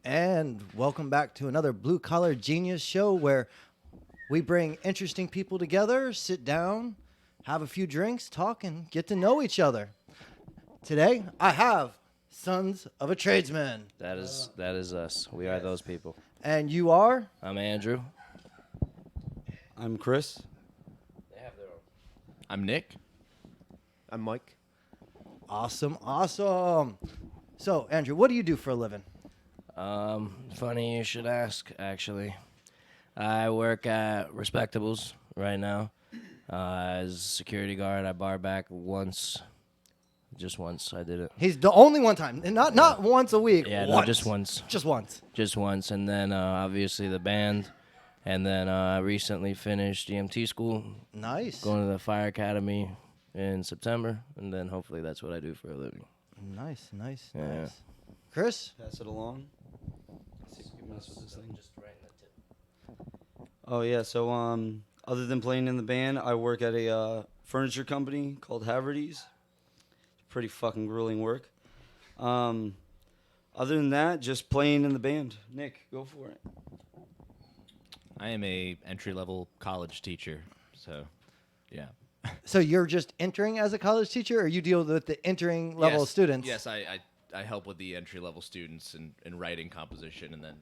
And welcome back to another Blue Collar Genius show where we bring interesting people together, sit down, have a few drinks, talk, and get to know each other. Today, I have Sons of a Tradesman. That is us. We are those people. And you are? I'm Andrew. I'm Chris. They have their own. I'm Nick. I'm Mike. Awesome. So, Andrew, what do you do for a living? Funny you should ask, actually. I work at Respectables right now. As a security guard, I bar back once. Just once I did it. He's the only one time, and not once a week. Yeah, once. no, just once. Just once. Just once. And then, obviously, the band. And then I recently finished EMT school. Nice. Going to the fire academy in September. And then hopefully that's what I do for a living. Nice. Yeah. Chris? Pass it along. Just right in the tip. Oh yeah, so other than playing in the band, I work at a furniture company called Haverty's. Pretty fucking grueling work. Other than that, just playing in the band. Nick, go for it. I am a entry-level college teacher, so yeah. So you're just entering as a college teacher, or you deal with the entering level students? Yes, I help with the entry-level students in writing, composition, and then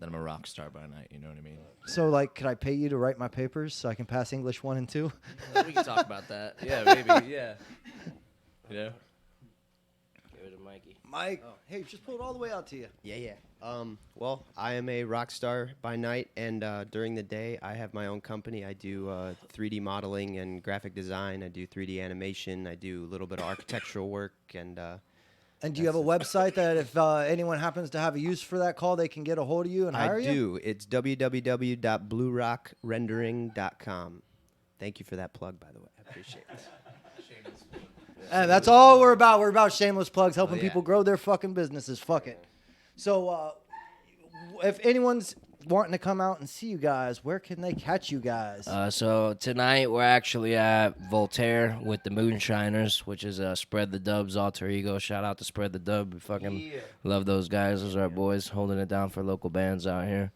I'm a rock star by night. You know what I mean? So, like, could I pay you to write my papers so I can pass English 1 and 2? We can talk about that. Yeah, maybe. Yeah. You know. Give it to Mikey. Mike, hey, just pull it all the way out to you. Yeah. Well, I am a rock star by night, and during the day, I have my own company. I do 3D modeling and graphic design. I do 3D animation. I do a little bit of architectural work, and And do you have a website that if anyone happens to have a use for that call, they can get a hold of you and hire you? I do. It's www.bluerockrendering.com. Thank you for that plug, by the way. I appreciate it. And that's all we're about. We're about shameless plugs, helping yeah. people grow their fucking businesses. Fuck it. So, if anyone's wanting to come out and see you guys, where can they catch you guys? So tonight we're actually at Voltaire with the Moonshiners, which is Spread the Dub's alter ego. Shout out to Spread the Dub. We fucking love those guys. Those are our boys holding it down for local bands out here.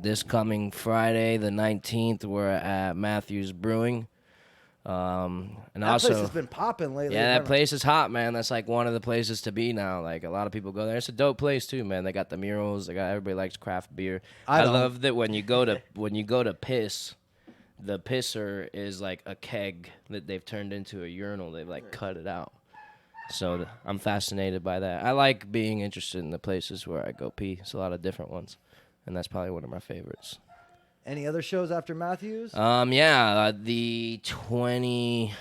This coming Friday, the 19th, we're at Matthews Brewing. And that also, place has been popping lately. yeah, that haven't it? place is hot, man. That's like one of the places to be now. Like a lot of people go there. It's a dope place too, man. They got the murals. They got everybody likes craft beer. I don't. love that when you go to piss, the pisser is like a keg that they've turned into a urinal. They've like cut it out. So I'm fascinated by that. I like being interested in the places where I go pee. It's a lot of different ones, and that's probably one of my favorites. Any other shows after Matthews? The 27th,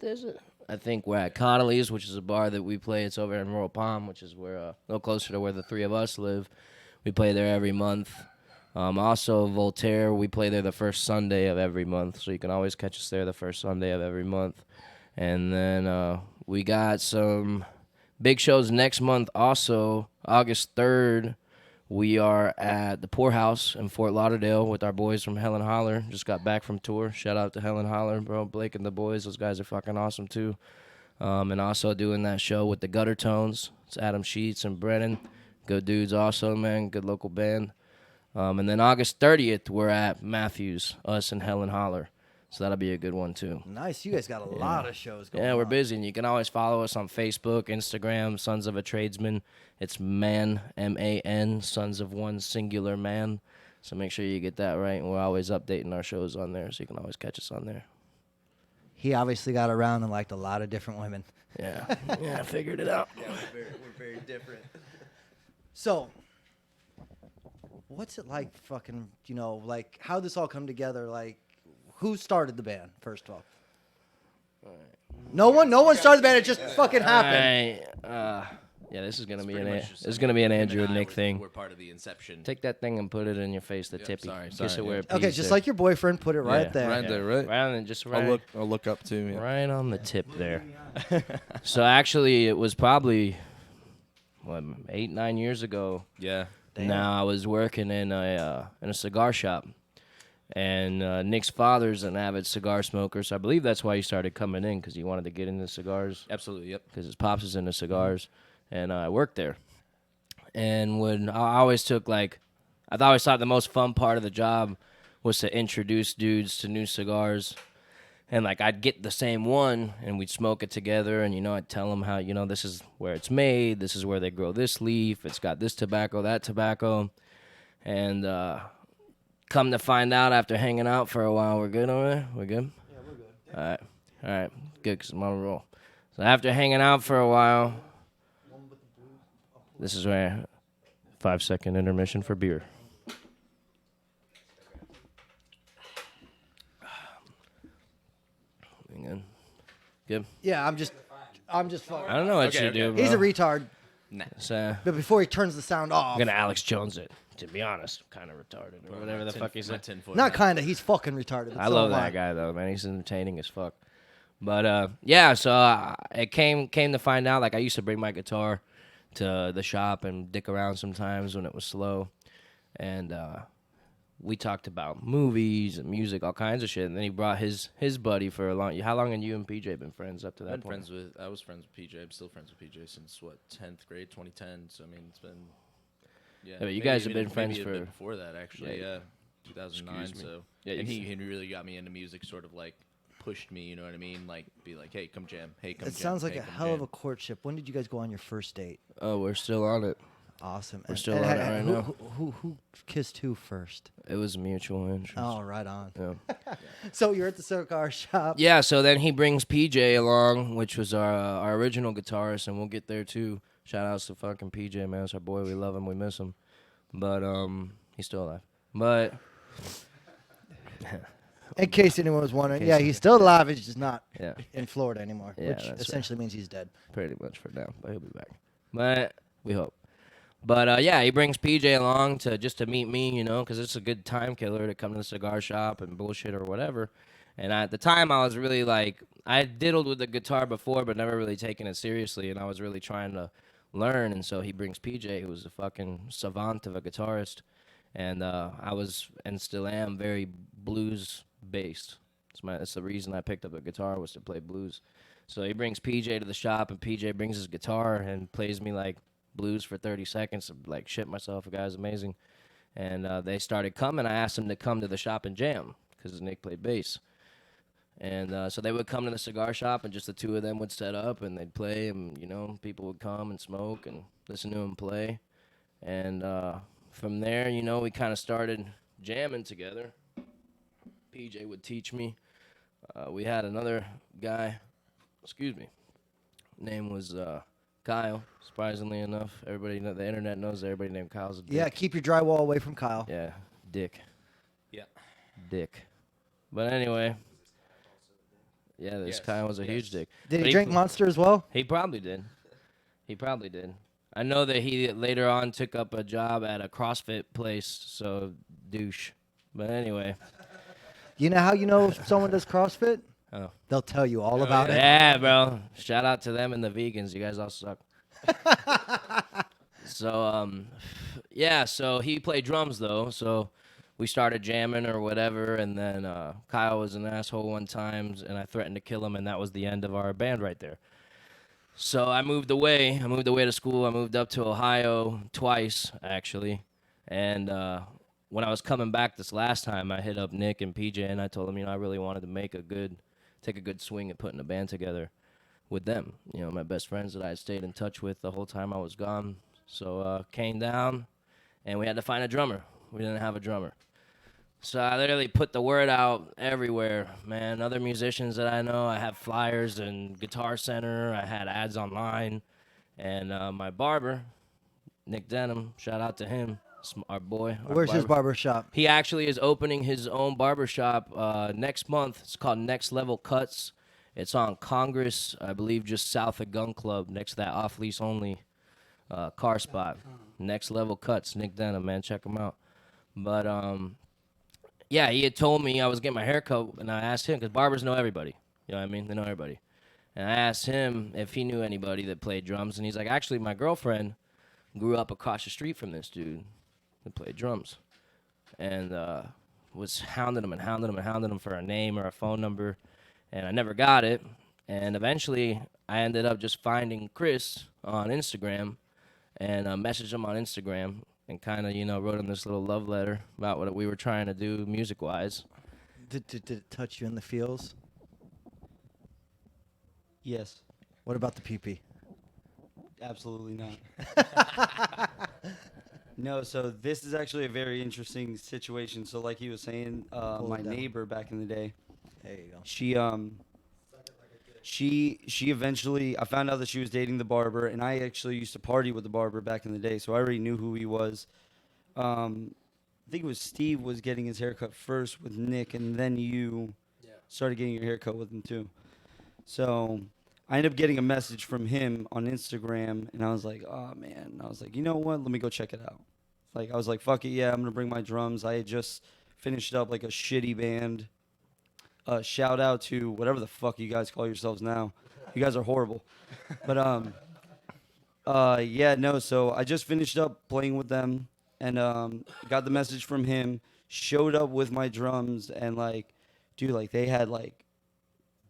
is it? I think we're at Connolly's, which is a bar that we play. It's over in Royal Palm, which is where a little closer to where the three of us live. We play there every month. Also, Voltaire, we play there the first Sunday of every month, so you can always catch us there the first Sunday of every month. And then we got some big shows next month. Also, August 3rd. We are at the Poorhouse in Fort Lauderdale with our boys from Hell and Holler. Just got back from tour. Shout out to Hell and Holler, bro. Blake and the boys. Those guys are fucking awesome, too. And also doing that show with the Gutter Tones. It's Adam Sheets and Brennan. Good dudes also, man. Good local band. And then August 30th, we're at Matthews, us and Hell and Holler. So that'll be a good one, too. Nice. You guys got a lot of shows going on. Yeah, we're busy, and you can always follow us on Facebook, Instagram, Sons of a Tradesman. It's man, M-A-N, Sons of One Singular Man. So make sure you get that right, and we're always updating our shows on there, so you can always catch us on there. He obviously got around and liked a lot of different women. Yeah, I figured it out. Yeah, we're very different. So, what's it like fucking, like, how'd this all come together? Like, who started the band, first of all? No one started the band. It just fucking happened. Yeah, this is gonna be Pretty an much just, this is gonna be an him Andrew and and I Nick thing. We're part of the inception. Take that thing and put it in your face, the Yep, tippy. sorry, Kiss it where it Okay, please just there. like your boyfriend, put it right Yeah. there. Right there, right? Right on, just right. I'll look up too. Yeah. Right on the tip there. So actually, it was probably 8-9 years ago. Yeah. Damn. Now I was working in a cigar shop, and Nick's father's an avid cigar smoker, so I believe that's why he started coming in, because he wanted to get into cigars. Absolutely. Yep. Because his pops is into cigars, and I worked there. and I always took like, I always thought the most fun part of the job was to introduce dudes to new cigars. And like I'd get the same one, and we'd smoke it together, and I'd tell them how this is where it's made, this is where they grow this leaf, it's got this tobacco, that tobacco, and come to find out after hanging out for a while, we're good over there. We're good. Yeah, we're good. All right, good, 'cause I'm on a roll. So after hanging out for a while, this is where 5-second intermission for beer. Good. Yeah, I'm just fucking. I don't know what Okay, you okay. do, bro. He's a retard. Nah. So But before he turns the sound off, I'm gonna Alex Jones it. To be honest, kind of retarded or whatever the fuck he said. not kinda, he's fucking retarded. I So love am that guy though, man. He's entertaining as fuck. But yeah, so it came to find out, like I used to bring my guitar to the shop and dick around sometimes when it was slow, and we talked about movies and music, all kinds of shit. And then he brought his buddy for a long. How long had you and PJ been friends up to that point? I was friends with PJ. I'm still friends with PJ since 10th grade, 2010. So I mean, it's been. Yeah, but you maybe guys have even- been friends maybe a bit for- before that, actually. Yeah. Yeah, 2009. Excuse me. So Yeah, and you he really got me into music. Sort of like pushed me. You know what I mean? Like be like, hey, come jam. Hey, come. It jam. sounds like hey, a come hell jam. of a courtship. When did you guys go on your first date? Oh, we're still on it. Awesome. We're still on it right now. Who kissed who first? It was mutual interest. Oh, right on. Yeah. So you're at the cigar shop. Yeah, so then he brings PJ along, which was our original guitarist, and we'll get there too. Shout outs to fucking PJ, man. That's our boy. We love him. We miss him. But he's still alive. But In case anyone was wondering, In yeah, case- he's still alive. He's just not yeah, in Florida anymore, Yeah, which that's essentially means he's dead. pretty much for now. But he'll be back. But we hope. But yeah, he brings PJ along to meet me, because it's a good time killer to come to the cigar shop and bullshit or whatever. And at the time, I was really like, I diddled with the guitar before, but never really taken it seriously. And I was really trying to learn. And so he brings PJ, who was a fucking savant of a guitarist. And I was, and still am, very blues based. That's the reason I picked up a guitar, was to play blues. So he brings PJ to the shop, and PJ brings his guitar and plays me like blues for 30 seconds. Like shit myself, the guy's amazing. And they started coming. I asked them to come to the shop and jam because Nick played bass. And so they would come to the cigar shop, and just the two of them would set up, and they'd play, and people would come and smoke and listen to him play. And from there, we kind of started jamming together. PJ would teach me. We had another guy, name was Kyle. Surprisingly enough, everybody the internet knows everybody named Kyle's a dick. Yeah, keep your drywall away from Kyle. Yeah, dick. Yeah. Dick. But anyway, yeah, this Yes, Kyle was a yes. huge dick. Did But he drink Monster as well? He probably did. I know that he later on took up a job at a CrossFit place, so douche. But anyway. You know how you know if someone does CrossFit? Oh. They'll tell you all about it. Yeah, bro. Shout out to them and the vegans. You guys all suck. So, yeah, so he played drums, though. So we started jamming or whatever, and then Kyle was an asshole one time, and I threatened to kill him, and that was the end of our band right there. So I moved away. I moved away to school. I moved up to Ohio twice, actually. And when I was coming back this last time, I hit up Nick and PJ, and I told them, I really wanted to take a good swing at putting a band together with them. My best friends that I had stayed in touch with the whole time I was gone. So came down, and we had to find a drummer. We didn't have a drummer. So I literally put the word out everywhere, man. Other musicians that I know, I have flyers in Guitar Center. I had ads online. And my barber, Nick Denham, shout out to him, our boy. Where's his barber shop? He actually is opening his own barbershop next month. It's called Next Level Cuts. It's on Congress, I believe, just south of Gun Club, next to that off-lease only car spot. Next Level Cuts, Nick Denham, man, check him out. But yeah, he had told me I was getting my hair cut, and I asked him, because barbers know everybody. You know what I mean? They know everybody. And I asked him if he knew anybody that played drums, and he's like, actually, my girlfriend grew up across the street from this dude that played drums. And was hounding him for a name or a phone number, and I never got it. And eventually, I ended up just finding Chris on Instagram, and messaged him on Instagram and kind of, wrote him this little love letter about what we were trying to do music-wise. Did it touch you in the feels? Yes. What about the pee-pee? Absolutely not. No, so this is actually a very interesting situation. So like he was saying, my it down. neighbor back in the day, There you go. she eventually, I found out that she was dating the barber, and I actually used to party with the barber back in the day, so I already knew who he was. I think it was Steve was getting his haircut first with Nick, and then you started getting your haircut with him too. So I ended up getting a message from him on Instagram, and I was like, oh, man. And I was like, you know what? Let me go check it out. Like, I was like, fuck it, yeah, I'm going to bring my drums. I had just finished up, like, a shitty band. Shout out to whatever the fuck you guys call yourselves now. You guys are horrible. But, yeah, no, so I just finished up playing with them, and got the message from him, showed up with my drums, and, like, dude, like, they had, like,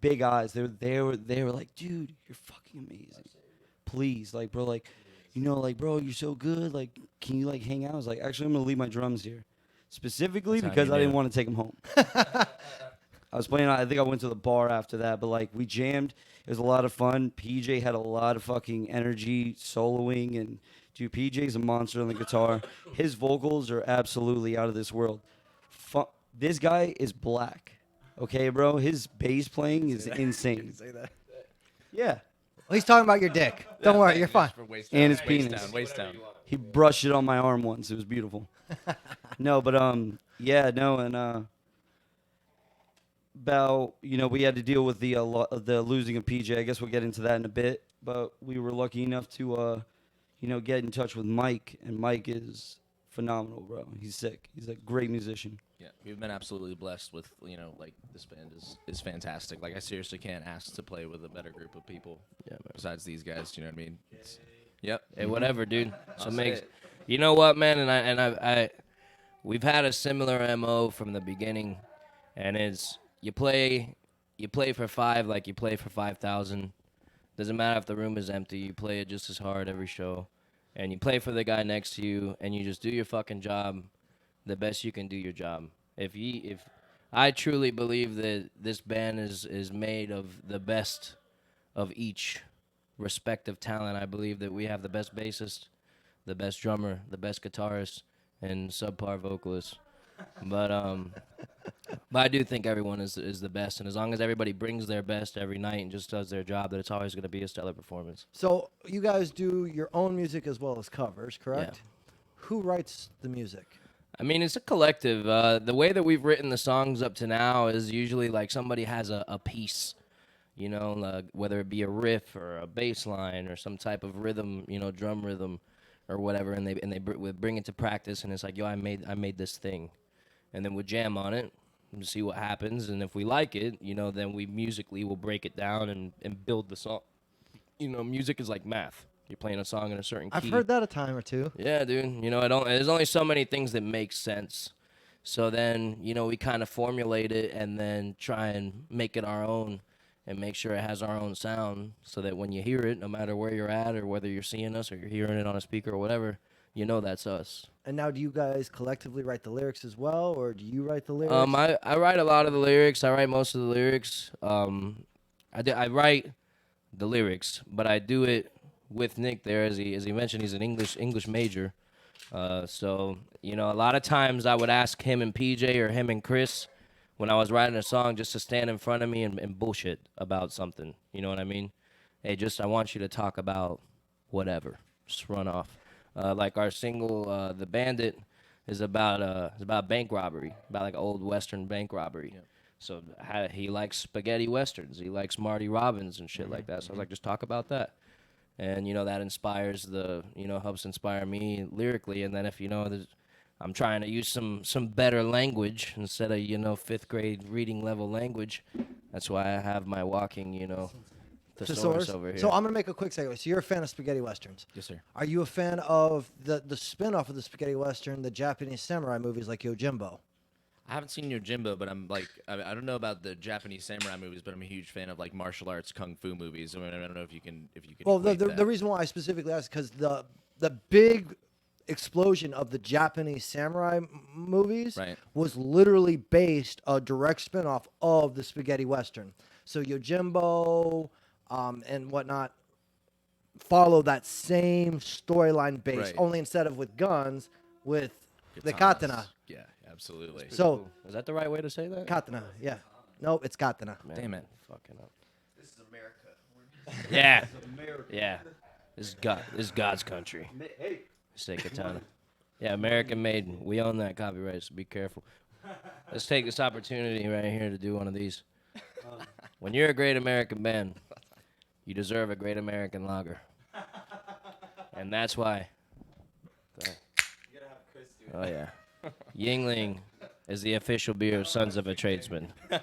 big eyes. They were like, dude, you're fucking amazing. Please, like, bro, like, like, bro, you're so good. Like, can you like hang out? I was like, actually, I'm gonna leave my drums here, specifically That's how because you I didn't knew. want to take them home. I was playing. I think I went to the bar after that, but like we jammed. It was a lot of fun. PJ had a lot of fucking energy soloing, and dude, PJ's a monster on the guitar. His vocals are absolutely out of this world. This guy is black. Okay, bro. His bass playing is insane. Say that. Yeah. Well, he's talking about your dick. Don't worry, you're fine. And his penis. Waist down. He brushed it on my arm once. It was beautiful. No, but yeah, no, and about we had to deal with the losing of PJ. I guess we'll get into that in a bit. But we were lucky enough to get in touch with Mike, and Mike is phenomenal, bro. He's sick. He's a great musician. Yeah, we've been absolutely blessed with, like this band is fantastic. Like I seriously can't ask to play with a better group of people. Yeah, man. Besides these guys, you know what I mean? Yep. Hey, whatever, dude. So I'll say makes, it. you know what, man, and we've had a similar MO from the beginning, and it's you play for 5 like you play for 5,000. Doesn't matter if the room is empty. You play it just as hard every show, and you play for the guy next to you, and you just do your fucking job the best you can do your job. If I truly believe that this band is made of the best of each respective talent. I believe that we have the best bassist, the best drummer, the best guitarist, and subpar vocalist. But I do think everyone is the best, and as long as everybody brings their best every night and just does their job, that it's always going to be a stellar performance. So you guys do your own music as well as covers, correct? Yeah. Who writes the music? I mean, it's a collective. The way that we've written the songs up to now is usually like somebody has a piece, whether it be a riff or a bass line or some type of rhythm, drum rhythm or whatever, and they would bring it to practice, and it's like, yo, I made this thing, and then we'll jam on it and see what happens, and if we like it, then we musically will break it down and build the song. Music is like math. You're playing a song in a certain key. I've heard that a time or two. Yeah, dude. There's only so many things that make sense. So then, we kind of formulate it and then try and make it our own and make sure it has our own sound so that when you hear it, no matter where you're at or whether you're seeing us or you're hearing it on a speaker or whatever, that's us. And now do you guys collectively write the lyrics as well, or do you write the lyrics? I write a lot of the lyrics. I write most of the lyrics. I write the lyrics, but I do it with Nick there, as he mentioned, he's an English major. So a lot of times I would ask him and PJ or him and Chris when I was writing a song just to stand in front of me and bullshit about something. You know what I mean? Hey, I want you to talk about whatever. Just run off. Like our single, "The Bandit," is about bank robbery, about like old Western bank robbery. Yep. So he likes spaghetti westerns. He likes Marty Robbins and shit like that. So I was like, just talk about that. And, that inspires helps inspire me lyrically. And then if, I'm trying to use some better language instead of, 5th grade reading level language, that's why I have my walking, thesaurus over here. So I'm going to make a quick segue. So you're a fan of spaghetti westerns. Yes, sir. Are you a fan of the spin-off of the spaghetti western, the Japanese samurai movies like Yojimbo? I haven't seen Yojimbo, but I'm like, I don't know about the Japanese samurai movies, but I'm a huge fan of like martial arts kung fu movies. I mean, I don't know if you can. Well, equate the that. reason why I specifically asked is because the the big explosion of the Japanese samurai movies Right. was literally based a direct spinoff of the spaghetti western. So Yojimbo and whatnot follow that same storyline base, Right. only instead of with guns, with the Katanas. katana. Yeah, absolutely. So Is that the right way to say that? katana, yeah. No, it's katana. Man, Damn it. Fucking up. This is America. Yeah. Yeah. This is God. This is God's country. Say katana. Yeah, American made. We own that copyright, so be careful. Let's take this opportunity right here to do one of these. When you're a great American band, you deserve a great American lager. And that's why. Go ahead. Oh, yeah. Yingling is the official beer of Sons of a Tradesman. Yeah,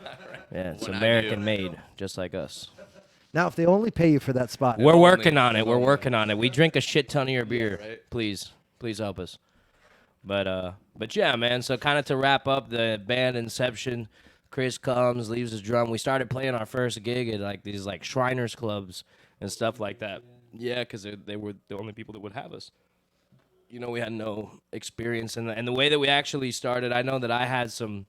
it's When I American do. made, just like us. Now, if they only pay you for that spot, We're only- working on it. if We're only. working on it. We drink a shit ton of your beer. right? Please help us. But yeah, man. So kind of to wrap up the band inception, Chris comes, leaves his drum. We started playing our first gig at like these like Shriners clubs and stuff like that. Yeah, because they were the only people that would have us. You know, we had no experience in that. And the way that we actually started, I know that I had some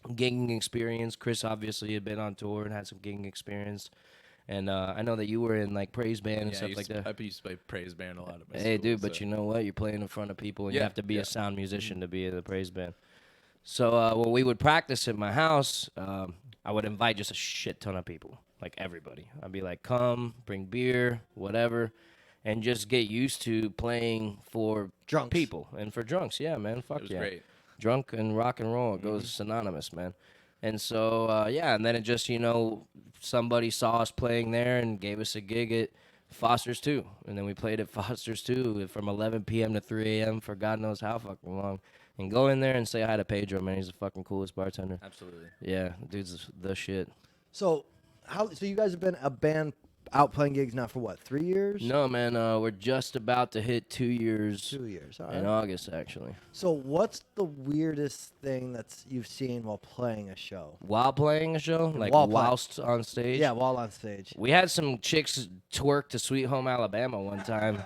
gigging experience. Chris obviously had been on tour and had some gigging experience. And I know that you were in like praise band and Yeah, stuff like that. I used to play praise band a lot of my Hey, school, dude, but so- you know what? You're playing in front of people, and you Yeah, have to be yeah. a sound musician to be in the praise band. So when we would practice at my house, I would invite just a shit ton of people, like everybody. I'd be like, come, bring beer, whatever, and just get used to playing for Drunks. people and for drunks. Yeah, man, fuck It was yeah. great. Drunk and rock and roll, it goes synonymous, man. And so, yeah, and then it just, you know, somebody saw us playing there and gave us a gig at Foster's 2. And then we played at Foster's 2 from 11 p.m. to 3 a.m. for God knows how fucking long. And go in there and say hi to Pedro, man. He's the fucking coolest bartender. Absolutely. Yeah, dude's the shit. so so you guys have been a band out playing gigs now for what, 3 years? No, man, we're just about to hit 2 years 2 years. All in right. August, actually. So what's the weirdest thing you've seen while playing a show? While playing a show, like While playing. whilst on stage. Yeah, while on stage. We had some chicks twerk to Sweet Home Alabama one time,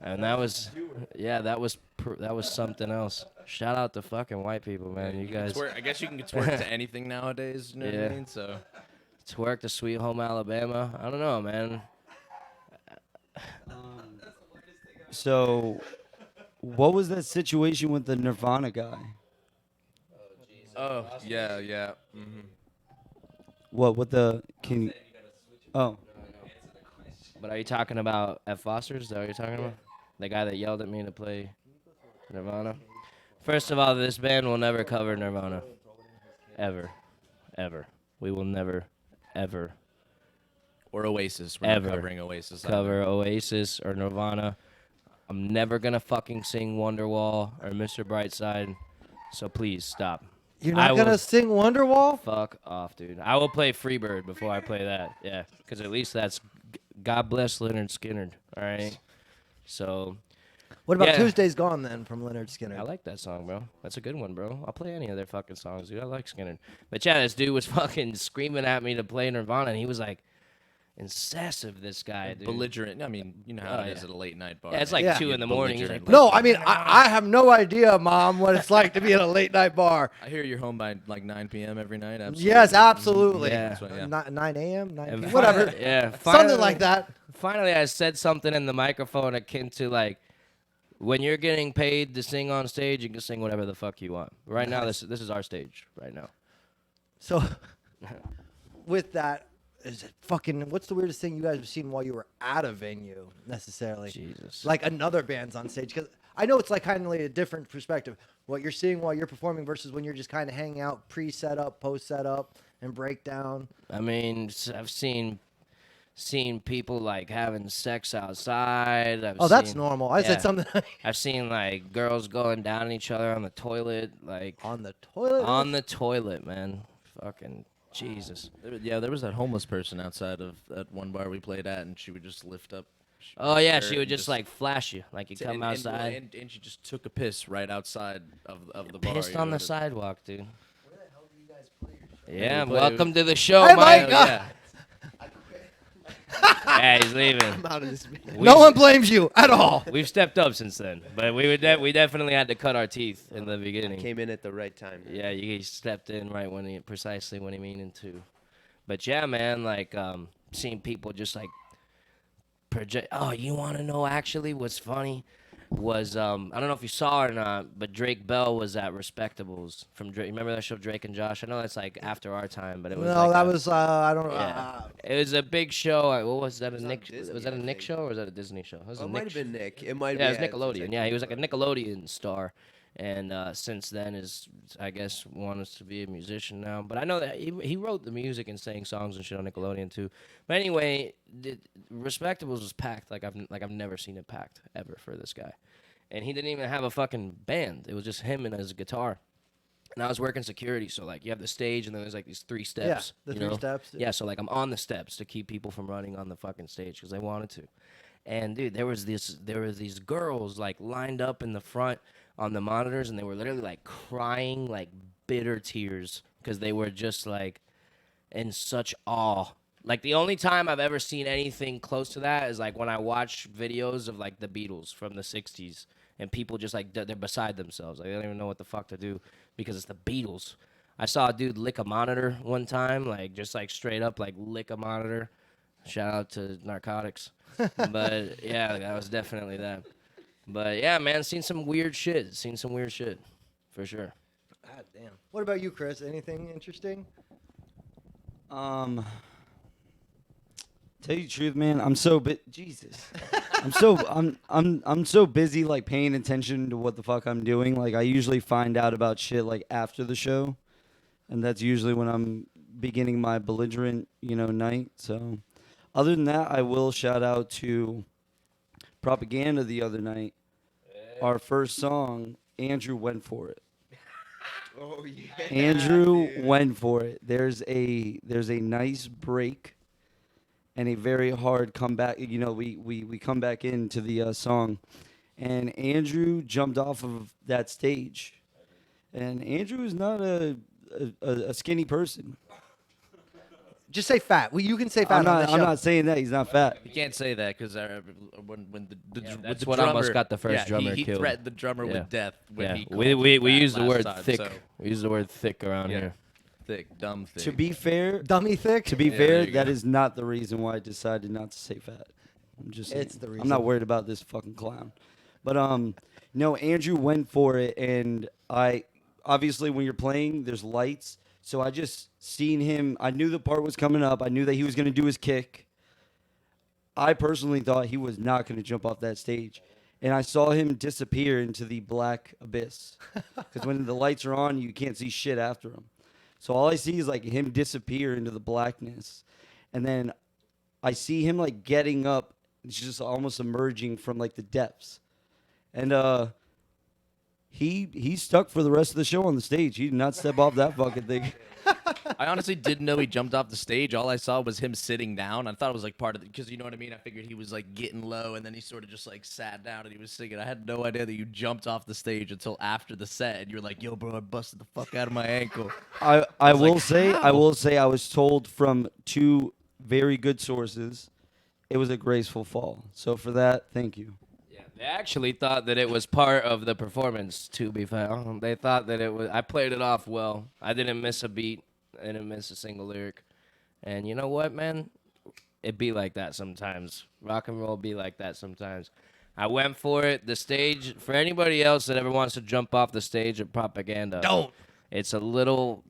and that was, yeah, that was something else. Shout out to fucking white people, man. You guys I guess you can twerk to anything nowadays. You know what Yeah. I mean? So twerk to Sweet Home Alabama. I don't know, man. So, what was that situation with the Nirvana guy? oh yeah. Mm-hmm. What? What the? Can you? Oh, But are you talking about at Foster's? Is that what you're talking about? The guy that yelled at me to play Nirvana? First of all, this band will never cover Nirvana. Ever. Ever. We will never, ever Or Oasis. We're Ever. not covering Oasis. cover Oasis or Nirvana. I'm never gonna fucking sing Wonderwall or Mr. Brightside. So please stop. You're I not going to will- sing Wonderwall? Fuck off, dude. I will play Freebird before I play that. Yeah, because at least that's God bless Leonard Skinner. All right. So What about Yeah. Tuesday's Gone then from Leonard Skinner? I like that song, bro. That's a good one, bro. I'll play any of their fucking songs, dude. I like Skinner. But yeah, this dude was fucking screaming at me to play Nirvana, and he was like incessive. This guy, dude. Belligerent. I mean, you know how Oh, it is yeah. at a late night bar. Yeah, it's like Yeah. 2 in the morning. He's like, No, I mean, I have no idea, Mom, what it's like to be at a late night bar. I hear you're home by like 9 p.m. every night. Absolutely. Yes, absolutely. Yeah. That's what- yeah. 9 a.m., 9 And p.m., whatever. Yeah, Something finally- like that. Finally, I said something in the microphone akin to like, when you're getting paid to sing on stage, you can sing whatever the fuck you want. Right now, this is our stage. Right now. So, with that, is it fucking, what's the weirdest thing you guys have seen while you were at a venue, necessarily? Jesus. Like another band's on stage? Because I know it's like kind of like a different perspective. What you're seeing while you're performing versus when you're just kind of hanging out, pre-set up, post-set up, and breakdown. I mean, I've seen people like having sex outside. Oh, that's seen- normal. I yeah. said something I've seen like girls going down on each other on the toilet, like on the toilet. on the toilet, man. Fucking Jesus. Yeah, there was that homeless person outside of that one bar we played at, and she would just lift up. Oh her yeah, shirt she would and just like flash you, like you come and- outside. and she just took a piss right outside of the bar. Pissed you on know, the to- sidewalk, dude. Yeah, we play- welcome to the show, Hey, Mike. Mike, Yeah. Yeah, he's leaving. I'm out of this band. No one blames you at all. We've stepped up since then, but we definitely had to cut our teeth in the beginning. Came in at the right time. Yeah, he stepped in right precisely when he meaning to. But yeah, man, like seeing people just like project. Oh, you want to know actually what's funny? Was I don't know if you saw it or not, but Drake Bell was at Respectables from Drake. Remember that show, Drake and Josh? I know that's like after our time, but it was No, like that was I don't. yeah. It was a big show. What was that? was A on Nick? Disney, Was that a I Nick think. show or was that a Disney show? It was Oh, a it might Nick have been Nick. It might. Yeah, it was Nickelodeon. Yeah, he was like a Nickelodeon star, and since then is I guess wants to be a musician now. But I know that he wrote the music and sang songs and shit on Nickelodeon too. But anyway, Respectables was packed like I've never seen it packed ever for this guy, and he didn't even have a fucking band. It was just him and his guitar. And I was working security, so like you have the stage, and then there's like these 3 steps. the you 3 know? steps. Yeah, so like I'm on the steps to keep people from running on the fucking stage because they wanted to. And dude, there were these girls like lined up in the front on the monitors, and they were literally like crying like bitter tears because they were just like in such awe. Like the only time I've ever seen anything close to that is like when I watch videos of like the Beatles from the 60s and people just like they're beside themselves. Like they don't even know what the fuck to do because it's the Beatles. I saw a dude lick a monitor one time, like just like straight up like lick a monitor. Shout out to narcotics. But yeah, that was definitely that. But yeah, man, seen some weird shit. For sure. God damn. What about you, Chris? Anything interesting? Tell you the truth, man. I'm so Jesus. I'm so busy like paying attention to what the fuck I'm doing. Like I usually find out about shit like after the show, and that's usually when I'm beginning my belligerent, night. So, other than that, I will shout out to Propaganda the other night. Our first song, Andrew went for it. Oh yeah. Andrew dude. went for it. There's a nice break and a very hard comeback. We come back into the song, and Andrew jumped off of that stage. And Andrew is not a skinny person. Just say fat. Well, you can say fat. I'm not saying that he's not fat. You can't say that because when that's the what drummer, almost got the first drummer he killed. threatened the drummer Yeah. with death when Yeah, he called we him fat use the last word time, thick. so We use the word thick around Yeah. here. thick, dumb thick. To be fair, Dummy thick. there fair, you that go. is not the reason why I decided not to say fat. I'm just saying. It's the I'm reason. not worried about this fucking clown. But no, Andrew went for it, and I obviously when you're playing, there's lights, so I just seen him. I knew the part was coming up. I knew that he was gonna do his kick. I personally thought he was not gonna jump off that stage, and I saw him disappear into the black abyss. Because when the lights are on, you can't see shit after him. So all I see is like him disappear into the blackness, and then I see him like getting up. It's just almost emerging from like the depths, and he stuck for the rest of the show on the stage. He did not step off that fucking thing. I honestly didn't know he jumped off the stage. All I saw was him sitting down. I thought it was like part of it because you know what I mean. I figured he was like getting low, and then he sort of just like sat down and he was singing. I had no idea that you jumped off the stage until after the set, and you were like, "Yo, bro, I busted the fuck out of my ankle." I was will like, say how? I will say I was told from 2 very good sources it was a graceful fall. So for that, thank you. Yeah, they actually thought that it was part of the performance. To be fair, they thought that it was. I played it off well. I didn't miss a beat. I didn't miss a single lyric. And you know what, man? It be like that sometimes. Rock and roll be like that sometimes. I went for it. The stage, for anybody else that ever wants to jump off the stage of Propaganda, Don't. It's a little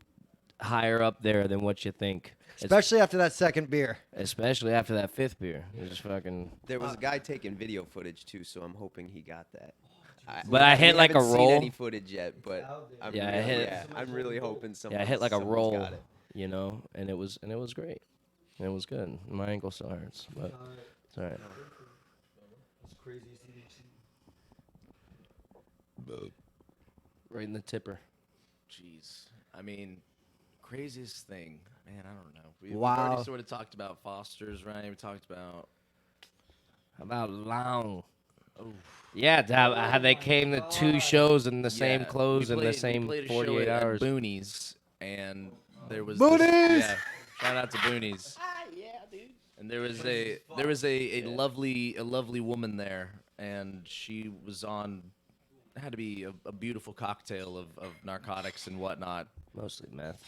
higher up there than what you think. Especially after that second beer. Especially after that 5th beer. It's just fucking. There was a guy taking video footage too, so I'm hoping he got that. But I hit we like a haven't seen roll. any footage yet, but I'm Yeah, I really, hit- I'm really hoping someone. Yeah, I hit like a someone's roll, got it. you know, and it was great. It was good. My ankle still hurts, but it's all right. Right in the tipper. Jeez, I mean, craziest thing, man. I don't know. We've Wow. already sort of talked about Foster's, right? We talked about. How about long? Yeah, how they came to 2 shows in the same clothes in the same we played a show 48 at hours. Boonies, and there was Boonies! Shout out to Boonies. And there was a lovely woman there, and she was on. It had to be a beautiful cocktail of narcotics and whatnot. Mostly meth.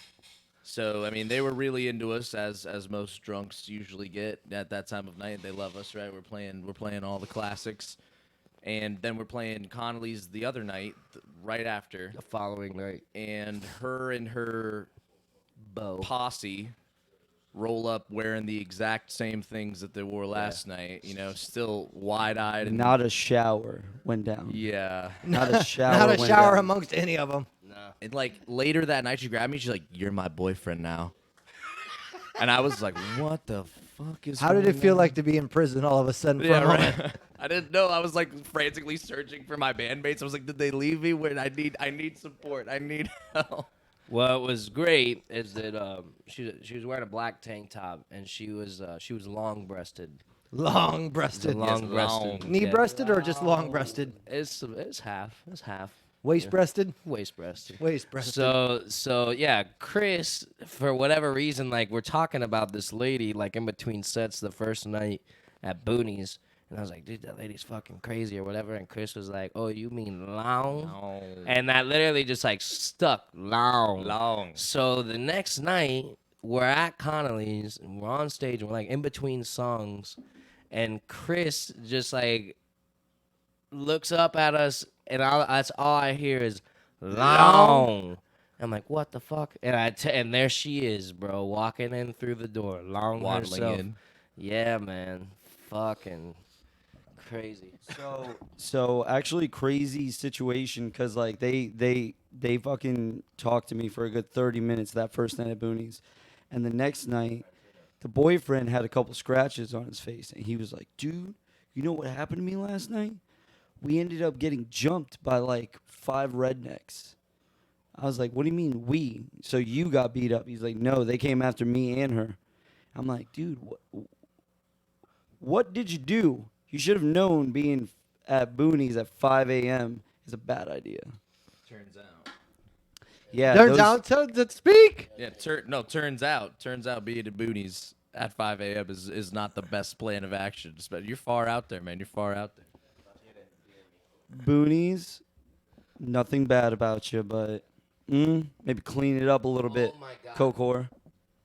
So I mean, they were really into us, as most drunks usually get at that time of night. They love us, right? We're playing all the classics, and then we're playing Connolly's the other night, right after, The following night. and her Bo. posse roll up wearing the exact same things that they wore last night. You know, still wide-eyed and Not a shower went down. yeah. Not a shower. Not a went shower down. amongst any of them. And like later that night, she grabbed me. She's like, "You're my boyfriend now." And I was like, "What the fuck is?" How did it going feel on?" like to be in prison all of a sudden for Yeah, a moment? right. I didn't know. I was like frantically searching for my bandmates. I was like, "Did they leave me? When I need support. I need help." What was great is that she was wearing a black tank top and she was long-breasted. Long-breasted. Long-breasted. Knee-breasted or just long-breasted? It's half. It's half. Waist-breasted? Waist-breasted. Waist-breasted. So yeah, Chris, for whatever reason, like we're talking about this lady, like in between sets the first night at Boonies, and I was like, dude, that lady's fucking crazy or whatever, and Chris was like, oh, you mean long? And that literally just like stuck, long. So the next night, we're at Connolly's, and we're on stage, and we're like in between songs, and Chris just like looks up at us, and that's all I hear is long. I'm like, what the fuck? And and there she is, bro, walking in through the door, long Waddling herself. in. Yeah, man, fucking crazy. So actually crazy situation because like they fucking talked to me for a good 30 minutes that first night at Boonies, and the next night the boyfriend had a couple scratches on his face and he was like, dude, you know what happened to me last night? We ended up getting jumped by like 5 rednecks. I was like, what do you mean we? So you got beat up? He's like, no, they came after me and her. I'm like, dude, what did you do? You should have known being at Boonies at 5 a.m. is a bad idea. Turns out. Yeah, Turns out to speak. Yeah. Turns out being at Boonies at 5 a.m. is not the best plan of action. But you're far out there, man. You're far out there. Boonies, nothing bad about you, but maybe clean it up a little bit. my God. Cocor.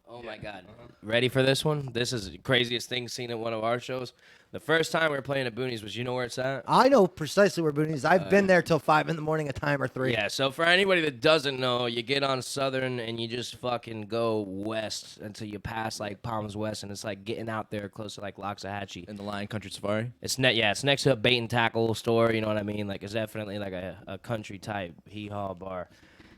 Oh my God. Ready for this one? This is the craziest thing seen at one of our shows. The first time we were playing at Boonies was, you know where it's at? I know precisely where Boonies. I've been there till 5 in the morning, a time or 3. Yeah, so for anybody that doesn't know, you get on Southern and you just fucking go west until you pass like Palms West, and it's like getting out there close to like Loxahatchee. In the Lion Country Safari. It's it's next to a bait and tackle store, you know what I mean? Like it's definitely like a country type hee-haw bar.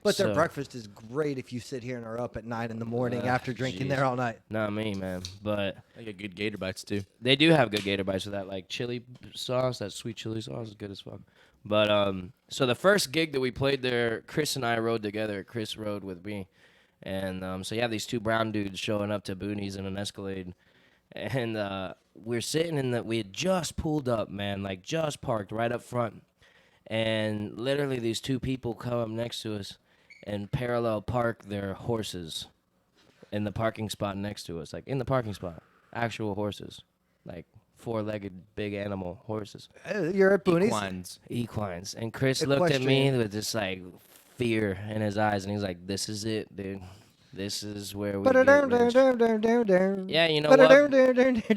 But their So- breakfast is great if you sit here and are up at 9 in the morning after drinking jeez. there all night. Not me, man, but They got good gator bites too. they do have good gator bites with that like chili sauce, that sweet chili sauce is good as fuck. But so the first gig that we played there, Chris and I rode together. Chris rode with me, and so you have these 2 brown dudes showing up to Boonies in an Escalade, and we're sitting we had just pulled up, man, like just parked right up front, and literally these 2 people come up next to us and parallel park their horses in the parking spot next to us, like in the parking spot, actual horses, like 4-legged big animal horses, You're at Boonies. Equines. and Chris looked at me Equestrian. with this like fear in his eyes, and he's like, "This is it, dude. This is where we get rich." Yeah, you know what?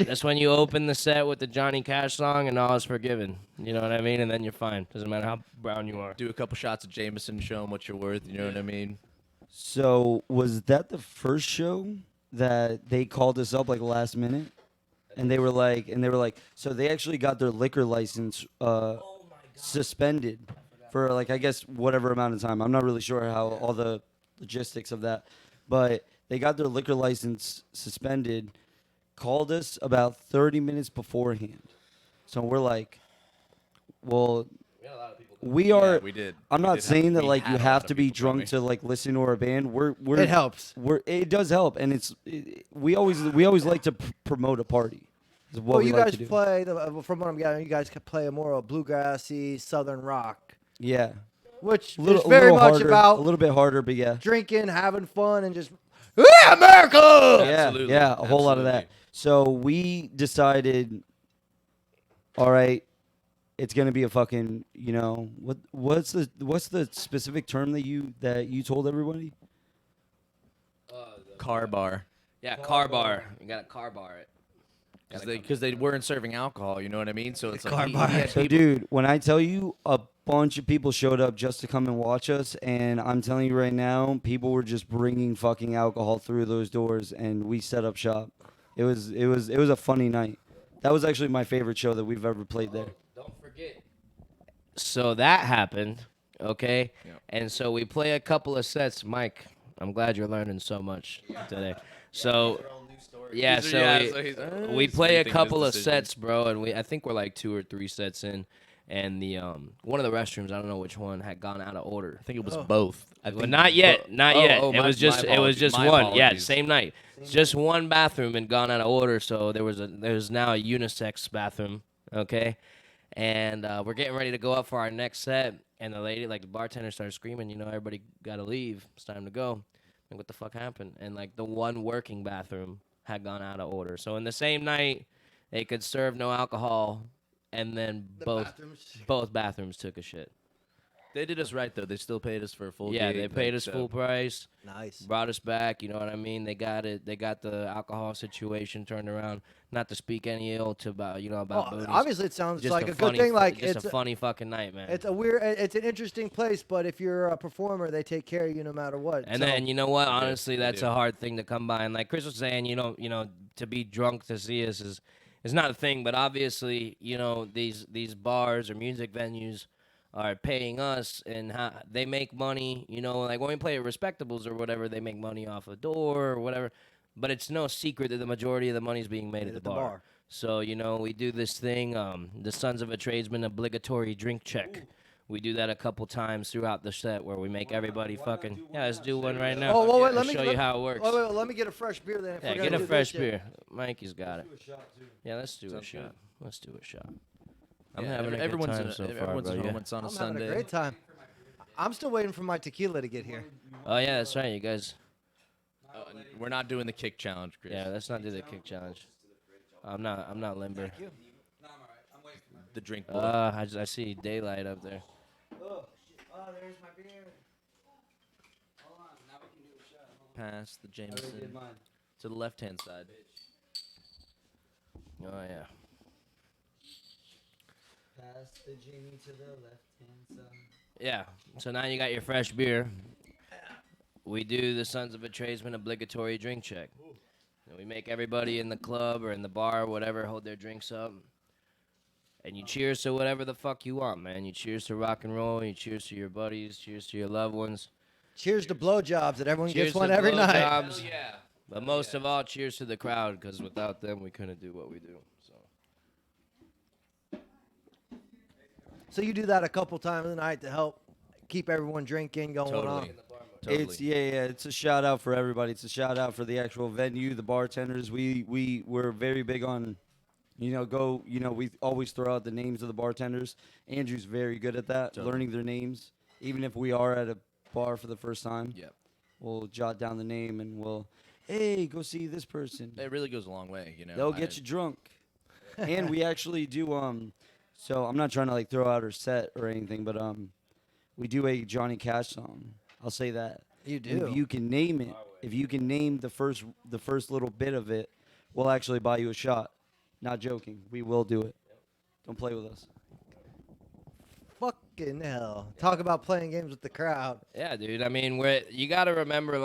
That's when you open the set with the Johnny Cash song and all is forgiven. You know what I mean? And then you're fine. Doesn't matter how brown you are. Do a couple shots of Jameson, show them what you're worth. You know what I mean? So was that the first show that they called us up like last minute? And they were like, so they actually got their liquor license suspended for like, I guess, whatever amount of time. I'm not really sure how all the logistics of that, but they got their liquor license suspended, called us about 30 minutes beforehand. So we're like, well, we are. Yeah, we did. I'm We not did saying that we like had you a lot have of to be people drunk coming. to like listen to our band. We're It helps. it does help, and we always like to promote a party. Is what Well, we you like guys to do. play, from what I'm gathering, you guys can play a more bluegrassy southern rock, Yeah, which a little, is very a little much harder, about a little bit harder, but yeah, drinking, having fun, and just, yeah, America! yeah, Absolutely. yeah, a whole lot of that. Absolutely. So we decided, all right, it's gonna be a fucking, what's the specific term that you told everybody? Car bar. Yeah, car bar. You got a car bar it. Because they weren't serving alcohol, you know what I mean? So it's like Car he bar. had So, people. dude, when I tell you a bunch of people showed up just to come and watch us, and I'm telling you right now, people were just bringing fucking alcohol through those doors, and we set up shop. It was a funny night. That was actually my favorite show that we've ever played there. Don't forget. So that happened, okay? Yeah. And so we play a couple of sets. Mike, I'm glad you're learning so much today. So yeah, These are- so yeah, we, so he's, we he's play a rethinking his couple of decision. sets, bro, and I think we're like 2 or 3 sets in, and the one of the restrooms, I don't know which one, had gone out of order. I think it was both. I Well, think not yet, not oh, yet. oh, It my- was just my apologies. My one. Yeah, apologies. same night. Just one bathroom had gone out of order, so there's now a unisex bathroom. Okay, and we're getting ready to go up for our next set, and the lady, like the bartender, started screaming, everybody gotta leave. It's time to go. Like, what the fuck happened? And like the one working bathroom had gone out of order. So in the same night, they could serve no alcohol, and then both bathrooms took a shit. They did us right though. They still paid us for a full Yeah, gig. they paid like, us so- full price. Nice. Brought us back, you know what I mean? They got it. They got the alcohol situation turned around. Not to speak any ill to about about booties. Obviously, it sounds Just like a funny, good thing. Like just it's a funny fucking night, man. it's a weird. It's an interesting place, but if you're a performer, they take care of you no matter what. And So, then you know what? They do, Honestly, they that's do. a hard thing to come by. And like Chris was saying, to be drunk to see us is not a thing. But obviously, these bars or music venues are paying us, and they make money. Like when we play at Respectables or whatever, they make money off a door or whatever. But it's no secret that the majority of the money is being made at the bar. So we do this thing, the Sons of a Tradesman obligatory drink check. We do that a couple times throughout the set where we make everybody fucking. Yeah, let's do one right now. Oh, well, wait, I'll let me show you how it works. Wait, let me get a fresh beer then. If Yeah, we're get gonna a do fresh this shit. beer. Mikey's got it. Yeah, let's do a Sounds shot. good. Let's do a shot. I'm Yeah, having a good everyone's time in, so far, everyone's bro. at Yeah. home. It's on a I'm having Sunday. a great time. I'm still waiting for my tequila to get here. Oh yeah, that's right, you guys. And we're not doing the kick challenge, Chris. Yeah, let's not do the kick challenge. I'm not limber. The drink bowl. I see daylight up there. Oh, there's my beer. Pass the Jameson to the left-hand side. Oh yeah. Pass the Jamie to the left-hand side. Yeah. So now you got your fresh beer. We do the Sons of a Tradesman obligatory drink check. And we make everybody in the club or in the bar or whatever hold their drinks up. And you cheers to whatever the fuck you want, man. You cheers to rock and roll. You cheers to your buddies. Cheers to your loved ones. Cheers to blowjobs that everyone Cheers gets one to every night. blowjobs. But most of all, cheers to the crowd, because without them, we couldn't do what we do. So. So you do that a couple times a night to help keep everyone drinking going on. Totally. Totally. It's a shout out for everybody. It's a shout out for the actual venue, the bartenders. We're very big on, we always throw out the names of the bartenders. Andrew's very good at that, Totally. learning their names. Even if we are at a bar for the first time, Yep. we'll jot down the name and hey, go see this person. It really goes a long way, you know. They'll get you drunk. And we actually do so I'm not trying to throw out her set or anything, but we do a Johnny Cash song. I'll say that. You And do. if you can name it, if you can name the first little bit of it, we'll actually buy you a shot. Not joking. We will do it. Don't play with us. Fucking hell. Talk about playing games with the crowd. Yeah, dude. I mean, you got to remember,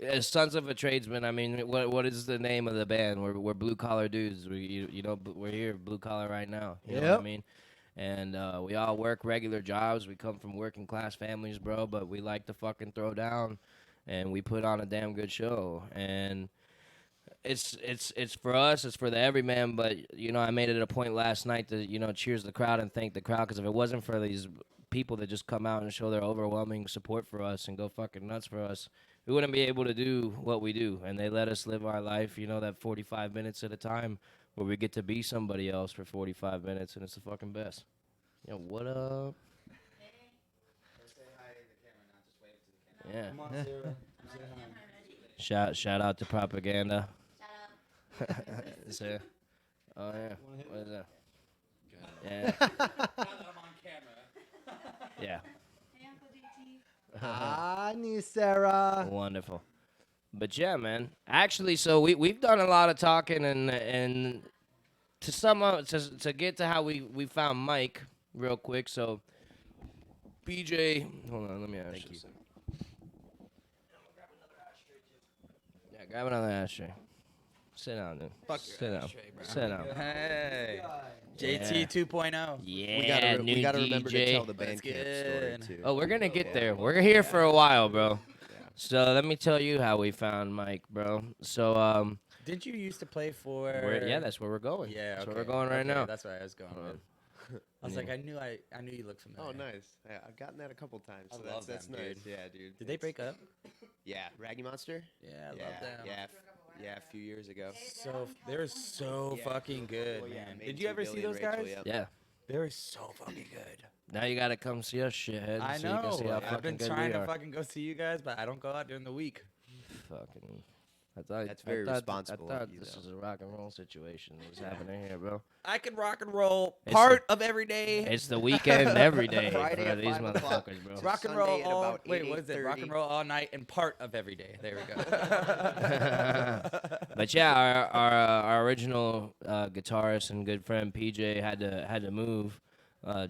as Sons of a Tradesman. I mean, what is the name of the band? We're blue collar dudes. We're here, blue collar right now. You know what I Yep. mean? And we all work regular jobs. We come from working class families, bro. But we like to fucking throw down, and we put on a damn good show. And it's for us. It's for the everyman. But I made it a point last night to cheers the crowd and thank the crowd, because if it wasn't for these people that just come out and show their overwhelming support for us and go fucking nuts for us, we wouldn't be able to do what we do. And they let us live our life, that 45 minutes at a time where we get to be somebody else for 45 minutes, and it's the fucking best. What up? Yeah. Shout out to Propaganda. So, oh yeah. What is that? Yeah. Yeah. Hi, Sarah. Wonderful. But yeah, man. Actually, so we've done a lot of talking and to sum up to get to how we found Mike real quick. So BJ, hold on, let me ask Thank you. Yeah, grab another ashtray. Sit down, dude. Sit down. Sit down. Hey, Yeah. JT 2.0. Yeah, new we gotta DJ. remember to tell the That's Bandcamp story good. too. Oh, we're gonna get there. We're here for a while, bro. Yeah. So let me tell you how we found Mike, bro. So Didn't you used to play for? yeah, that's where we're going. Yeah, that's okay. where we're going right Okay, now. That's where I was going. Hold With. on. I was like, I knew you looked familiar. Oh, nice. Yeah, I've gotten that a couple times. I So love that's them, nice. dude. Yeah, dude. Did they break up? Yeah, Raggy Monster. Yeah, I love them. Yeah, a few years ago. So they're so Yeah. fucking good, Well, yeah, man. Main Did you Two, ever see Billy and those Rachel, guys? yeah. Yeah. They're so fucking good. Now you gotta come see us, shithead. I so you can see know. how I've fucking been good trying we to are. fucking go see you guys, but I don't go out during the week. Fucking. I That's very responsible I of thought you, this though. was a rock and roll situation. What's happening here, bro? I can rock and roll It's part of every day. It's the weekend every day Friday for at these 5 o'clock. motherfuckers, bro. Rock and Sunday roll at all. about Wait, what is it? Rock and 8:30. roll all night and part of every day. There we go. But yeah, our original guitarist and good friend PJ had to move.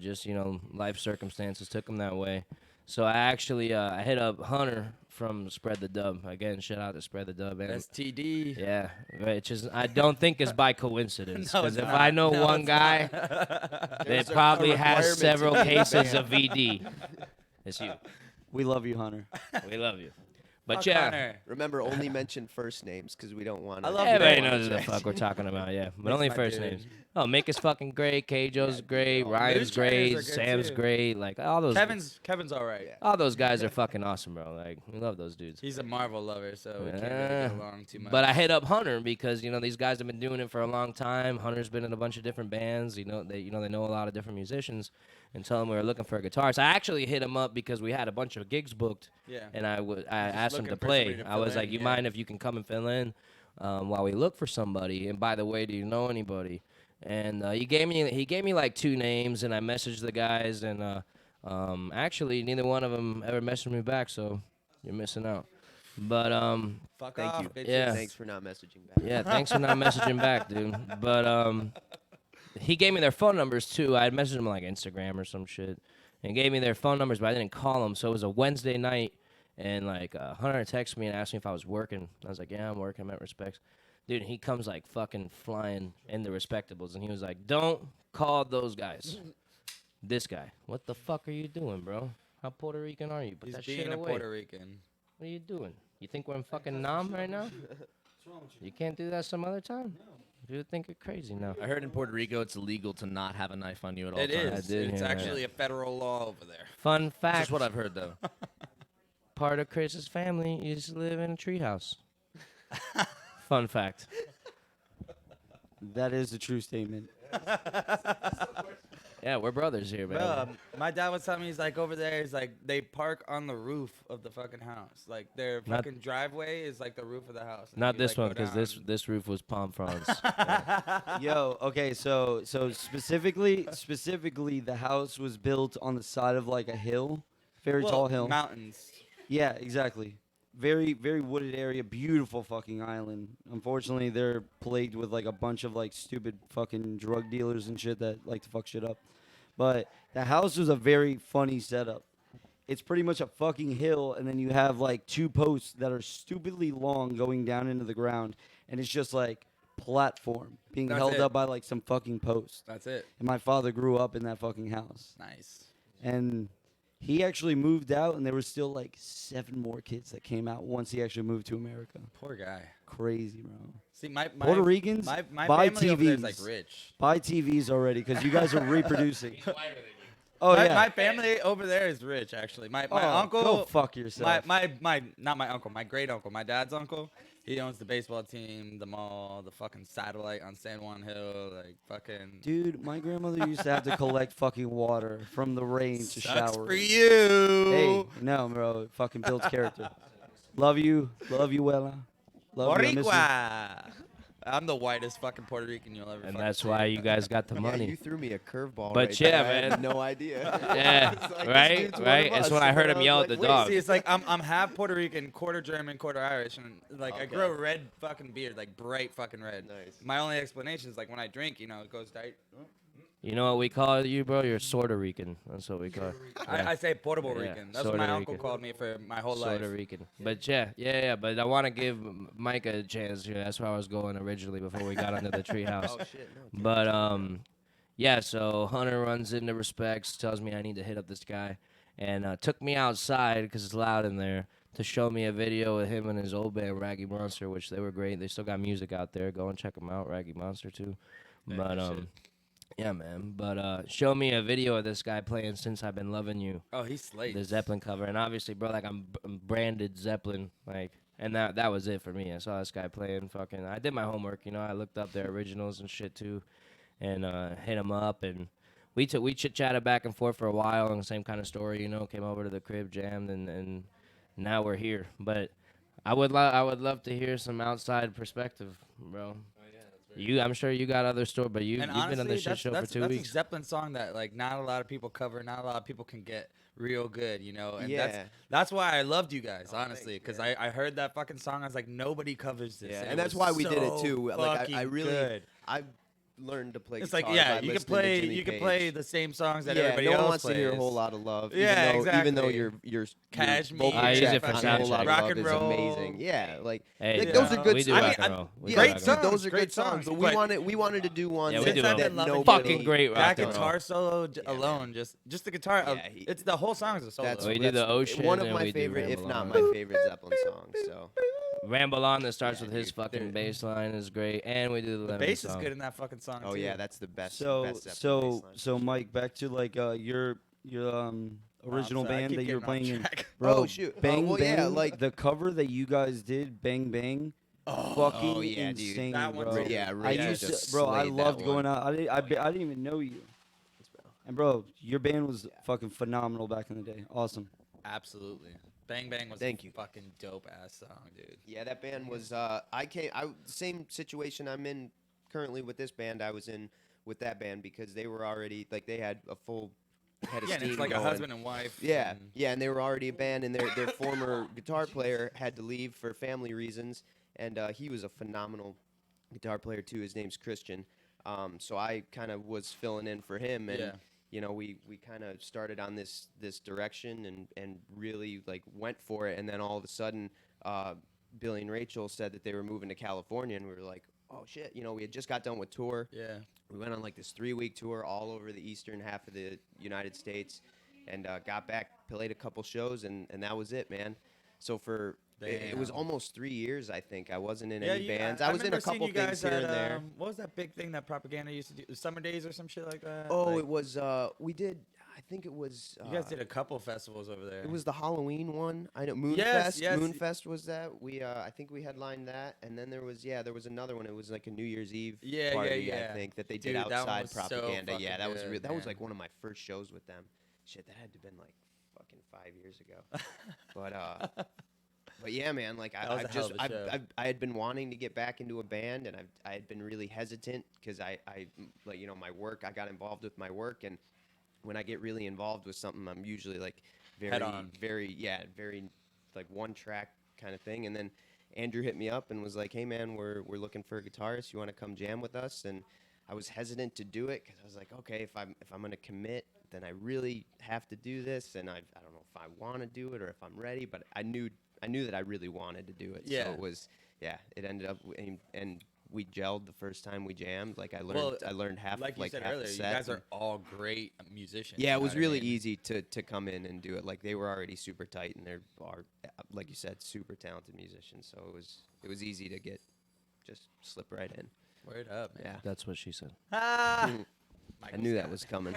Just life circumstances took him that way. So I actually I hit up Hunter from Spread the Dub again. Shout out to Spread the Dub. And STD. yeah, which is I don't think is by coincidence No, because it's if not. I know No, one it's guy that There's a probably has requirement to several be in the cases band. of VD, it's you. We love you, Hunter. We love you. But Fuck yeah. Hunter. Remember, only mention first names because we don't want. I love Everybody you. knows who the fuck we're talking about, yeah. But Makes only my first dude. names. Oh, Mick is fucking great. Kjo's great. Ryan's Moonshiners great. are good, Sam's too. great. Like all those. Kevin's all right. Yeah. All those guys are fucking awesome, bro. Like we love those dudes. He's a Marvel lover, so we can't really Yeah. get along too much. But I hit up Hunter because these guys have been doing it for a long time. Hunter's been in a bunch of different bands. They know a lot of different musicians, and tell him we were looking for a guitarist. I actually hit him up because we had a bunch of gigs booked, Yeah. and I asked him looking to for somebody play. to I fill was like, in, "You yeah. mind if you can come and fill in while we look for somebody?" And by the way, do you know anybody? And he gave me like 2 names, and I messaged the guys, and actually neither one of them ever messaged me back, so you're missing out. But Fuck Thank off, you. bitches. Yeah. Thanks for not messaging back. yeah, thanks for not messaging back, dude. But he gave me their phone numbers too. I had messaged them on like Instagram or some shit, and gave me their phone numbers, but I didn't call them. So it was a Wednesday night, and like Hunter texted me and asked me if I was working. I was like, yeah, I'm working. I'm at Respects. Dude, he comes like fucking flying in the Respectables, and he was like, don't call those guys. This guy. What the fuck are you doing, bro? How Puerto Rican are you? Put He's that being shit a away. Puerto Rican. What are you doing? You think we're in fucking Nam right now? You can't do that some other time? You think you're crazy now. I heard in Puerto Rico it's illegal to not have a knife on you at all It times. is. did It's hear that. actually a federal law over there. Fun fact. That's what I've heard though. Part of Chris's family used to live in a treehouse. Fun fact. That is a true statement. Yeah, we're brothers here, man. Bro, my dad was telling me, he's like, over there, he's like, they park on the roof of the fucking house. Like, their Not- fucking driveway is like the roof of the house. and Not you, this like, one, go because down. this roof was palm fronds. Yo, okay, so specifically, the house was built on the side of like a hill, very Well, tall hill. Mountains. Yeah, exactly. Very, very wooded area, beautiful fucking island. Unfortunately, they're plagued with like a bunch of like stupid fucking drug dealers and shit that like to fuck shit up. But the house was a very funny setup. It's pretty much a fucking hill, and then you have like 2 posts that are stupidly long going down into the ground, and it's just like platform being That's held it. up by like some fucking post. That's it. And my father grew up in that fucking house. Nice. And he actually moved out, and there were still like 7 more kids that came out once he actually moved to America. Poor guy. Crazy, bro. See, my Puerto Ricans my buy family over there is like TVs. rich. Buy TVs already, because you guys are reproducing. Oh my, yeah. my family over there is rich, actually. My Oh, uncle. go fuck yourself. My not my uncle, my great uncle, my dad's uncle. He owns the baseball team, the mall, the fucking satellite on San Juan Hill, like fucking. Dude, my grandmother used to have to collect fucking water from the rain to Sucks shower. for you. Hey, no, bro. It fucking builds character. Love you, Wella. Love you. I miss you. Boricua. I'm the whitest fucking Puerto Rican you'll ever. And fucking that's see. why you guys got the Yeah, money. you threw me a curveball. But right yeah, there. I had man. no idea. Yeah, It's like, this right, dude's one right. of It's us. when I heard And him was yell like, at the wait, dog. See, it's like I'm half Puerto Rican, quarter German, quarter Irish, and like I grow a red fucking beard, like bright fucking red. Nice. My only explanation is like when I drink, you know, it goes tight. You know what we call you, bro? You're Puerto Rican. That's what we call. I say Puerto Yeah, Rican. That's what my Puerto uncle Rican. called me for my whole life. Puerto Rican. But yeah. But I want to give Mike a chance here. That's where I was going originally before we got under the treehouse. Oh shit, no. But yeah. So Hunter runs into Respects, tells me I need to hit up this guy, and took me outside because it's loud in there to show me a video of him and his old band Raggy Monster, which they were great. They still got music out there. Go and check them out, Raggy Monster too. But yeah, man. But show me a video of this guy playing Since I've Been Loving You, Oh, he slays. the Zeppelin cover, and obviously, bro, like I'm branded Zeppelin, like, and that was it for me. I saw this guy playing fucking. I did my homework, you know. I looked up their originals and shit too, and hit him up, and we chit chatted back and forth for a while, and the same kind of story, you know. Came over to the crib, jammed, and now we're here. But I would love to hear some outside perspective, bro. I'm sure you got other stories, but you've been on this shit show for 2 that's weeks. a Zeppelin song that like not a lot of people cover, not a lot of people can get real good, you know. And Yeah. that's why I loved you guys, honestly, thanks, because I heard that fucking song. I was like, nobody covers this. Yeah, it and that's was why we did it so too. Like I fucking really, good. I learned to play It's guitar. like, yeah, by you can listening to play Jimmy you can Page. play the same songs that yeah, everybody no else one wants plays. to hear a whole lot of love. Yeah, even though exactly. your Cashmere, vocal I use check it for on a whole sound lot check. of Rock love and is roll. amazing. Yeah, like Hey, like, yeah. those are good We do songs. rock and roll. We do Great rock and songs. roll. Those are Great good songs. songs, But but- we wanted to do one Yeah, we that, do Since I've rock. been loving nobody. you, Fucking great rock That and roll. guitar solo Yeah, alone, just the guitar. Yeah, it's the whole song is a solo. That's We do the that's Ocean one of and my we do favorite, if Ramble not On. my favorite Zeppelin songs. So Ramble On that starts Yeah, with his dude, fucking bass line is great, and we do the the Lemon bass song. is good in that fucking song. oh too. yeah, that's the best. So best Zeppelin bass line. so Mike, back to like your original sorry, I band keep that you were getting playing off in. track. Bro, Oh, shoot. Bang Well, Bang, yeah, like- the cover that you guys did, Bang Bang, fucking yeah, dude. insane, That bro. one's Yeah, I Rachel used just to, bro. I slayed that loved one. going out. I didn't even know you. And bro, your band was fucking phenomenal back in the day. Awesome. Absolutely. Bang Bang was Thank a you. fucking dope ass song, dude. Yeah, that band was. Same situation I'm in currently with this band. I was in with that band because they were already like they had a full head of Yeah, and steam it's like going. a husband and wife. Yeah, and- yeah, and they were already a band, and their former guitar player had to leave for family reasons, and he was a phenomenal guitar player too. His name's Christian. So I kind of was filling in for him, and Yeah. you know we kind of started on this direction and really like went for it, and then all of a sudden, Billy and Rachel said that they were moving to California, and we were like, oh shit, you know, we had just got done with tour. Yeah. We went on like this 3-week tour all over the eastern half of the United States, and got back, played a couple shows, and that was it, man. So for it was Damn. almost 3 years, I think. I wasn't in Yeah, any you- bands. I was in a remember seeing couple you things guys here at, and there. What was that big thing that Propaganda used to do? Summer Days or some shit like that? Oh, Like, it was. We did. I think it was. you guys did a couple festivals over there. It was the Halloween one. I know Moonfest. Yes. Moonfest was that. We I think we headlined that, and then there was another one. It was like a New Year's Eve Yeah, party. yeah. I think that they Dude, did that one outside was so Propaganda. Yeah, fucking that was good, that was man. like one of my first shows with them. Shit, that had to have been like fucking 5 years ago. But yeah, man, like That was a hell of a show. I had been wanting to get back into a band, and I had been really hesitant because I like you know my work. I got involved with my work, and when I get really involved with something, I'm usually like Head on. very like one track kind of thing. And then Andrew hit me up and was like, "Hey man, we're looking for a guitarist. You want to come jam with us?" And I was hesitant to do it because I was like, okay, if I'm gonna commit, then I really have to do this, and I don't know if I want to do it or if I'm ready, but I knew that I really wanted to do it. Yeah. So it was, yeah, it ended up, and we gelled the first time we jammed. Like I learned half, like you said half earlier, the you set. guys and- are all great musicians. yeah, you it know was what I really mean? easy to come in and do it. Like they were already super tight, and they're like you said, super talented musicians. So it was easy to just slip right in. Word up, man. Yeah, That's what she said. Ah! I knew that was coming.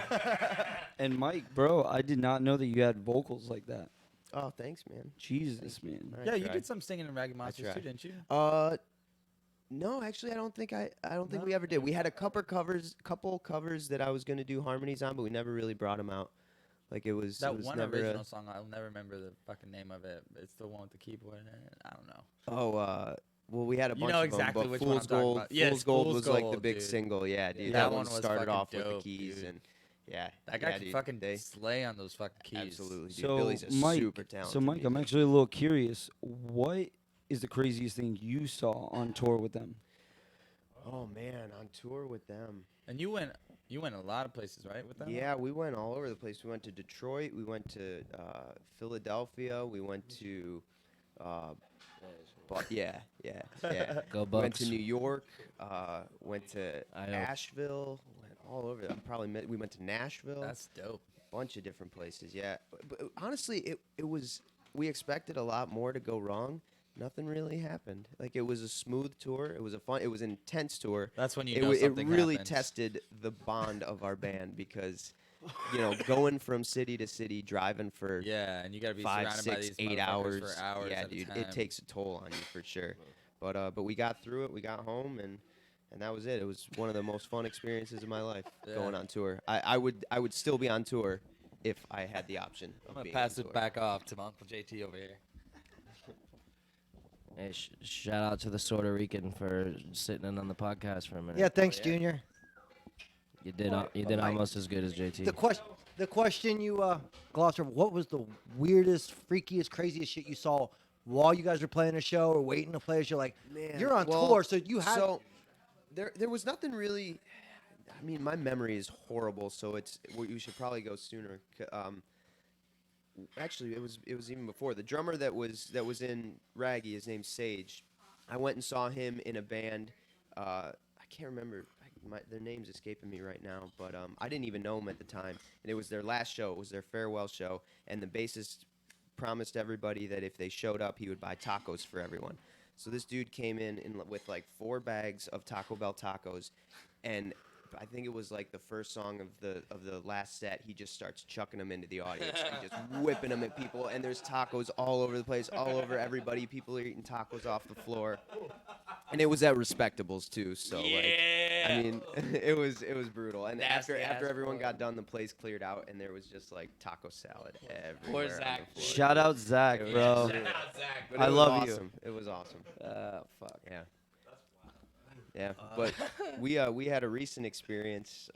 And Mike, bro, I did not know that you had vocals like that. Oh, thanks, man. Jesus, man. I Yeah, you tried. did some singing in Ragged Monsters too, tried. didn't you? No, actually, I don't think No? we ever did. We had a couple covers that I was gonna do harmonies on, but we never really brought them out. Like it was That it was one never original song, I'll never remember the fucking name of it. But it's the one with the keyboard in it. I don't know. Well, we had a You bunch know of exactly them, but which one I'm Fool's talking Gold, about. Yes, Fool's Gold Fool's was like the Gold, big dude. single. Yeah, dude. Yeah, That that one one was started fucking off with the dope, keys, dude. and yeah, That guy yeah, could dude, fucking they slay on those fucking keys. absolutely, dude. So Billy's a Mike, super talented. so Mike, I'm musician. actually a little curious. What is the craziest thing you saw on tour with them? Oh man, on tour with them. And you went a lot of places, right, with them? Yeah, we went all over the place. We went to Detroit. We went to Philadelphia. We went to, yeah. Go We went to Bucks. New York. Went to I hope. Asheville. Went all over. We went to Nashville. That's dope. Bunch of different places. Yeah, but honestly, it was. We expected a lot more to go wrong. Nothing really happened. Like it was a smooth tour. It was an intense tour. That's when you it, know it something really happens. tested the bond of our band because, going from city to city, driving for Yeah, and you gotta be 5, surrounded by 6, these 8 motherfuckers hours. for hours Yeah, at a dude, time. it takes a toll on you for sure. But we got through it. We got home and that was it. It was one of the most fun experiences of my life going on tour. I would still be on tour if I had the option. I'm of gonna being pass on it tour. back off to my Uncle JT over here. Hey, shout out to the Puerto Rican for sitting in on the podcast for a minute. Yeah, thanks, Junior. You did almost as good as JT. The question you glossed over, what was the weirdest, freakiest, craziest shit you saw while you guys were playing a show or waiting to play a show? Like, you're on tour, so you had. So there was nothing really. I mean, my memory is horrible, so we should probably go sooner. Actually, it was even before. The drummer that was in Raggy, his name's Sage. I went and saw him in a band. I can't remember. Their name's escaping me right now, but I didn't even know him at the time. And it was their last show. It was their farewell show. And the bassist promised everybody that if they showed up, he would buy tacos for everyone. So this dude came in with like 4 bags of Taco Bell tacos, and I think it was like the first song of the last set. He just starts chucking them into the audience, and just whipping them at people. And there's tacos all over the place, all over everybody. People are eating tacos off the floor, and it was at Respectables too. So I mean, it was brutal. And after everyone got done, the place cleared out, and there was just like taco salad everywhere. Poor Zach. On the floor. Shout out Zach, It was bro. brutal. But I it was love you. awesome. It was awesome. Fuck. Yeah. Yeah, but we had a recent experience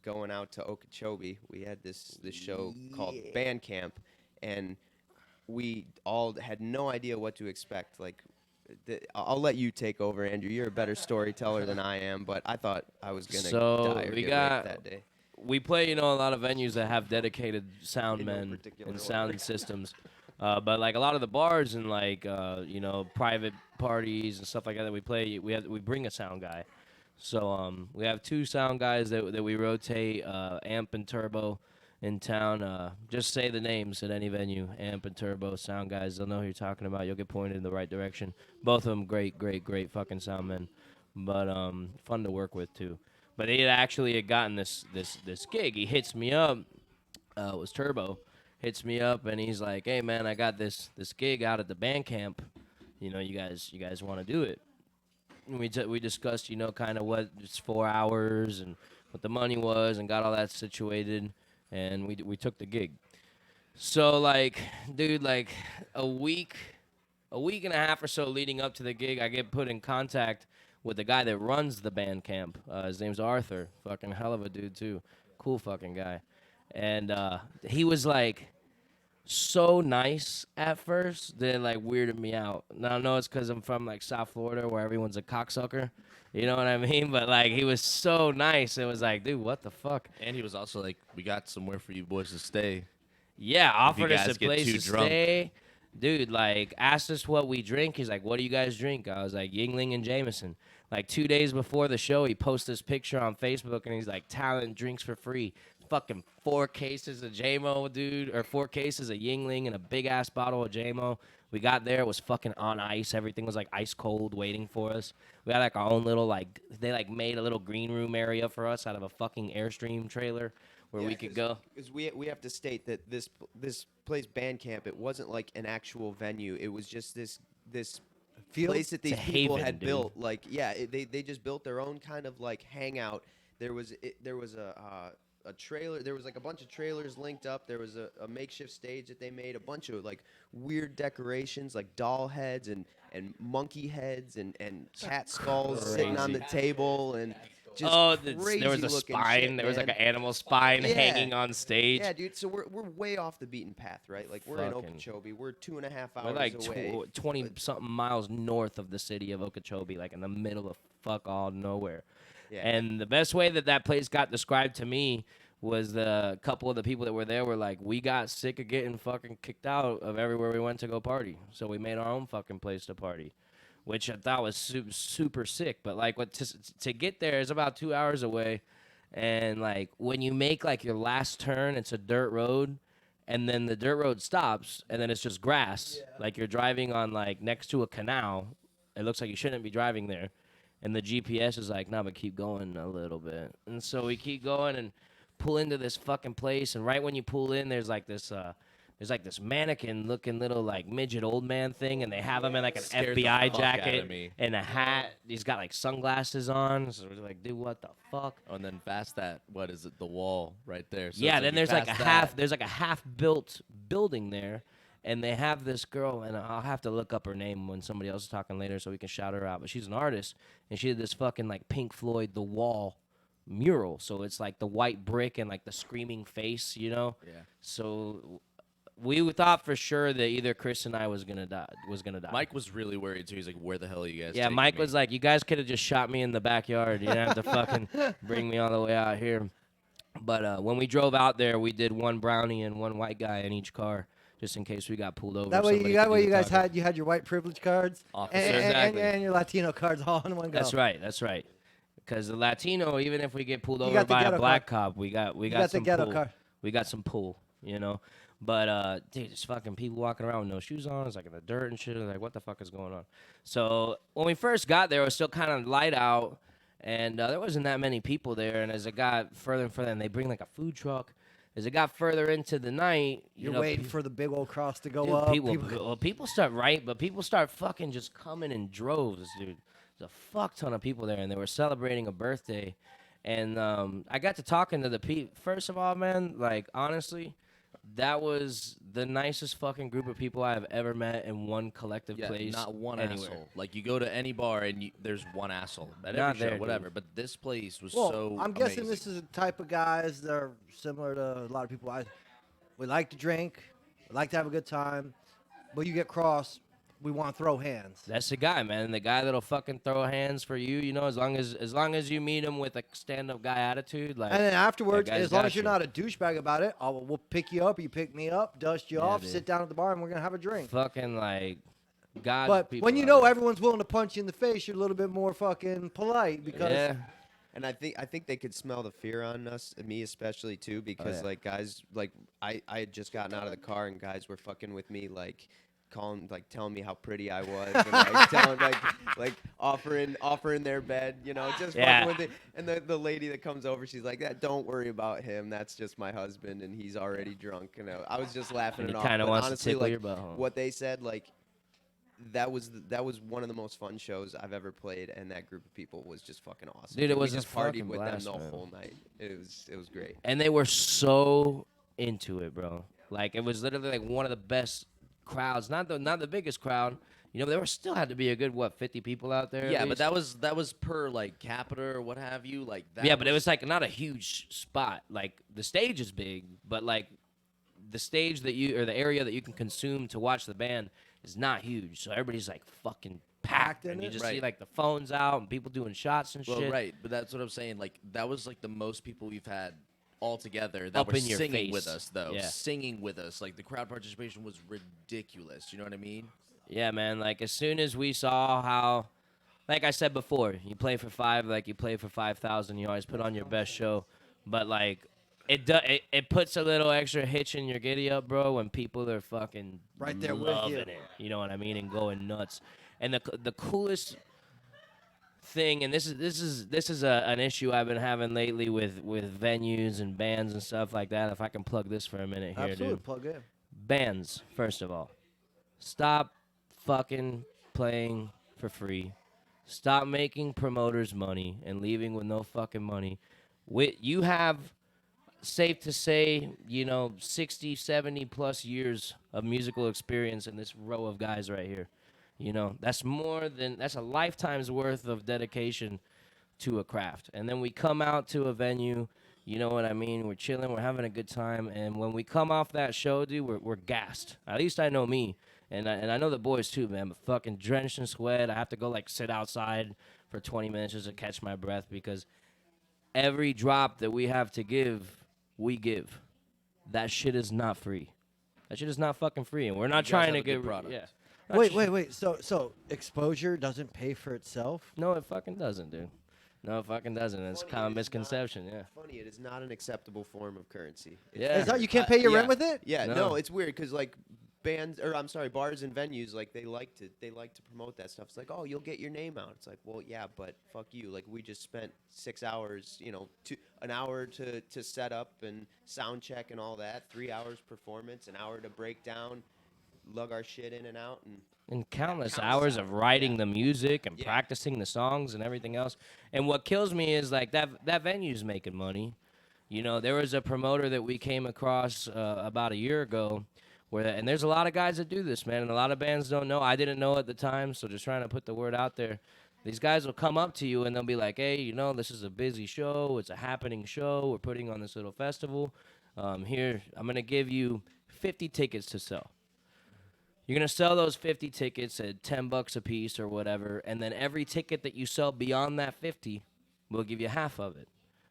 going out to Okeechobee. We had this show called Band Camp, and we all had no idea what to expect. Like, I'll let you take over, Andrew. You're a better storyteller than I am, but I thought I was gonna So, die or we get got- raped that day. We play, a lot of venues that have dedicated sound In no men particular and order. sound systems. But like a lot of the bars and like private parties and stuff like that we play, we bring a sound guy. So we have 2 sound guys that we rotate, Amp and Turbo, in town. Just say the names at any venue, Amp and Turbo, sound guys. They'll know who you're talking about. You'll get pointed in the right direction. Both of them great fucking sound men, but fun to work with too. But he had gotten this gig. He hits me up. It was Turbo. Hits me up and he's like, "Hey man, I got this gig out at the band camp. You guys want to do it?" And we discussed, kind of what it's 4 hours and what the money was and got all that situated, and we took the gig. So like, dude, like a week and a half or so leading up to the gig, I get put in contact with the guy that runs the band camp. His name's Arthur. Fucking hell of a dude too. Cool fucking guy. And he was like so nice at first that it like weirded me out. Now I know it's because I'm from like South Florida where everyone's a cocksucker. You know what I mean? But like he was so nice. It was like, dude, what the fuck? And he was also like, "We got somewhere for you boys to stay." Yeah, offered us guys a get place too to drunk. stay. Dude, like, asked us what we drink. He's like, "What do you guys drink?" I was like, "Yingling and Jameson." Like 2 days before the show, he posted this picture on Facebook, and he's like, "Talent drinks for free." Fucking 4 cases of JMO, dude, or 4 cases of Yingling and a big ass bottle of JMO. We got there, it was fucking on ice. Everything was like ice cold, waiting for us. We had like our own little they like made a little green room area for us out of a fucking Airstream trailer where we could go. Because we have to state that this place band camp, it wasn't like an actual venue. It was just this Field? place that these It's a people haven, had dude. built. Like they just built their own kind of like hangout. There was a a trailer. There was like a bunch of trailers linked up. There was a makeshift stage that they made. A bunch of like weird decorations, like doll heads and monkey heads and cat skulls sitting on the table and just crazy there was a looking spine. shit, There was like man. an animal spine Yeah. hanging on stage. Yeah, dude. So we're way off the beaten path, right? Like we're in Fucking- Okeechobee. We're 2.5 hours We're like away. 20 something miles north of the city of Okeechobee, like in the middle of fuck all nowhere. Yeah. And the best way that place got described to me was the couple of the people that were there were like, we got sick of getting fucking kicked out of everywhere we went to go party, so we made our own fucking place to party, which I thought was super sick. But like, what to get there is about 2 hours away, and like when you make like your last turn, it's a dirt road. And then the dirt road stops, and then it's just grass. Like you're driving on like next to a canal. It looks like you shouldn't be driving there. And the GPS is like, no, but keep going a little bit. And so we keep going and pull into this fucking place. And right when you pull in, there's like this mannequin looking little like midget old man thing, and they have him in like an Scares the FBI fuck outta jacket me. and a hat. He's got like sunglasses on. So we're like, dude, what the fuck? Oh, and then past that, what is it? The wall right there. So Yeah, it's then you there's like a pass half. that- There's like a half-built building there, and they have this girl, and I'll have to look up her name when somebody else is talking later, so we can shout her out. But she's an artist, and she did this fucking like Pink Floyd The Wall mural. So it's like the white brick and like the screaming face, you know. Yeah. So we thought for sure that either Chris and I was gonna die. Mike was really worried too. He's like, "Where the hell are you guys?" Yeah, taking Mike me?" was like, you guys could have just shot me in the backyard. You didn't have to fucking bring me all the way out here. But when we drove out there, we did one brownie and one white guy in each car, just in case we got pulled over. That way, Somebody that could way do you the guys talking. had your white privilege cards Officer. Exactly. and your Latino cards all in one go. That's right. That's right. Because the Latino, even if we get pulled over got the by a ghetto black cop, we got got the some ghetto pull. card. We got some pull, you know. But dude, just fucking people walking around with no shoes on. It's like in the dirt and shit. Like, what the fuck is going on? So when we first got there, it was still kind of light out, and there wasn't that many people there. And as it got further and further, and they bring like a food truck. As it got further into the night, You're know, waiting for the big old cross to go dude, up. people start fucking just coming in droves, dude. There's a fuck ton of people there, and they were celebrating a birthday. And I got to talking to the people. First of all, man, like, honestly, that was the nicest fucking group of people I have ever met in one collective Yeah, place. not one anywhere. asshole. Like you go to any bar and there's one asshole at Not every show, there, dude. whatever. But this place was Well, so. I'm guessing amazing. this is a type of guys that are similar to a lot of people. We like to drink, we like to have a good time, but you get cross, we want to throw hands. That's the guy, man. The guy that'll fucking throw hands for you, you know, as long as you meet him with a stand-up guy attitude, like. And then afterwards, that guy's as long got as you're you. not a douchebag about it, we'll pick you up, you pick me up, dust you Yeah, off, dude. sit down at the bar, and we're going to have a drink. Fucking like, God. But people when you out know there. everyone's willing to punch you in the face, you're a little bit more fucking polite because Yeah. And I think they could smell the fear on us, me especially too, because yeah. like guys, like I had just gotten out of the car and guys were fucking with me, like telling me how pretty I was, and like telling like offering their bed, you know, just Yeah. fucking with it. And the lady that comes over, she's like, "That don't worry about him. That's just my husband, and he's already drunk." And I was just laughing And it he off. kinda But wants to honestly, tickle like your butthole. what they said, like. That was one of the most fun shows I've ever played, and that group of people was just fucking awesome. Dude, it We was a just partied fucking with blast, them the man. whole night. It was great. And they were so into it, bro. Like it was literally like one of the best crowds. Not the biggest crowd. You know, there still had to be a good 50 people out there. at Yeah, but least? that was per like capita or what have you. Like that. Yeah, but it was like not a huge spot. Like the stage is big, but like the stage that you or the area that you can consume to watch the band is not huge. So everybody's like fucking packed, in and you it? just see Right. like the phones out and people doing shots and Well, shit. right, but that's what I'm saying. Like that was like the most people we've had all together that Up were in your singing with face. us, though. Yeah. Singing with us, like the crowd participation was ridiculous. You know what I mean? Yeah, man. Like as soon as we saw how, like I said before, you play for five, like you play for 5,000. You always put on your best show, but like it puts a little extra hitch in your giddy up, bro, when people are fucking Right there with you. loving it. You know what I mean? And going nuts. And the coolest thing, and this is an issue I've been having lately with venues and bands and stuff like that. If I can plug this for a minute here, absolutely dude. plug in. Bands, first of all, stop fucking playing for free. Stop making promoters money and leaving with no fucking money. You have safe to say, 60, 70 plus years of musical experience in this row of guys right here. That's a lifetime's worth of dedication to a craft. And then we come out to a venue, you know what I mean? We're chilling, we're having a good time. And when we come off that show, dude, we're gassed. At least I know me. And I know the boys too, man. I'm fucking drenched in sweat. I have to go sit outside for 20 minutes just to catch my breath because every drop that we have to give, we give. That shit is not free. That shit is not fucking free, and we're not guys trying have to a good get product. Yeah. Wait. So exposure doesn't pay for itself? No, it fucking doesn't, dude. No, it fucking doesn't. It's Funny, kind of it is misconception, not- yeah. Funny, it is not an acceptable form of currency. Yeah. Is that you can't pay your yeah. rent with it? Yeah, No. no, it's weird because bars and venues, they like to promote that stuff. It's like, oh, you'll get your name out. It's like, well, yeah, but fuck you. Like we just spent 6 hours, an hour to set up and sound check and all that, 3 hours performance, an hour to break down, lug our shit in and out, And countless countless hours of hours, writing yeah. the music and Yeah. practicing the songs and everything else. And what kills me is that venue's making money. There was a promoter that we came across about a year ago, and there's a lot of guys that do this, man, and a lot of bands don't know. I didn't know at the time, so just trying to put the word out there. These guys will come up to you and they'll be like, hey, this is a busy show. It's a happening show. We're putting on this little festival. Here, I'm going to give you 50 tickets to sell. You're going to sell those 50 tickets at $10 a piece or whatever, and then every ticket that you sell beyond that 50, we'll give you half of it.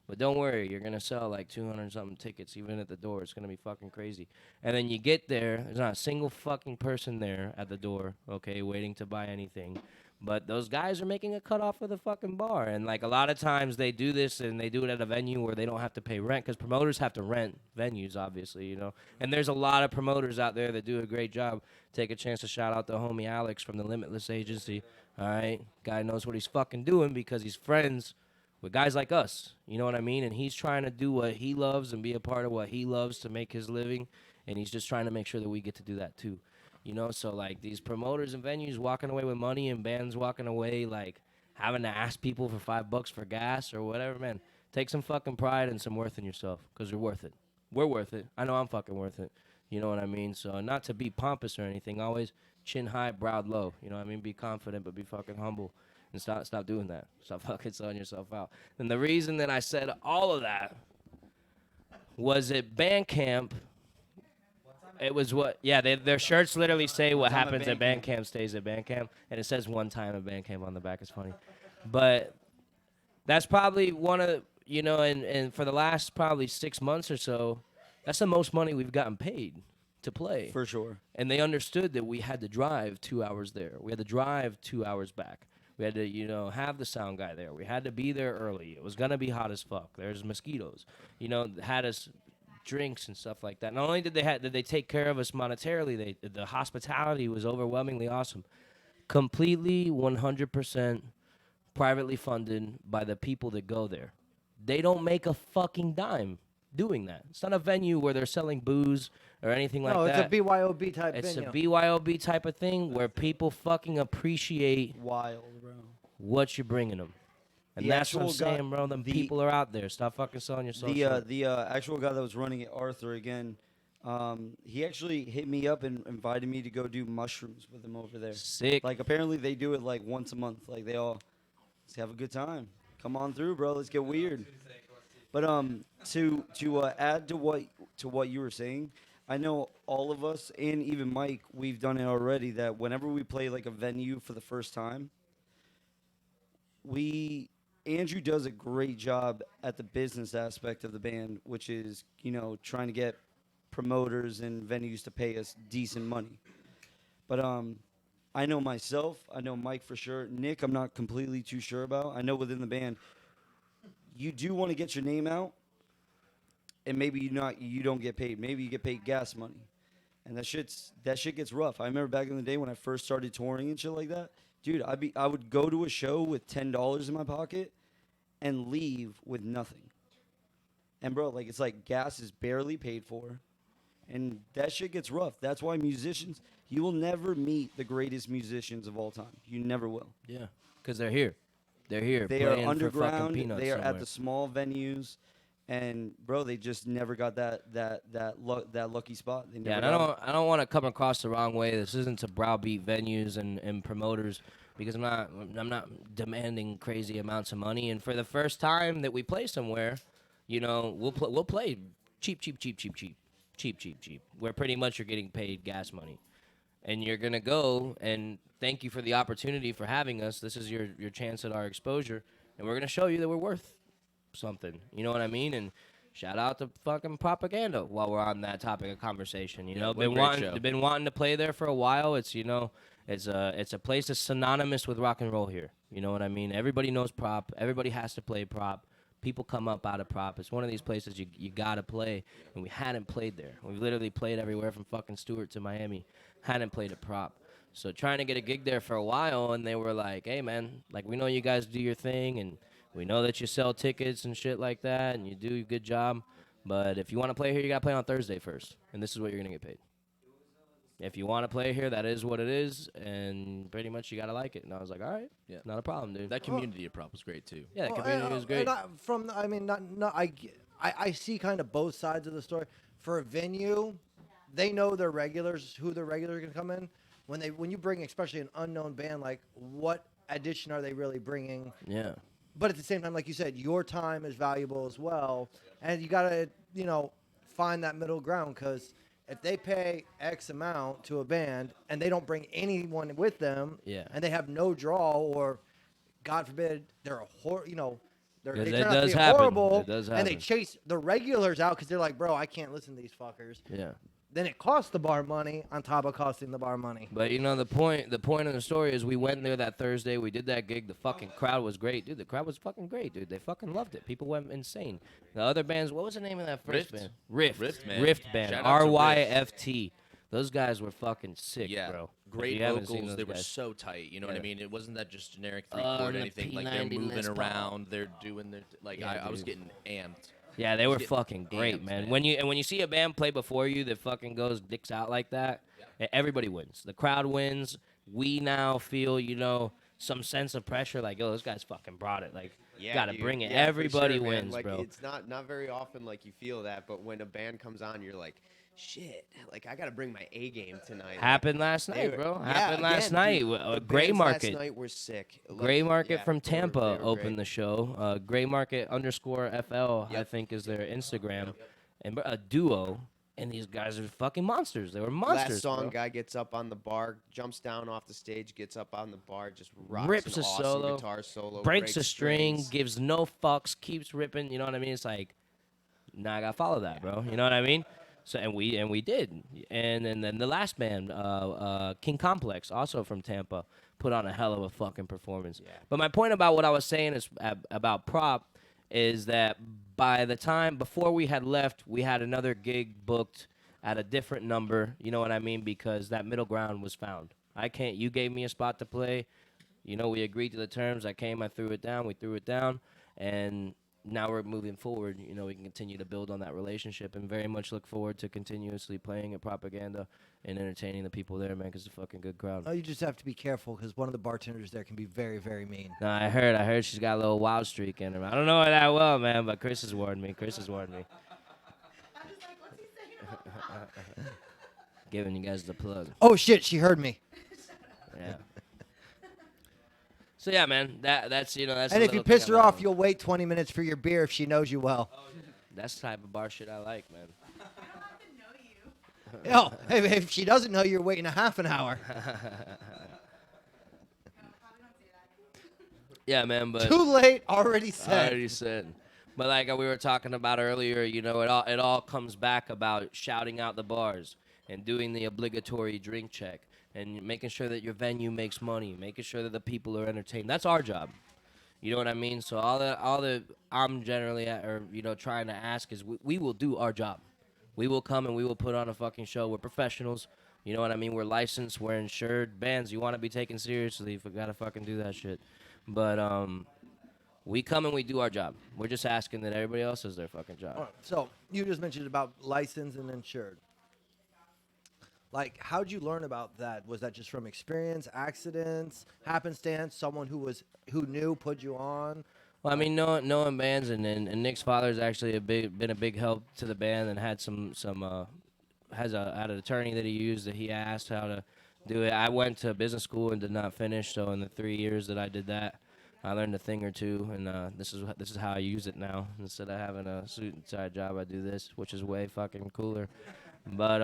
But don't worry, you're going to sell 200-something tickets even at the door. It's going to be fucking crazy. And then you get there, there's not a single fucking person there at the door, okay, waiting to buy anything. But those guys are making a cut off of the fucking bar. And a lot of times they do this and they do it at a venue where they don't have to pay rent because promoters have to rent venues, obviously, And there's a lot of promoters out there that do a great job. Take a chance to shout out to homie Alex from the Limitless Agency. All right? Guy knows what he's fucking doing because he's friends with guys like us. You know what I mean? And he's trying to do what he loves and be a part of what he loves to make his living. And he's just trying to make sure that we get to do that too. So these promoters and venues walking away with money and bands walking away having to ask people for $5 for gas or whatever, man. Take some fucking pride and some worth in yourself because you're worth it. We're worth it. I know I'm fucking worth it. You know what I mean? So not to be pompous or anything. Always chin high, brow low. You know what I mean? Be confident, but be fucking humble. And stop doing that. Stop fucking selling yourself out. And the reason that I said all of that was at Bandcamp. It was their shirts literally say what time at happens at Bandcamp. Bandcamp stays at Bandcamp, and it says one time at Bandcamp on the back. It's funny, but that's probably one of and for the last probably 6 months or so, that's the most money we've gotten paid to play. For sure. And they understood that we had to drive 2 hours there. We had to drive 2 hours back. We had to, have the sound guy there. We had to be there early. It was gonna be hot as fuck. There's mosquitoes. Had us drinks and stuff like that. Not only did they take care of us monetarily, the hospitality was overwhelmingly awesome. Completely 100% privately funded by the people that go there. They don't make a fucking dime doing that. It's not a venue where they're selling booze or anything like No, that. it's a BYOB type It's venue. a BYOB type of thing where people fucking appreciate Wild, bro. what you're bringing them. And The that's what I'm actual guy- saying, bro. Them the- people are out there. Stop fucking selling yourself short. The actual guy that was running it, Arthur, again, he actually hit me up and invited me to go do mushrooms with him over there. Sick. Apparently they do it once a month. They all let's have a good time. Come on through, bro. Let's get weird. But to add to what you were saying, I know all of us and even Mike, we've done it already. That whenever we play a venue for the first time, Andrew does a great job at the business aspect of the band, which is trying to get promoters and venues to pay us decent money. But I know myself, I know Mike for sure. Nick, I'm not completely too sure about. I know within the band, you do want to get your name out, and maybe you don't get paid. Maybe you get paid gas money, and that shit gets rough. I remember back in the day when I first started touring and shit like that, dude. I would go to a show with $10 in my pocket, and leave with nothing. And bro, it's gas is barely paid for, and that shit gets rough. That's why musicians, you will never meet the greatest musicians of all time. You never will. Yeah, because they're here. They're here. They are playing for fucking underground. peanuts They are somewhere. at the small venues, and bro, they just never got that lucky spot. They Yeah, never and got I don't want to come across the wrong way. This isn't to browbeat venues and promoters because I'm not demanding crazy amounts of money. And for the first time that we play somewhere, we'll play cheap, where pretty much you're getting paid gas money, and you're gonna go and thank you for the opportunity for having us. This is your chance at our exposure, and we're gonna show you that we're worth something. You know what I mean? And shout out to fucking propaganda while we're on that topic of conversation. what a great show. Been wanting to play there for a while. It's it's a place that's synonymous with rock and roll here. You know what I mean? Everybody knows prop. Everybody has to play prop. People come up out of prop. It's one of these places you gotta play, and we hadn't played there. We've literally played everywhere from fucking Stewart to Miami. Hadn't played a prop. So trying to get a gig there for a while, and they were like, "Hey man, like we know you guys do your thing, and we know that you sell tickets and shit like that, and you do a good job. But if you want to play here, you got to play on Thursday first, and this is what you're going to get paid. If you want to play here, that is what it is, and pretty much you got to like it." And I was like, all right, Yeah. not a problem, dude. That community of prop was great too. yeah, the Well, community was great. I see kind of both sides of the story. For a venue, they know their regulars, who their regulars are gonna come in. When you bring especially an unknown band, like what addition are they really bringing? Yeah. But at the same time, like you said, your time is valuable as well, and you gotta find that middle ground because if they pay X amount to a band and they don't bring anyone with them, Yeah. and they have no draw, or God forbid they're they Because turn it out to does be happen. horrible, It does and they happen. chase the regulars out because they're like, bro, I can't listen to these fuckers. Yeah. Then it costs the bar money on top of costing the bar money. But the point of the story is we went there that Thursday. We did that gig. The fucking crowd was great, dude. The crowd was fucking great, dude. They fucking loved it. People went insane. The other bands, what was the name of that first Rift. band? Rift. Rift, man. Rift band. Shout out to Rift. RYFT. Those guys were fucking sick, Yeah, bro. If great you haven't seen vocals. those They were guys. so tight. You know what I Yeah. mean? It wasn't that just generic three And chord or the anything. Like they're P90 moving Les Paul. around. They're doing their like. Yeah, I was dude. getting amped. Yeah, they were getting fucking great, amped, man. man. When you see a band play before you that fucking goes dicks out like that, everybody wins. The crowd wins. We now feel, some sense of pressure, like, yo, those guys fucking brought it. Like, gotta dude. bring it. Yeah, for Everybody sure, man. wins, like, bro. It's not very often like you feel that, but when a band comes on, you're like, shit, like I gotta bring my A game tonight. Happened last They night, were- bro. yeah, Happened last again, night. dude, Gray the bands Market. last night were sick. Gray Market Yeah, from they were Tampa opened great. the show. Gray Market _FL, I Yep. think, is their Instagram. And a duo. And these guys are fucking monsters. They were monsters. Last song, bro. guy gets up on the bar, jumps down off the stage, gets up on the bar, just rocks Rips an a awesome solo, guitar solo, breaks a string, strings. gives no fucks, keeps ripping. You know what I mean? It's like, nah, I gotta follow that, bro. You know what I mean? So and we did, and then the last band, King Complex, also from Tampa, put on a hell of a fucking performance. Yeah. But my point about what I was saying is about prop is that by the time before we had left, we had another gig booked at a different number. You know what I mean? Because that middle ground was found. You gave me a spot to play. We agreed to the terms. I came, I threw it down. We threw it down, and now we're moving forward. We can continue to build on that relationship, and very much look forward to continuously playing at Propaganda and entertaining the people there, man. Because it's a fucking good crowd. Oh, you just have to be careful because one of the bartenders there can be very, very mean. No, I heard she's got a little wild streak in her. I don't know her that well, man, but Chris has warned me. I'm just like, what's he saying? Giving you guys the plug. Oh shit, she heard me. Yeah. So yeah, man, that's that's. And a if you little piss thing her I'm off, on. you'll wait 20 minutes for your beer if she knows you well. That's the type of bar shit I like, man. I don't know you. If she doesn't know, you're waiting a half an hour. No, probably don't say that. Yeah, man, but Too late, already said. already said. But like we were talking about earlier, it all comes back about shouting out the bars and doing the obligatory drink check and making sure that your venue makes money, making sure that the people are entertained. That's our job. You know what I mean? So all that I'm generally trying to ask is we will do our job. We will come and we will put on a fucking show. We're professionals. You know what I mean? We're licensed. We're insured. Bands, you want to be taken seriously, we gotta fucking do that shit. But we come and we do our job. We're just asking that everybody else does their fucking job. All right, so you just mentioned about licensed and insured. Like, how'd you learn about that? Was that just from experience, accidents, happenstance, someone who knew put you on? Well, I mean, knowing bands and Nick's father's actually been a big help to the band and had had an attorney that he used that he asked how to do it. I went to business school and did not finish, so in the 3 years that I did that, I learned a thing or two, and this is how I use it now. Instead of having a suit and tie job, I do this, which is way fucking cooler. But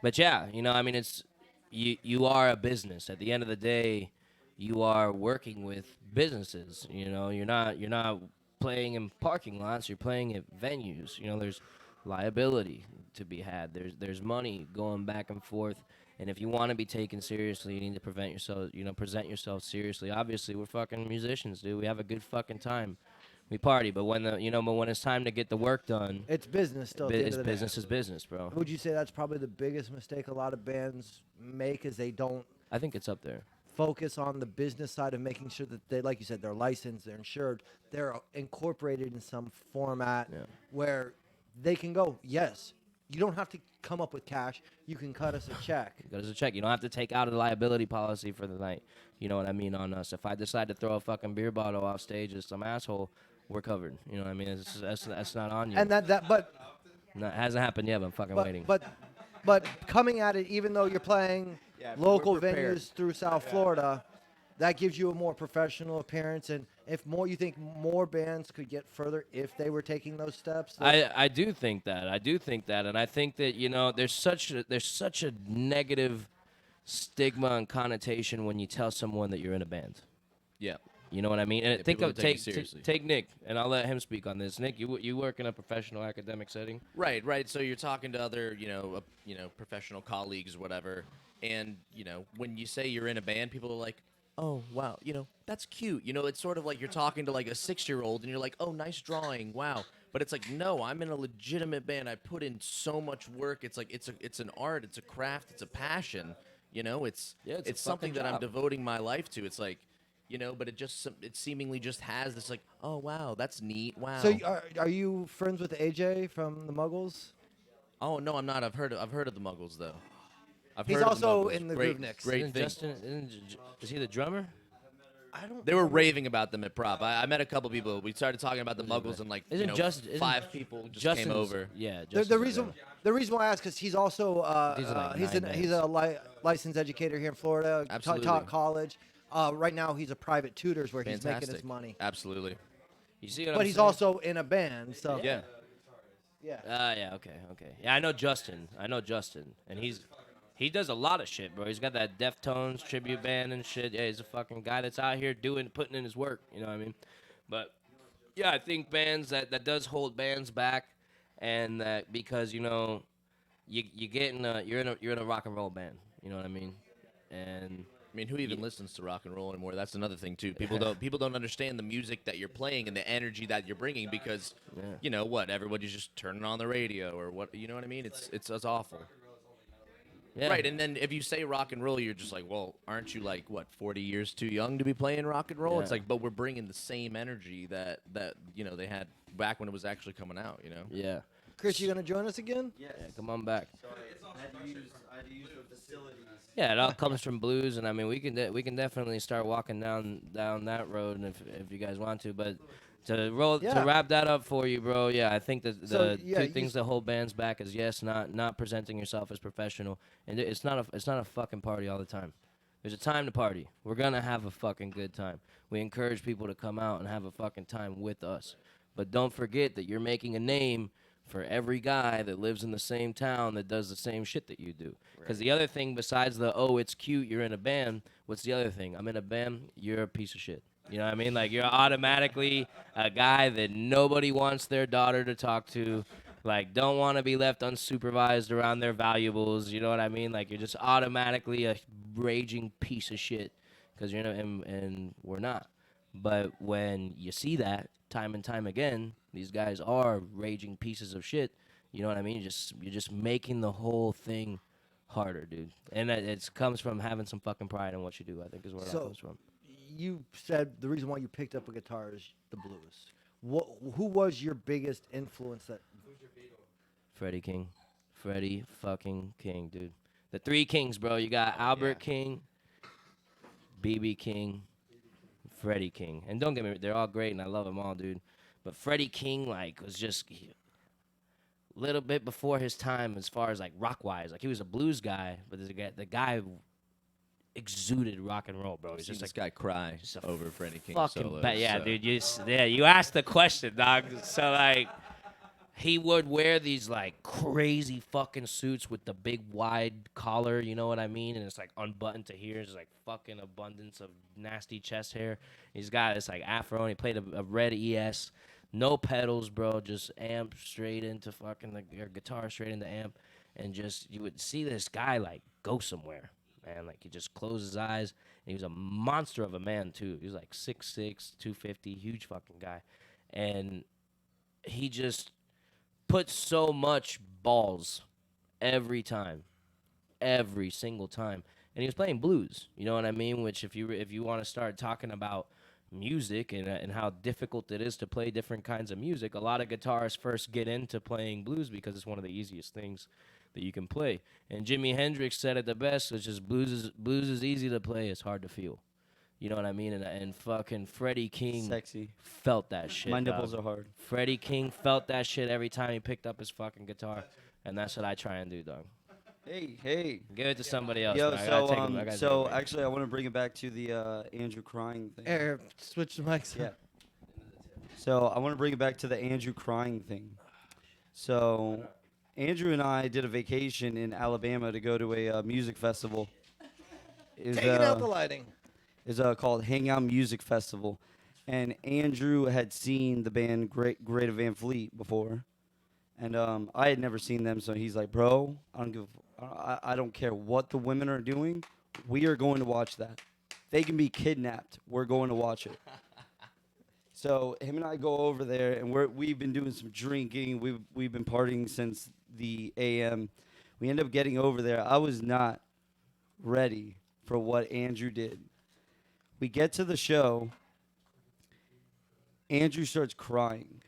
but yeah, I mean, it's you are a business. At the end of the day, you are working with businesses. You're not playing in parking lots. You're playing at venues. There's liability to be had. There's money going back and forth. And if you want to be taken seriously, you need to present yourself seriously. Obviously, we're fucking musicians, dude. We have a good fucking time. We party, but when it's time to get the work done, It's business still. At the end it's of the day. business is business, bro. Would you say that's probably the biggest mistake a lot of bands make is they don't I think it's up there. focus on the business side of making sure that they, like you said, they're licensed, they're insured, they're incorporated in some format Yeah. where they can go, yes, you don't have to come up with cash. You can cut us a check. Goes a check. You don't have to take out a liability policy for the night. You know what I mean? On us. If I decide to throw a fucking beer bottle off stage as some asshole, we're covered. You know what I mean? That's not on you. And No, it hasn't happened yet, but I'm fucking waiting. but coming at it, even though you're playing Yeah, local we're prepared. venues through South Florida, that gives you a more professional appearance. And if more, you think more bands could get further if they were taking those steps. I do think that. And I think that there's such a negative stigma and connotation when you tell someone that you're in a band. Yeah. You know what I mean? And Yeah, think people of don't take take it seriously. take Nick, and I'll let him speak on this. Nick, you work in a professional academic setting. Right. So you're talking to other, professional colleagues or whatever, and when you say you're in a band, people are like, "Oh, wow, that's cute." It's sort of like you're talking to like a 6-year-old, and you're like, "Oh, nice drawing, wow." But it's like, no, I'm in a legitimate band. I put in so much work. It's like it's an art, it's a craft, it's a passion. It's Yeah, it's a something fucking that I'm job. devoting my life to. It's like. But it seemingly just has this like, oh wow, that's neat, wow. So are you friends with AJ from the Muggles? Oh no, I'm not. I've heard of the Muggles though. I've He's heard also of the Muggles. in the great, Grooveniks. Great Isn't thing. Justin? Is he the drummer? I don't. They were raving about them at prop. I met a couple people. We started talking about the Muggles, and Isn't Justin? Isn't 5 people just Justin's- came over. Yeah. The Justin's reason drummer. the reason why I ask is he's also He's in, like, he's 9 a licensed educator here in Florida. Absolutely. Taught college. Right now he's a private tutors where he's making his Fantastic. money. Absolutely. You see what But I'm he's saying? also in a band, so Yeah. yeah. Yeah. Okay. Yeah, I know Justin, and he does a lot of shit, bro. He's got that Deftones tribute band and shit. Yeah, he's a fucking guy that's out here putting in his work. You know what I mean? But yeah, I think bands that does hold bands back, and that because you get you're in a rock and roll band. You know what I mean? And I mean, who even listens to rock and roll anymore? That's another thing too. People don't understand the music that you're playing and the energy that you're bringing because, everybody's just turning on the radio or what? You know what I mean? It's awful. yeah. Right, and then if you say rock and roll, you're just like, well, aren't you like 40 years too young to be playing rock and roll? It's Yeah. like, but we're bringing the same energy that they had back when it was actually coming out. Yeah. Chris, you gonna join us again? Yeah. Come on back. I had to use the facilities. Yeah, it all comes from blues, and I mean we can definitely start walking down that road, and if you guys want to, but to Yeah. wrap that up for you, bro. Yeah, I think that So, the yeah, two you things that hold bands back is yes, not presenting yourself as professional, and it's not a fucking party all the time. There's a time to party. We're gonna have a fucking good time. We encourage people to come out and have a fucking time with us, but don't forget that you're making a name for every guy that lives in the same town that does the same shit that you do. Because the other thing, besides it's cute, you're in a band, what's the other thing? I'm in a band, you're a piece of shit. You know what I mean? Like, you're automatically a guy that nobody wants their daughter to talk to, like, don't want to be left unsupervised around their valuables. You know what I mean? Like, you're just automatically a raging piece of shit because you're not, and we're not. But when you see that time and time again, these guys are raging pieces of shit. You know what I mean? You're just making the whole thing harder, dude. And it comes from having some fucking pride in what you do. I think is where that So- comes from. You said the reason why you picked up a guitar is the blues. Who was your biggest influence that Freddie King, Freddie fucking King, dude. The 3 kings, bro. You got Albert King, BB King, Freddie King. And don't get me, they're all great, and I love them all, dude. But Freddie King, like, was just a little bit before his time as far as like rock wise. Like he was a blues guy, but the guy exuded rock and roll, bro. I've He's seen just this like guy cry just a over Freddie King fucking solos. yeah, so. dude. You asked the question, dog. So like, he would wear these like crazy fucking suits with the big wide collar, you know what I mean? And it's like unbuttoned to here. It's like fucking abundance of nasty chest hair. He's got this like afro, and he played a red ES, no pedals, bro. Just amp straight into fucking or guitar straight into amp, and just you would see this guy like go somewhere, man. Like he just closed his eyes, and he was a monster of a man too. He was like 6'6", 250, huge fucking guy, and he just put so much balls every time, every single time, and he was playing blues. You know what I mean? Which if you want to start talking about music and how difficult it is to play different kinds of music, a lot of guitarists first get into playing blues because it's one of the easiest things that you can play. And Jimi Hendrix said it the best, which is blues is easy to play, it's hard to feel. You know what I mean? And fucking Freddie King Sexy. felt that shit. My nipples dog. are hard. Freddie King felt that shit every time he picked up his fucking guitar, and that's what I try and do, dog. Hey. Give it to somebody else. Yo, man. I gotta take him- I gotta take so a break. actually, I want to bring it back to the Andrew crying thing. Switch the mics. Yeah. So I want to bring it back to the Andrew crying thing. So Andrew and I did a vacation in Alabama to go to a music festival. Taking out the lighting. Is called Hangout Music Festival, and Andrew had seen the band Greta Van Fleet before, and I had never seen them. So he's like, "Bro, I don't care what the women are doing. We are going to watch that. They can be kidnapped. We're going to watch it." So him and I go over there, and we've been doing some drinking. We've been partying since the AM. We end up getting over there. I was not ready for what Andrew did. We get to the show. Andrew starts crying.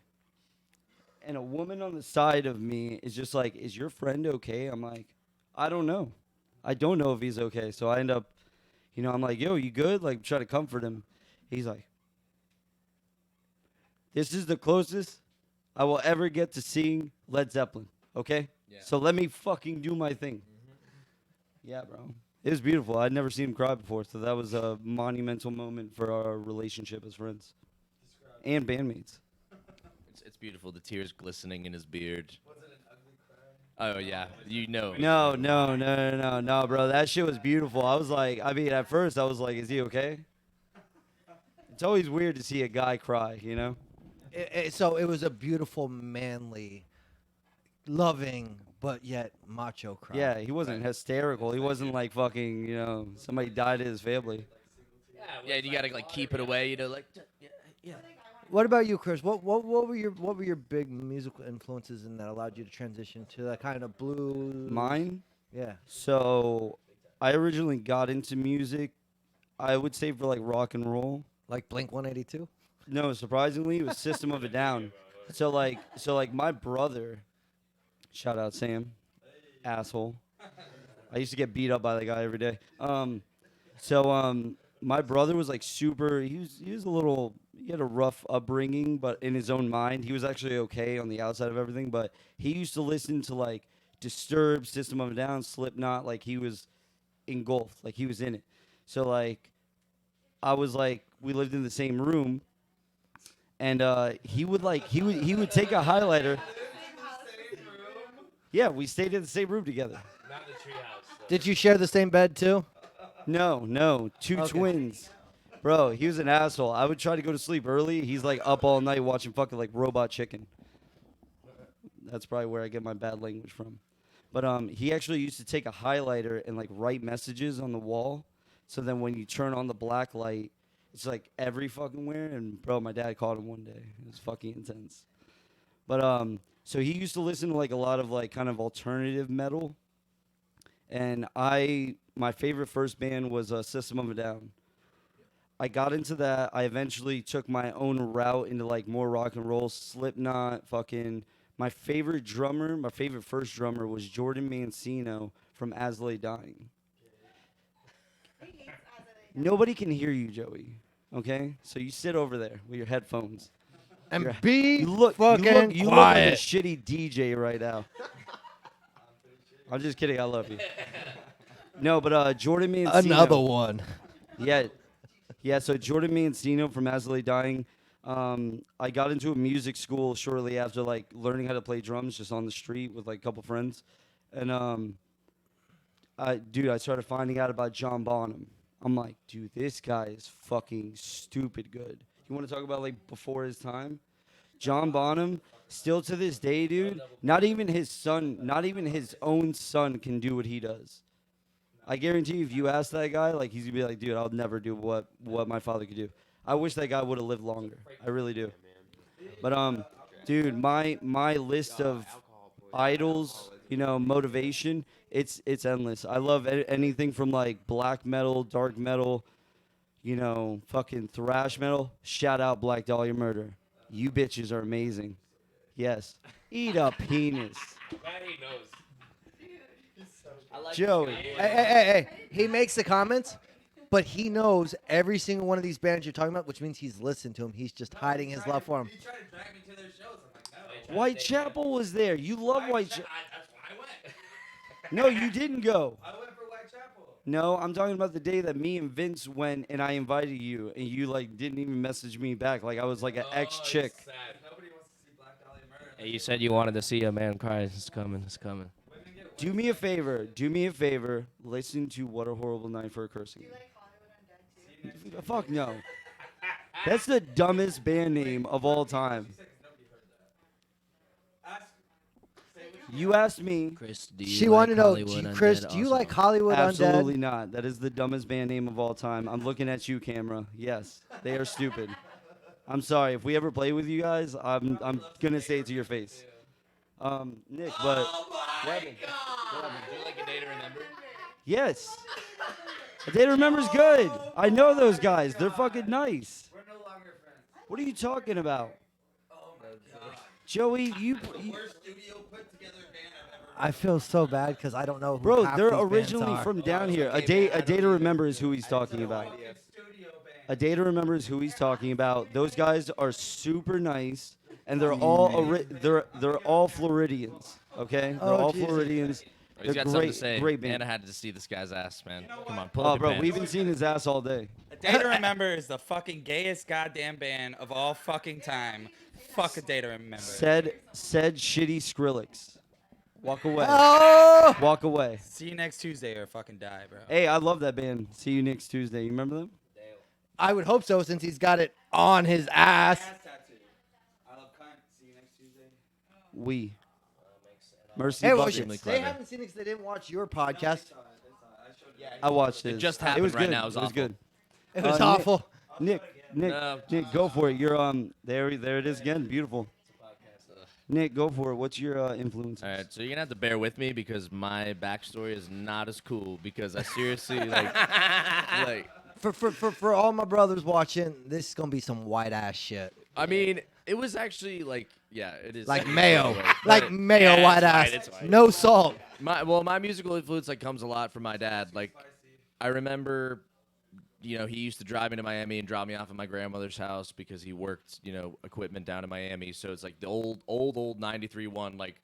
And a woman on the side of me is just like, "Is your friend okay?" I'm like, "I don't know. I don't know if he's okay." So I end up, I'm like, "Yo, you good?" Like, try to comfort him. He's like, "This is the closest I will ever get to seeing Led Zeppelin, okay? Yeah. So let me fucking do my thing." Yeah, bro. It was beautiful. I'd never seen him cry before, so that was a monumental moment for our relationship as friends and bandmates. It's beautiful. The tears glistening in his beard. Was it an ugly cry? Oh yeah, you know. No, bro. That shit was beautiful. I was like, at first I was like, "Is he okay?" It's always weird to see a guy cry, you know? So it was a beautiful, manly, loving, but yet macho cry. Yeah, he wasn't hysterical. He wasn't like fucking, somebody died in his family. Yeah, you gotta like keep it away. Like. Yeah. What about you, Chris? What were your big musical influences in that allowed you to transition to that kind of blues? Mine? Yeah. So I originally got into music, I would say, for like rock and roll. Like Blink 182? No, surprisingly, it was System of a Down. So like my brother, shout out Sam, asshole. I used to get beat up by that guy every day. My brother was like super. He was a little. He had a rough upbringing, but in his own mind, he was actually okay on the outside of everything. But he used to listen to like Disturbed, System of a Down, Slipknot, like he was engulfed, like he was in it. So like, I was like, we lived in the same room, and he would take a highlighter. Yeah, we stayed in the same room together. Did you share the same bed too? No, two Okay. twins. Bro, he was an asshole. I would try to go to sleep early. He's like up all night watching fucking like Robot Chicken. That's probably where I get my bad language from. But he actually used to take a highlighter and like write messages on the wall. So then when you turn on the black light, it's like every fucking where. And bro, my dad caught him one day. It was fucking intense. But so he used to listen to like a lot of like kind of alternative metal. And my favorite first band was System of a Down. I got into that. I eventually took my own route into like more rock and roll, Slipknot, fucking. My favorite first drummer was Jordan Mancino from As Lay Dying. Nobody can hear you, Joey. Okay, so you sit over there with your headphones. And be You look fucking you look like a quiet. shitty DJ right now. I'm just kidding. I love you. No, but Jordan Mancino. Another one. Yeah, yeah. So Jordan Mancino from As I Lay Dying. I got into a music school shortly after like learning how to play drums just on the street with like a couple friends, and I started finding out about John Bonham. I'm like, dude, this guy is fucking stupid good. You want to talk about like before his time? John Bonham, still to this day, dude, not even his own son can do what he does. I guarantee you, if you ask that guy, like he's gonna be like, dude, I'll never do what my father could do. I wish that guy would have lived longer. I really do. But dude, my list of idols, motivation, it's endless. I love anything from like black metal, dark metal, fucking thrash metal. Shout out Black Dahlia Murder. You bitches are amazing. Yes. Eat a penis. Joey. Hey. He makes the comments, but he knows every single one of these bands you're talking about, which means he's listened to them. He's just hiding his love for them. He tried to drag me to their shows. I'm like, no. Whitechapel was there. You love Whitechapel. That's why I went. No, you didn't go. I went for Whitechapel. No, I'm talking about the day that me and Vince went and I invited you and you like didn't even message me back. Like I was like an ex-chick. Sad. Nobody wants to see Black Dahlia Murder. Hey, you said you wanted to see a man cry. It's coming. It's coming. Do me a favor. Listen to What a Horrible Night for a Cursing. Do you like Hollywood Undead too? Fuck no. That's the dumbest band name of all time. You asked me. Chris, do you She like wanted to know, Hollywood Chris, Undead do you also? like Hollywood Absolutely Undead? not. That is the dumbest band name of all time. I'm looking at you, camera. Yes, they are stupid. I'm sorry. If we ever play with you guys, I'm gonna say it to your face. Nick, but Do you like A Day to Remember? yes. A Day to Remember's good. I know those guys. They're fucking nice. We're no longer friends. What are you talking about? Oh my god. Joey, you Worst studio put together band I've ever I feel so bad because I don't know who bro, half they're these bands originally are. from down here. A day to remember is who he's talking about. studio band. A Day to Remember is who he's talking about. Those guys are super nice, and they're all they're all Floridians. Okay, they're all Jesus. Floridians. He's They're got something great, to say. great band. And I had to see this guy's ass, man. Come on, pull Oh, up your bro, pants. we've been seeing his ass all day. A Day to Remember is the fucking gayest goddamn band of all fucking time. Fuck A Day to Remember. Said shitty Skrillex. Walk away. Oh! Walk away. See you next Tuesday or fucking die, bro. Hey, I love that band. See you next Tuesday. You remember them? I would hope so since he's got it on his ass. Tattoo. I love cunt. See you next Tuesday. We. Mercy Hey, well, buckets. shit, they clever. haven't seen it because they didn't watch your podcast. I watched it. just It happened was right good. now. It was awful. good. It was Nick- awful. Nick, No. Nick, go for it. You're there it is again. Beautiful. Nick, go for it. What's your influence? All right, so you're gonna have to bear with me because my backstory is not as cool. Because I seriously like, For all my brothers watching, this is gonna be some white ass shit. I mean, it was actually like, yeah, it is Like mayo. But Like mayo yeah, white it's ass. fine, it's fine. No salt. my musical influence like comes a lot from my dad. Like, I remember, he used to drive me to Miami and drop me off at my grandmother's house because he worked, equipment down in Miami. So it's like the old 93 one, like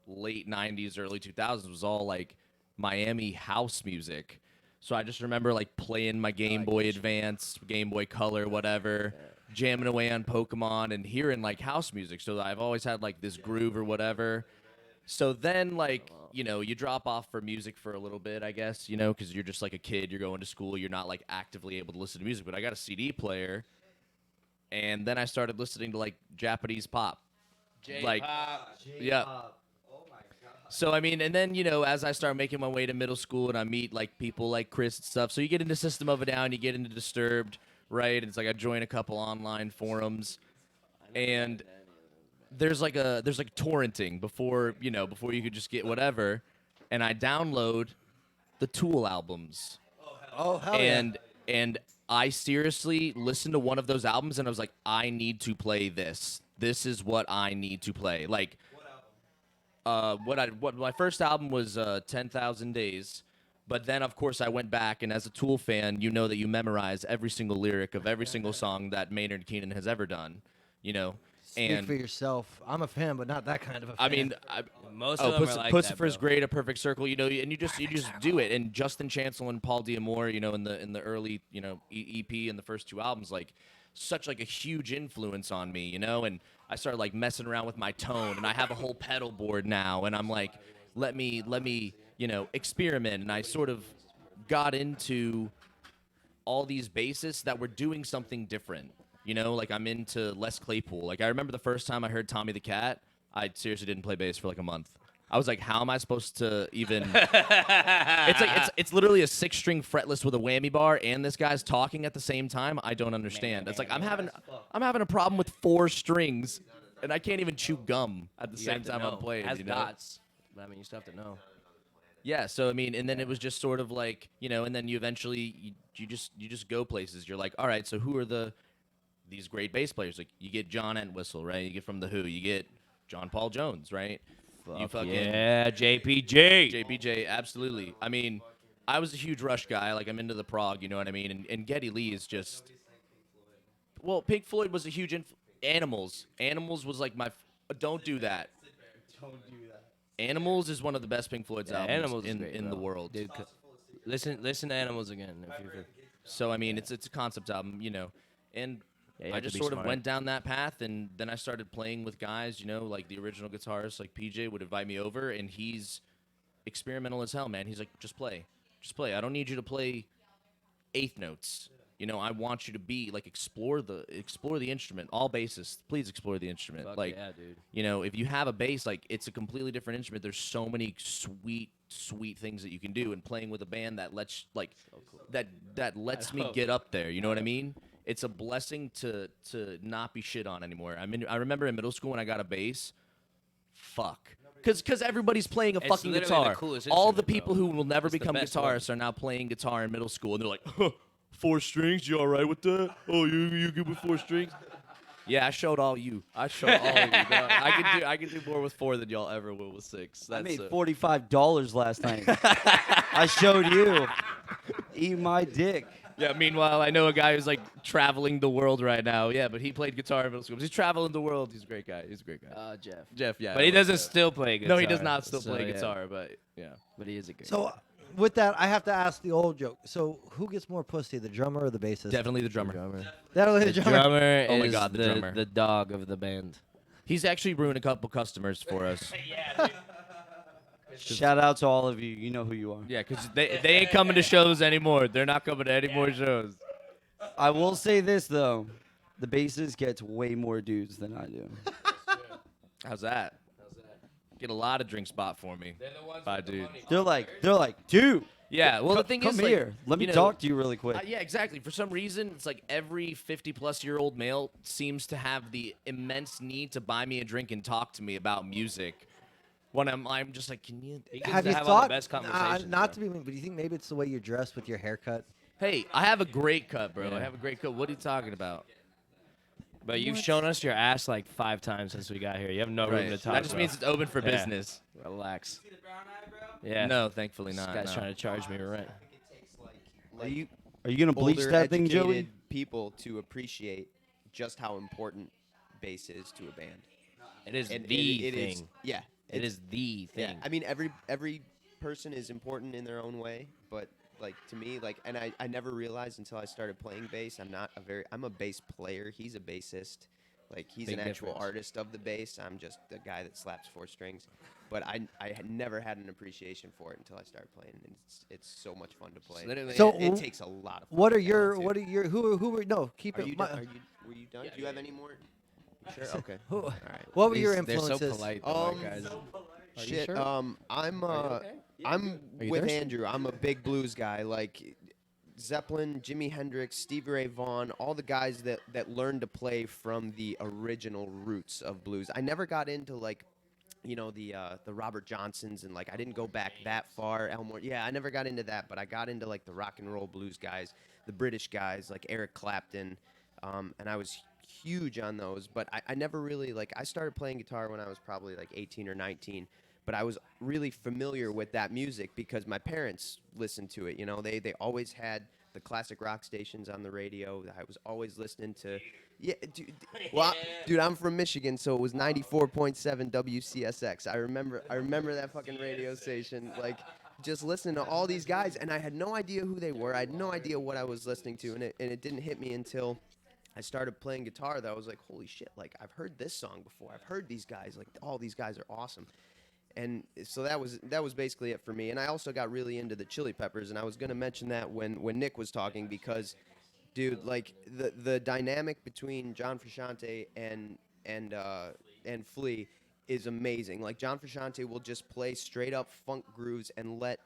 late 90s, early 2000s was all like Miami house music. So I just remember like playing my Game Boy Advance, Game Boy Color, whatever, jamming away on Pokemon and hearing like house music. So I've always had like this groove or whatever. So then, like, you drop off for music for a little bit, I guess, because you're just like a kid. You're going to school. You're not like actively able to listen to music. But I got a CD player, and then I started listening to like Japanese pop. Yeah. So I mean, and then as I start making my way to middle school, and I meet like people like Chris and stuff. So you get into System of a Down, you get into Disturbed, right? And it's like I join a couple online forums, and there's like torrenting before you could just get whatever, and I download the Tool albums, Oh hell and I seriously listened to one of those albums, and I was like, I need to play this. This is what I need to play. Like, what my first album was 10,000 Days, But then, of course, I went back, and as a Tool fan, you know that you memorize every single lyric of every single song that Maynard Keenan has ever done, you know. Speak And for yourself. I'm a fan, but not that kind of a fan. I mean, Most of them are like that, Pussifer's bro. great, A Perfect Circle, you know, and you just do it. And Justin Chancellor and Paul Diamore, you know, in the early, you know, EP and the first 2 albums, like such like a huge influence on me, you know. And I started like messing around with my tone, and I have a whole pedal board now, and I'm like, let me, you know, experiment. And I sort of got into all these bassists that were doing something different. You know, like I'm into Les Claypool. Like I remember the first time I heard Tommy the Cat, I seriously didn't play bass for like a month. I was like, how am I supposed to even? It's like it's literally a 6-string fretless with a whammy bar, and this guy's talking at the same time. I don't understand. It's like I'm having a problem with 4 strings, and I can't even chew gum at the You same have to time know. I'm playing. It has you know? dots. I mean, you still have to know. Yeah, so I mean, and then it was just sort of like, you know, and then you eventually you just go places. You're like, all right, so who are these great bass players? Like you get John Entwistle, right? You get from the Who. You get John Paul Jones, right? You fucking Yeah, JPG. JPJ, absolutely. I mean, I was a huge Rush guy. Like I'm into the prog, you know what I mean? And Geddy Lee is just well, Pink Floyd was a huge Animals. Animals was like don't do that. Animals is one of the best Pink Floyd's albums Animals is in great, the bro. world. Dude, listen to Animals again. So I mean, it's a concept album, you know, and Yeah, you I have to just be sort of smart. went down that path, and then I started playing with guys, you know, like the original guitarist, like PJ would invite me over, and he's experimental as hell, man. He's like, just play. I don't need you to play eighth notes. You know, I want you to be like explore the instrument. All bassists, please explore the instrument. Fuck like, yeah, dude. you know, if you have a bass, like it's a completely different instrument. There's so many sweet things that you can do, and playing with a band that lets that lets me get up there. You know what I mean? It's a blessing to not be shit on anymore. I remember in middle school when I got a bass. Fuck. Because everybody's playing a It's fucking literally the guitar. coolest All the instrument, bro. people who will never It's the become best one. guitarists are now playing guitar in middle school, and they're like, huh, 4 strings, you all right with that? Oh, you good with 4 strings? Yeah, I showed all you. I showed all you. No, I can do more with 4 than y'all ever will with 6. I That's made $45 last night. I showed you. Eat my dick. Yeah, meanwhile, I know a guy who's like traveling the world right now. Yeah, but he played guitar in middle school. He's traveling the world. He's a great guy. Jeff. Jeff, yeah. But I he love doesn't Jeff. still play guitar. No, he does not still so, play yeah. guitar, but yeah. But he is a good So, with that, I have to ask the old joke. So, who gets more pussy, the drummer or the bassist? Definitely the drummer. Definitely the drummer. drummer Oh my is God, the drummer. the dog of the band. He's actually ruined a couple customers for us. Shout out to all of you. You know who you are. Yeah, because they ain't coming to shows anymore. They're not coming to any more shows. I will say this though, the bassist gets way more dudes than I do. How's that? Get a lot of drink spot for me. Bye, dude. They're like, dude. Yeah, well, the thing Come is, here. like, Let me you know, talk to you really quick. Yeah, exactly. For some reason, it's like every 50-plus-year-old male seems to have the immense need to buy me a drink and talk to me about music. When I'm just like, can you? Have you have all the thought? best conversations, not bro. to be mean, but do you think maybe it's the way you're dressed with your haircut? Hey, I have a great cut, bro. Yeah. I have a great cut. What are you talking about? But you've shown us your ass like 5 times since we got here. You have no room to talk. That just bro. means it's open for Yeah. business. Relax. Yeah. No, thankfully This not. guy's no. trying to charge me rent. Are you gonna bleach older, that thing, Joey? educated people to appreciate just how important bass is to a band. It is And the it thing. is- yeah, It it's- is the Yeah, thing. I mean every person is important in their own way, but like to me, like, and I never realized until I started playing bass. I'm a bass player. He's a bassist. Like he's Big an actual difference. artist of the bass. I'm just the guy that slaps 4 strings. But I had never had an appreciation for it until I started playing. And it's so much fun to play. literally- So, it takes a lot of. What are fucking your talent, what too. are your who were no keep Are it. you my- done? Were you done? Do you have any more? You sure. Okay. who- All right. what were your They're so influences? polite, though, Um, my guys. Shit. sure? I'm I'm Are you with thirsty? Andrew. I'm a big blues guy. Like Zeppelin, Jimi Hendrix, Stevie Ray Vaughan, all the guys that learned to play from the original roots of blues. I never got into like, you know, the Robert Johnsons and like I didn't go back that far. Elmore. Yeah, I never got into that, but I got into like the rock and roll blues guys, the British guys like Eric Clapton, and I was huge on those. But I never really like I started playing guitar when I was probably like 18 or 19. but I was really familiar with that music because my parents listened to it. You know, they always had the classic rock stations on the radio. I was always listening to, yeah, dude, I'm from Michigan, so it was 94.7 WCSX. I remember that fucking radio station, like just listening to all these guys, and I had no idea who they were. I had no idea what I was listening to, and it didn't hit me until I started playing guitar that I was like, holy shit, like I've heard this song before. I've heard these guys, like all these guys are awesome. And so that was basically it for me. And I also got really into the Chili Peppers, and I was gonna mention that when Nick was talking because, dude, like the dynamic between John Frusciante and Flea is amazing. Like John Frusciante will just play straight up funk grooves and let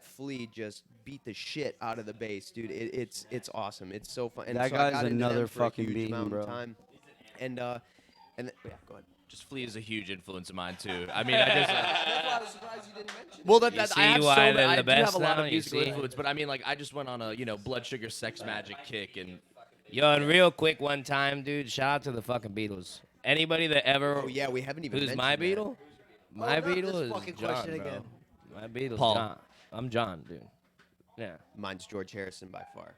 Flea just beat the shit out of the bass, dude. It's awesome. It's so fun. And That so I guy's got into another them for a fucking huge being, amount bro. of time. And yeah, go ahead. Just Flea is a huge influence of mine too. I mean, I just. That's why I was surprised you didn't mention it. Well, that, You that see I have so why many, they're I the do have best a lot now? of You musical see? influence, but I mean, like, I just went on a blood sugar sex magic kick, and Yo, and real quick, one time, dude, shout out to the fucking Beatles. Anybody that ever. Oh yeah, we haven't even Who's mentioned my that. Beatle? My not this Beatle is fucking John, question bro. again. My Beatle's Paul. John. I'm John, dude. Yeah. Mine's George Harrison by far.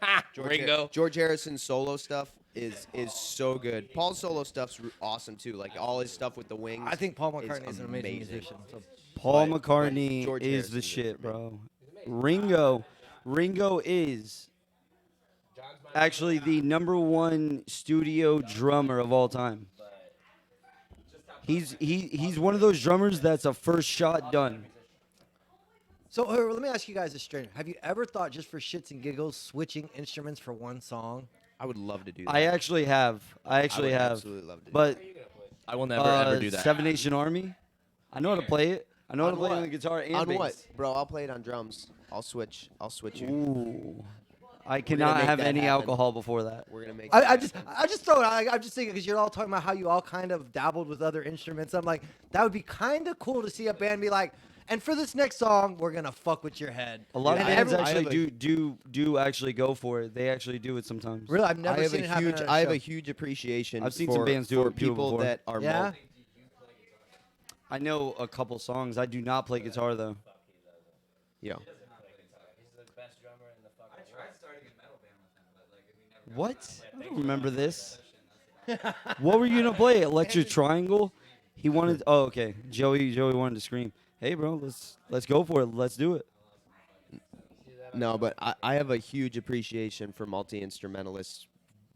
Ha! George Ringo. George Harrison's solo stuff is so good. Paul's solo stuff's awesome too. Like all his stuff with the wings. I think Paul is McCartney is an amazing musician. So Paul But McCartney George is the Harrison's it shit, for me. bro. Ringo is actually the #1 studio drummer of all time. He's one of those drummers that's a first shot done. So let me ask you guys a straight. Have you ever thought, just for shits and giggles, switching instruments for one song? I would love to do that. I actually have. I would have. absolutely love to do But I will never ever do that. Seven Nation Army. I know how to play it. I know how to On play what? on the guitar and on bass. what, bro? I'll play it on drums. I'll switch you. Ooh. I gonna cannot make have that any happen. alcohol before that. We're gonna make. I just throw it out. I'm just thinking because you're all talking about how you all kind of dabbled with other instruments. I'm like, that would be kind of cool to see a band be like, and for this next song, we're gonna fuck with your head. A lot of And bands everyone- actually do actually go for it. They actually do it sometimes. Really, I've never I have seen a it happen. huge. at a I have show. a huge appreciation. I've seen for, some bands do for it people before. that are. Yeah. I know a couple songs. I do not play guitar though. Yeah. What? I don't remember this. What were you gonna play? Electric Triangle? He wanted. Oh, okay. Joey wanted to scream. Hey, bro, let's go for it. Let's do it. No, but I have a huge appreciation for multi-instrumentalists.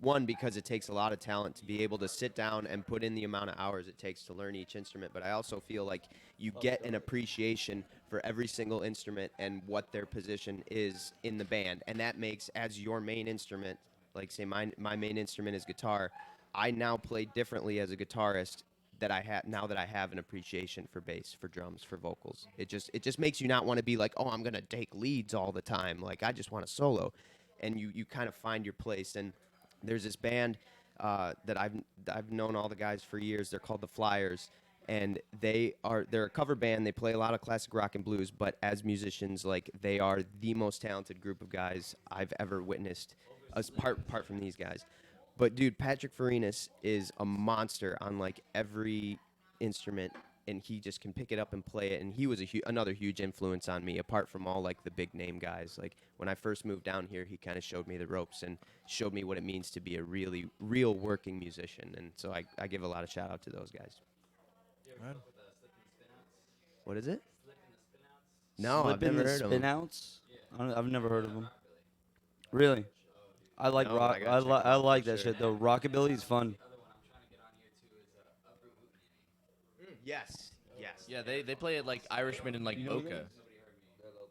One, because it takes a lot of talent to be able to sit down and put in the amount of hours it takes to learn each instrument. But I also feel like you get an appreciation for every single instrument and what their position is in the band. And that makes, as your main instrument, like say my main instrument is guitar, I now play differently as a guitarist that I have now that I have an appreciation for bass, for drums, for vocals. It just makes you not want to be like, oh, I'm gonna take leads all the time. Like I just want to solo, and you kind of find your place. And there's this band that I've known all the guys for years. They're called the Flyers, and they're a cover band. They play a lot of classic rock and blues, but as musicians, like they are the most talented group of guys I've ever witnessed, apart from these guys. But dude, Patrick Farinas is a monster on like every instrument, and he just can pick it up and play it. And he was another huge influence on me, apart from all like the big name guys. Like when I first moved down here, he kind of showed me the ropes and showed me what it means to be a really real working musician. And so I give a lot of shout out to those guys. What is it? No, I've Slippin' never the heard of Spin them. Outs. I've never heard of them. Really? I like No, rock. I gotta check I them out like for that sure. shit though. Rockabilly is fun. Yes. yeah, they play it like Irishman and like Boca.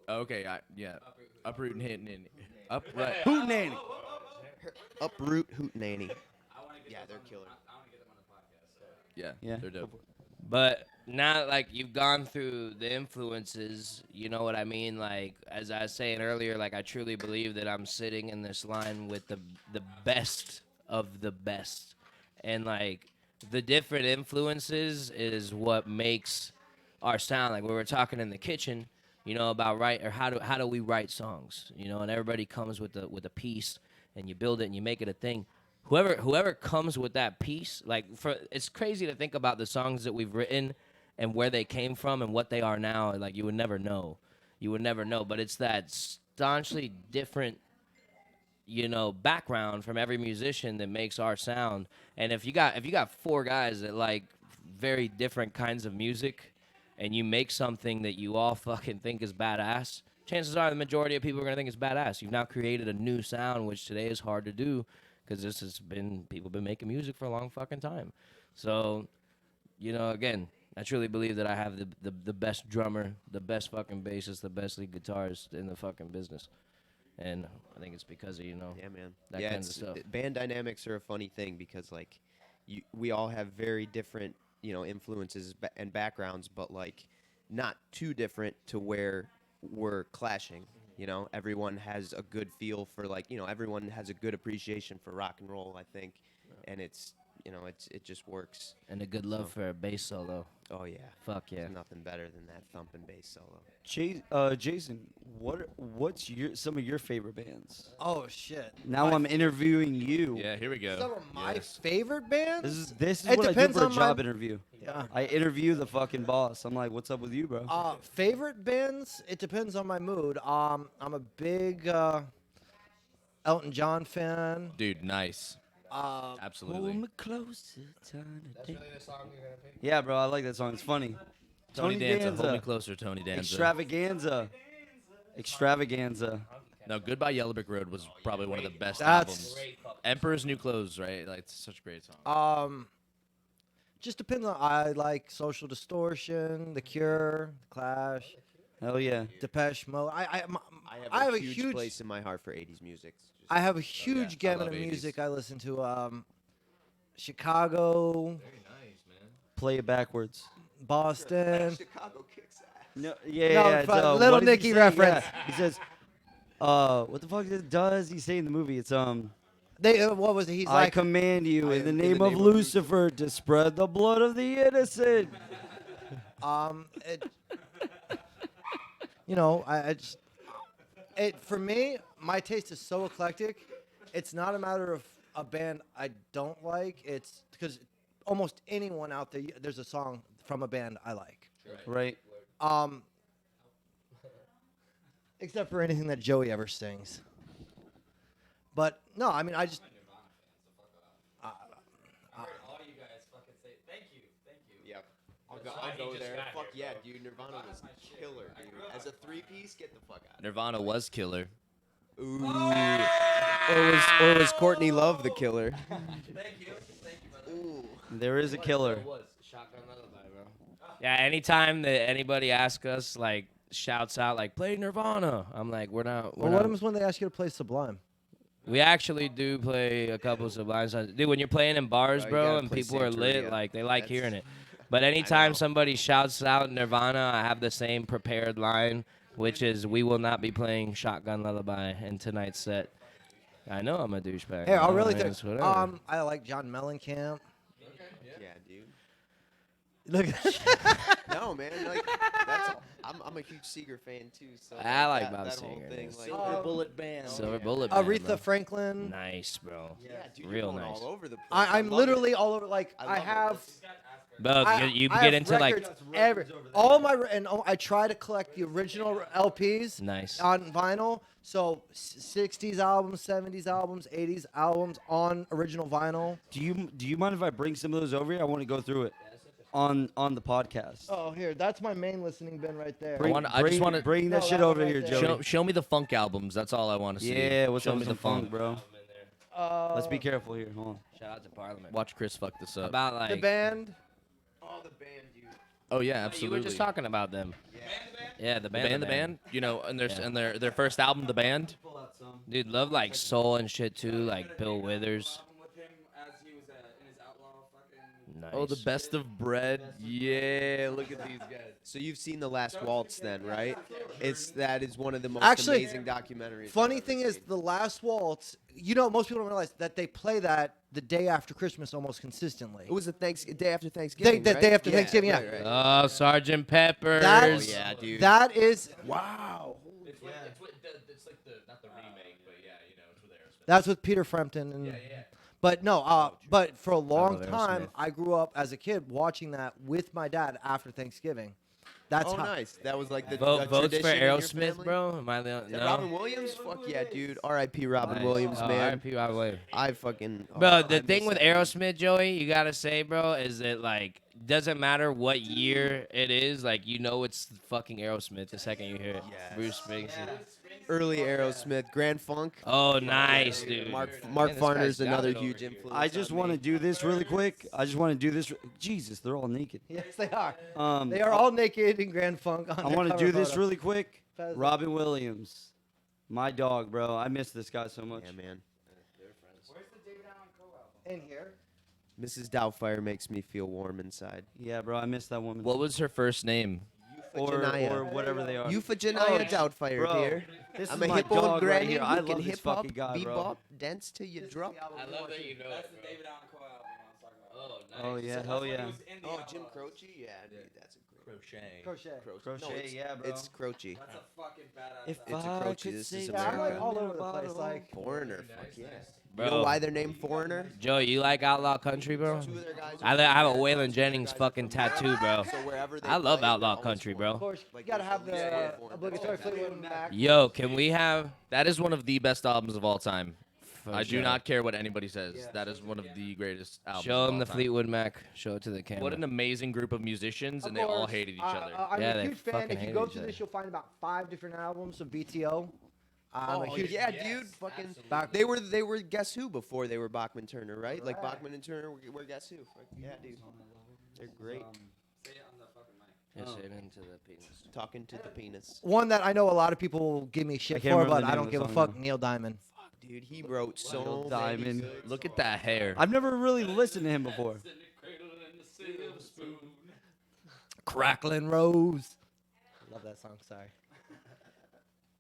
Okay, yeah, uproot and hitting and upright. Hootenanny. Uproot Hootenanny. Yeah, they're killer. Yeah, Yeah. they're dope. But now, like, you've gone through the influences, you know what I mean? Like, as I was saying earlier, like, I truly believe that I'm sitting in this line with the best of the best. And, like, the different influences is what makes our sound. Like, we were talking in the kitchen, you know, about how do we write songs, you know? And everybody comes with a piece, and you build it and you make it a thing. Whoever comes with that piece, like it's crazy to think about the songs that we've written and where they came from and what they are now, like you would never know. You would never know. But it's that staunchly different, background from every musician that makes our sound. And if you got four guys that like very different kinds of music, and you make something that you all fucking think is badass, chances are the majority of people are gonna think it's badass. You've now created a new sound, which today is hard to do because people been making music for a long fucking time. So, again, I truly believe that I have the best drummer, the best fucking bassist, the best lead guitarist in the fucking business. And I think it's because of, Yeah, man. that yeah, kinds of stuff. Band dynamics are a funny thing because like we all have very different, influences and backgrounds, but like not too different to where we're clashing. Everyone has a good feel for like, everyone has a good appreciation for rock and roll, I think. And it just works. And a good love for a bass solo. Oh yeah. Fuck yeah. There's nothing better than that thumping bass solo. Jason, what's some of your favorite bands? Oh shit. Now I'm interviewing you. Yeah, here we go. Some of my Yes. favorite bands. This is It what I do depends for a on job my- interview. Yeah. I interview the fucking boss. I'm like, what's up with you, bro? Favorite bands? It depends on my mood. I'm a big Elton John fan. Dude, nice. Um, Absolutely. closer, yeah, bro, I like that song. It's funny. Tony Danza, hold me closer, Tony Danza. Extravaganza. No, Goodbye Yellow Brick Road was probably one of the best That's- albums. Emperor's New Clothes, right? Like, it's such a great song. just depends on. I like Social Distortion, The Cure, The Clash, Hell yeah. Depeche Mode. I I have a a huge place in my heart for 80s music. I have a huge gamut of 80s. music I listen to. Chicago, Play it backwards. Boston. Chicago kicks ass. No, No, yeah. it's it's, fine. Little what does he Nicky say? reference. Yeah. He says, what the fuck does he say in the movie? It's They what was it? He's I like command you in the name of Lucifer to spread the blood of the innocent. it, I just for me, my taste is so eclectic. It's not a matter of a band I don't like. It's because almost anyone out there, there's a song from a band I like. Right. Except for anything that Joey ever sings. But no, I mean, I just. All you guys fucking say thank you. Yep. I'll go there. Fuck yeah, dude. Nirvana was killer, dude. As a three-piece, get the fuck out. Nirvana was killer. Ooh. Or was Courtney Love the killer? Thank you, brother. Ooh. There is a killer. Yeah, anytime that anybody asks us, like, shouts out, like, play Nirvana, I'm like, we're not. Well, what happens when they ask you to play Sublime? We actually do play a couple of Sublime songs. Dude, when you're playing in bars, Oh, you bro, gotta and play people are lit, Santeria. like, they like That's- hearing it. But anytime know. somebody shouts out Nirvana, I have the same prepared line, which is, we will not be playing Shotgun Lullaby in tonight's set. I know I'm a douchebag. Hey, I'll you know, really I mean, think. it's whatever. I like John Mellencamp. Yeah, dude. Look. No, man. Like that's. I'm a huge Seeger fan too. So I like that, Bob that whole Seger, thing. yes. Like, Silver Bullet Band. Silver Bullet Band, Aretha bro. Franklin. Nice, bro. yeah, dude. Real you're going nice. all over the place. I'm love literally it. all over. Like I I love it. have. Bro, you I get have into, like, records all my I try to collect the original LPs Nice. on vinyl. So 60s albums, 70s albums, 80s albums on original vinyl. Do you mind if I bring some of those over here? I want to go through it on the podcast. Oh, here, that's my main listening bin right there. I just wanna- bring that No, shit that over one here, right there. Joey. Show me the funk albums. That's all I want to see. Yeah, what's Show up me with the some funk, bro? Let's be Uh, careful here. Hold on. Shout out to Parliament. Watch Chris fuck this up. About, like, the band. Oh, the band, dude. Oh yeah, you absolutely. were just talking about them. Yeah, the band. The band. You know, and Yeah. their first album, The Band. Dude, love, like, soul and shit, too, like Bill Withers. With him as he was in his outlaw fucking. Nice. Oh, the best of bread. Yeah, look at these guys. So you've seen The Last Waltz, then, right? That is one of the most Actually, amazing documentaries. Funny I've thing ever is, seen. The Last Waltz. Most people don't realize that they play that the day after Christmas almost consistently. It was the day after Thanksgiving. the right? day after Thanksgiving, yeah. Right, right. Oh, Sergeant Pepper's. That's- Oh, yeah, dude. That is Wow. It's like the not the remake, but yeah, you know, it's with Aerosmith. that's with Peter Frampton and. But no, but for a long love time, Aerosmith. I grew up as a kid watching that with my dad after Thanksgiving. That's Oh, how. nice. That was like the Votes for tradition in your Aerosmith, family? bro? Am I the Is that no? Robin Williams? Fuck yeah, dude. R.I.P. Robin Nice. Williams, Oh, man. R.I.P. Robin Williams. I fucking. Bro, I the thing miss with that dude. Aerosmith, Joey, you gotta say, bro, is that like doesn't matter what year it is, like you know it's fucking Aerosmith the second you hear it. Yes. Bruce Springsteen. Early Aerosmith, Grand Funk. Oh, nice, dude. Mark Man, this Farner's guy's got another it over huge here. influence. I just on want to me. do this really quick. I just want to do this. Jesus, they're all naked. Yes, they are. Um, They are all naked in Grand Funk. On I their want to cover do this photo. really quick. Fez- Robin Williams, my dog, bro. I miss this guy so much. Yeah, man. in here. Mrs. Doubtfire makes me feel warm inside. Yeah, bro. I miss that woman. What was her first name? or whatever they are. Euphegenia Doubtfire, bro, dear. This I'm is a my hippo and dog right granny here. who I can love this hip hop, fucking guy, bro. bebop, dance till you drop. I love that you know That's the David Allan Coe album I was talking about. Oh, Oh yeah, hell yeah. Oh, Jim Croce? Yeah, dude, that's a great. Crochet. Crochet. Crochet, yeah, bro. It's Croce. That's a fucking badass If It's a I Croce, could this say is Yeah, I'm like America. all over the place. Like, Foreigner, fuck yeah. Bro. You know why they're named Foreigner? Joe, you like Outlaw Country, bro? Two of their guys I have a Waylon Jennings fucking tattoo, bro. So wherever they I love play, Outlaw they're always Country, foreign. of bro. course, you Like, gotta there's have at least the one obligatory Fleetwood Mac. Yo, can we have? That is one of the best albums of all time. I do sure. not care what anybody says. That is one of the greatest albums. Show of him all the time. Fleetwood Mac. Show it to the camera. What an amazing group of musicians, Of and they all course, hated each other. I'm Yeah, a they huge fan. fucking If you hated go each to other. this, you'll find about 5 different albums of BTO. I'm a Oh huge yeah, dude! Fucking Back- they were Guess Who before they were Bachman Turner, right? Like Bachman and Turner were Guess Who. Fuck yeah, dude. They're great. Say it on the fucking mic. Just hit into the penis. Talking to the penis. one that I know a lot of people will give me shit can't for, remember but the I name don't of give the a song fuck. now. Neil Diamond. Dude, he wrote so Diamond. many good Look at that hair. I've never really listened to him before. Crackling Rose. Love that song. Sorry.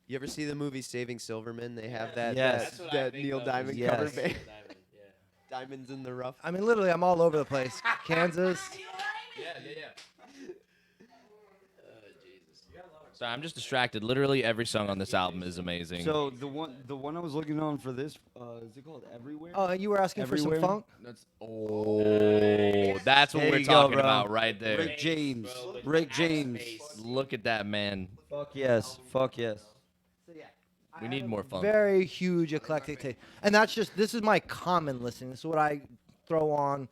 You ever see the movie Saving Silverman? They have that Yes. that Neil Diamond Yes. cover band. Diamonds in the Rough. I mean, literally, I'm all over the place. Kansas. So I'm just distracted. Literally every song on this album is amazing. So the one I was looking on for this, is it called Everywhere? Oh, you were asking for Everywhere? some funk? that's that's what There we're you go, talking bro. about right there. Rick James. Rick James. Look at that man. Fuck yes. Fuck yes. So, yeah. We need more funk. Very huge eclectic taste. And that's just, this is my common listening. This is what I throw on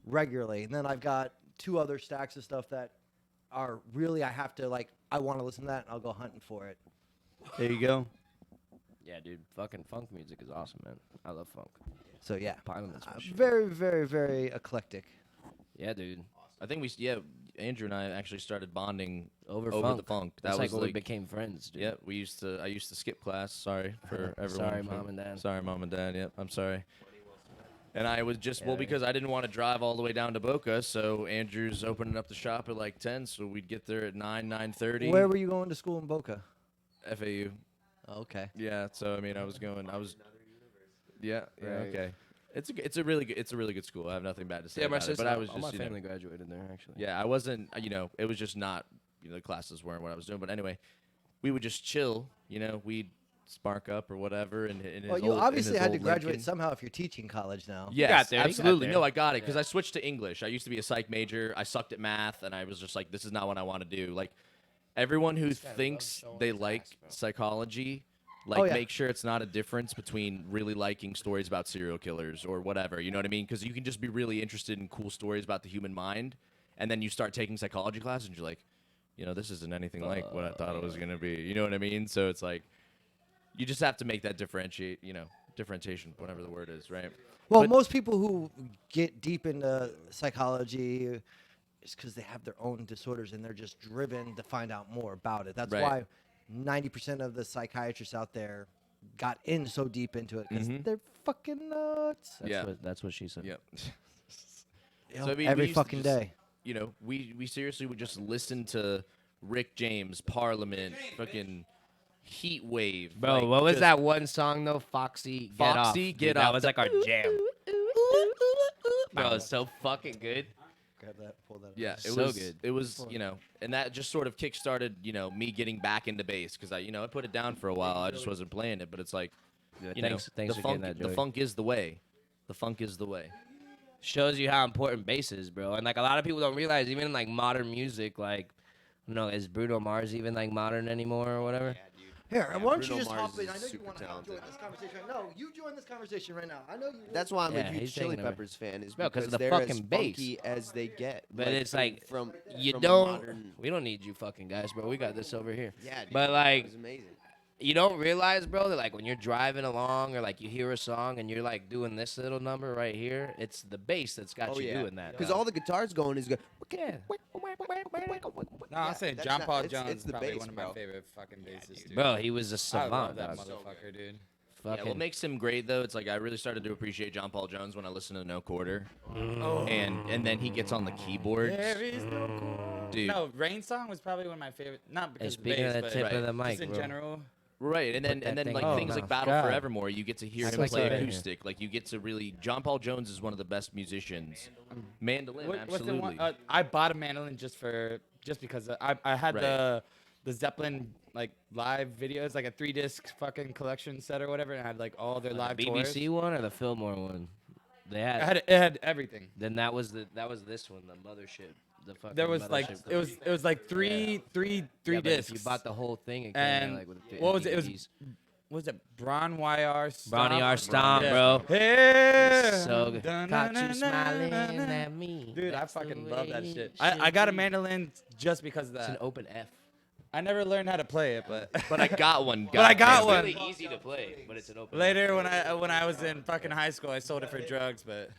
regularly. And then I've got 2 other stacks of stuff that are really, I have to, like, I want to listen to that, and I'll go hunting for it. There you go. Yeah, dude. Fucking funk music is awesome, man. I love funk. So, yeah. Parliament's my shit. Very, very, very eclectic. Yeah, dude. I think Andrew and I actually started bonding Over over funk. the funk. That That's was like when we became friends, dude. Yeah, I used to skip class. Sorry for everyone. Sorry, Mom and Dad. Sorry, Mom and Dad. Yep, I'm sorry. And I was just, Yeah, because I didn't want to drive all the way down to Boca, so Andrew's opening up the shop at like 10, so we'd get there at 9:30. Where were you going to school in Boca? FAU. Oh, okay. Yeah, so I mean, yeah, Right. okay. It's a really good school. I have nothing bad to say Yeah, my about it, sister. but I was all just, my you know, family graduated there, actually. yeah, I wasn't, it was just not, the classes weren't what I was doing. But anyway, we would just chill, we'd spark up or whatever. And Well, you obviously had to graduate somehow if you're teaching college now. Yes, got there, you got absolutely. there. No, I got it because I switched to English. I used to be a psych major. I sucked at math, and I was just like, this is not what I want to do. Like, everyone who thinks they like psychology, like, Oh, yeah. make sure it's not a difference between really liking stories about serial killers or whatever. You know what I mean? Because you can just be really interested in cool stories about the human mind, and then you start taking psychology classes, and you're like, this isn't anything like what I thought it was going to be. You know what I mean? So it's like, you just have to make that differentiation, whatever the word is, right? Well, But- most people who get deep into psychology is because they have their own disorders and they're just driven to find out more about it. That's Right. why 90% of the psychiatrists out there got in so deep into it because Mhm. they're fucking nuts. That's what she said. Yep. You know, So, I mean, we every used to fucking just- day. We seriously would just listen to Rick James, Parliament, fucking Heat Wave. Bro, like, what was just- that one song though? Foxy, Get Off. Foxy, Dude, Get That Off. was like our jam. Bro, it's so fucking good. Grab that, pull that up. Yeah, it So was good. It was, and that just sort of kickstarted, me getting back into bass because I put it down for a while. I just wasn't playing it, but it's like, Thanks the for funk, getting that, the Joey. funk is the way. The funk is the way. Shows you how important bass is, bro. And like a lot of people don't realize, even in like modern music, like, is Bruno Mars even like modern anymore or whatever? Here, Yeah, why don't you Bruno just Mars hop in? is I know you super want to talented. join this conversation. No, you join this conversation right now. I know you. That's why I'm Yeah, a huge he's Chili taking over. Peppers fan. Is Bro, 'cause because of the they're fucking as bass. funky as they get. But it's like, from You from a don't. modern- We don't need you fucking guys, bro. We got this over here. Yeah, dude, But like, it was amazing. you don't realize, bro, that like when you're driving along or like you hear a song and you're like doing this little number right here, it's the bass that's got Oh you yeah, doing that. because all the guitars going is good. Yeah. No, I'll say John Paul Jones It's is the probably bass, one of my bro. favorite fucking bassists, dude. Bro, he was a I love savant, that dog. motherfucker, dude. Yeah, Fucking. what makes him great though? It's like I really started to appreciate John Paul Jones when I listened to No Quarter, Oh. and then he gets on the keyboards. There is no cool. Dude. No, Rain Song was probably one of my favorite. Not because of the speaking of bass, the but tip of the just mic, in bro. general. Right, and then that thing like in your things like mouth. Battle God. Forevermore, you get to hear him Like play that. acoustic. Like you get to really. John Paul Jones is one of the best musicians. Mandolin, What's the absolutely. one? I bought a mandolin just because I had Right. the Zeppelin like live videos, like a 3-disc fucking collection set or whatever, and I had like all their live BBC tours. one or the Fillmore one? They had. It had everything. Then that was this one, the mothership. The fucking There was like mothership it was like three Yeah, but discs. if you bought the whole thing, it came And like with the what was it? It was DVDs. what was it Bron YR Stomp? Bronny R. Stomp, Yeah. bro. Hey, So good. dun, Caught dun, you dun, smiling dun, dun. at me. Dude, I That's the fucking love that way shit. it I got a should be. mandolin just because of It's an that. open F. I never learned how to play it, but But I got one. But I got goddamn. one. Really easy to play, but it's an open later when I was in fucking high school, I sold it for drugs. But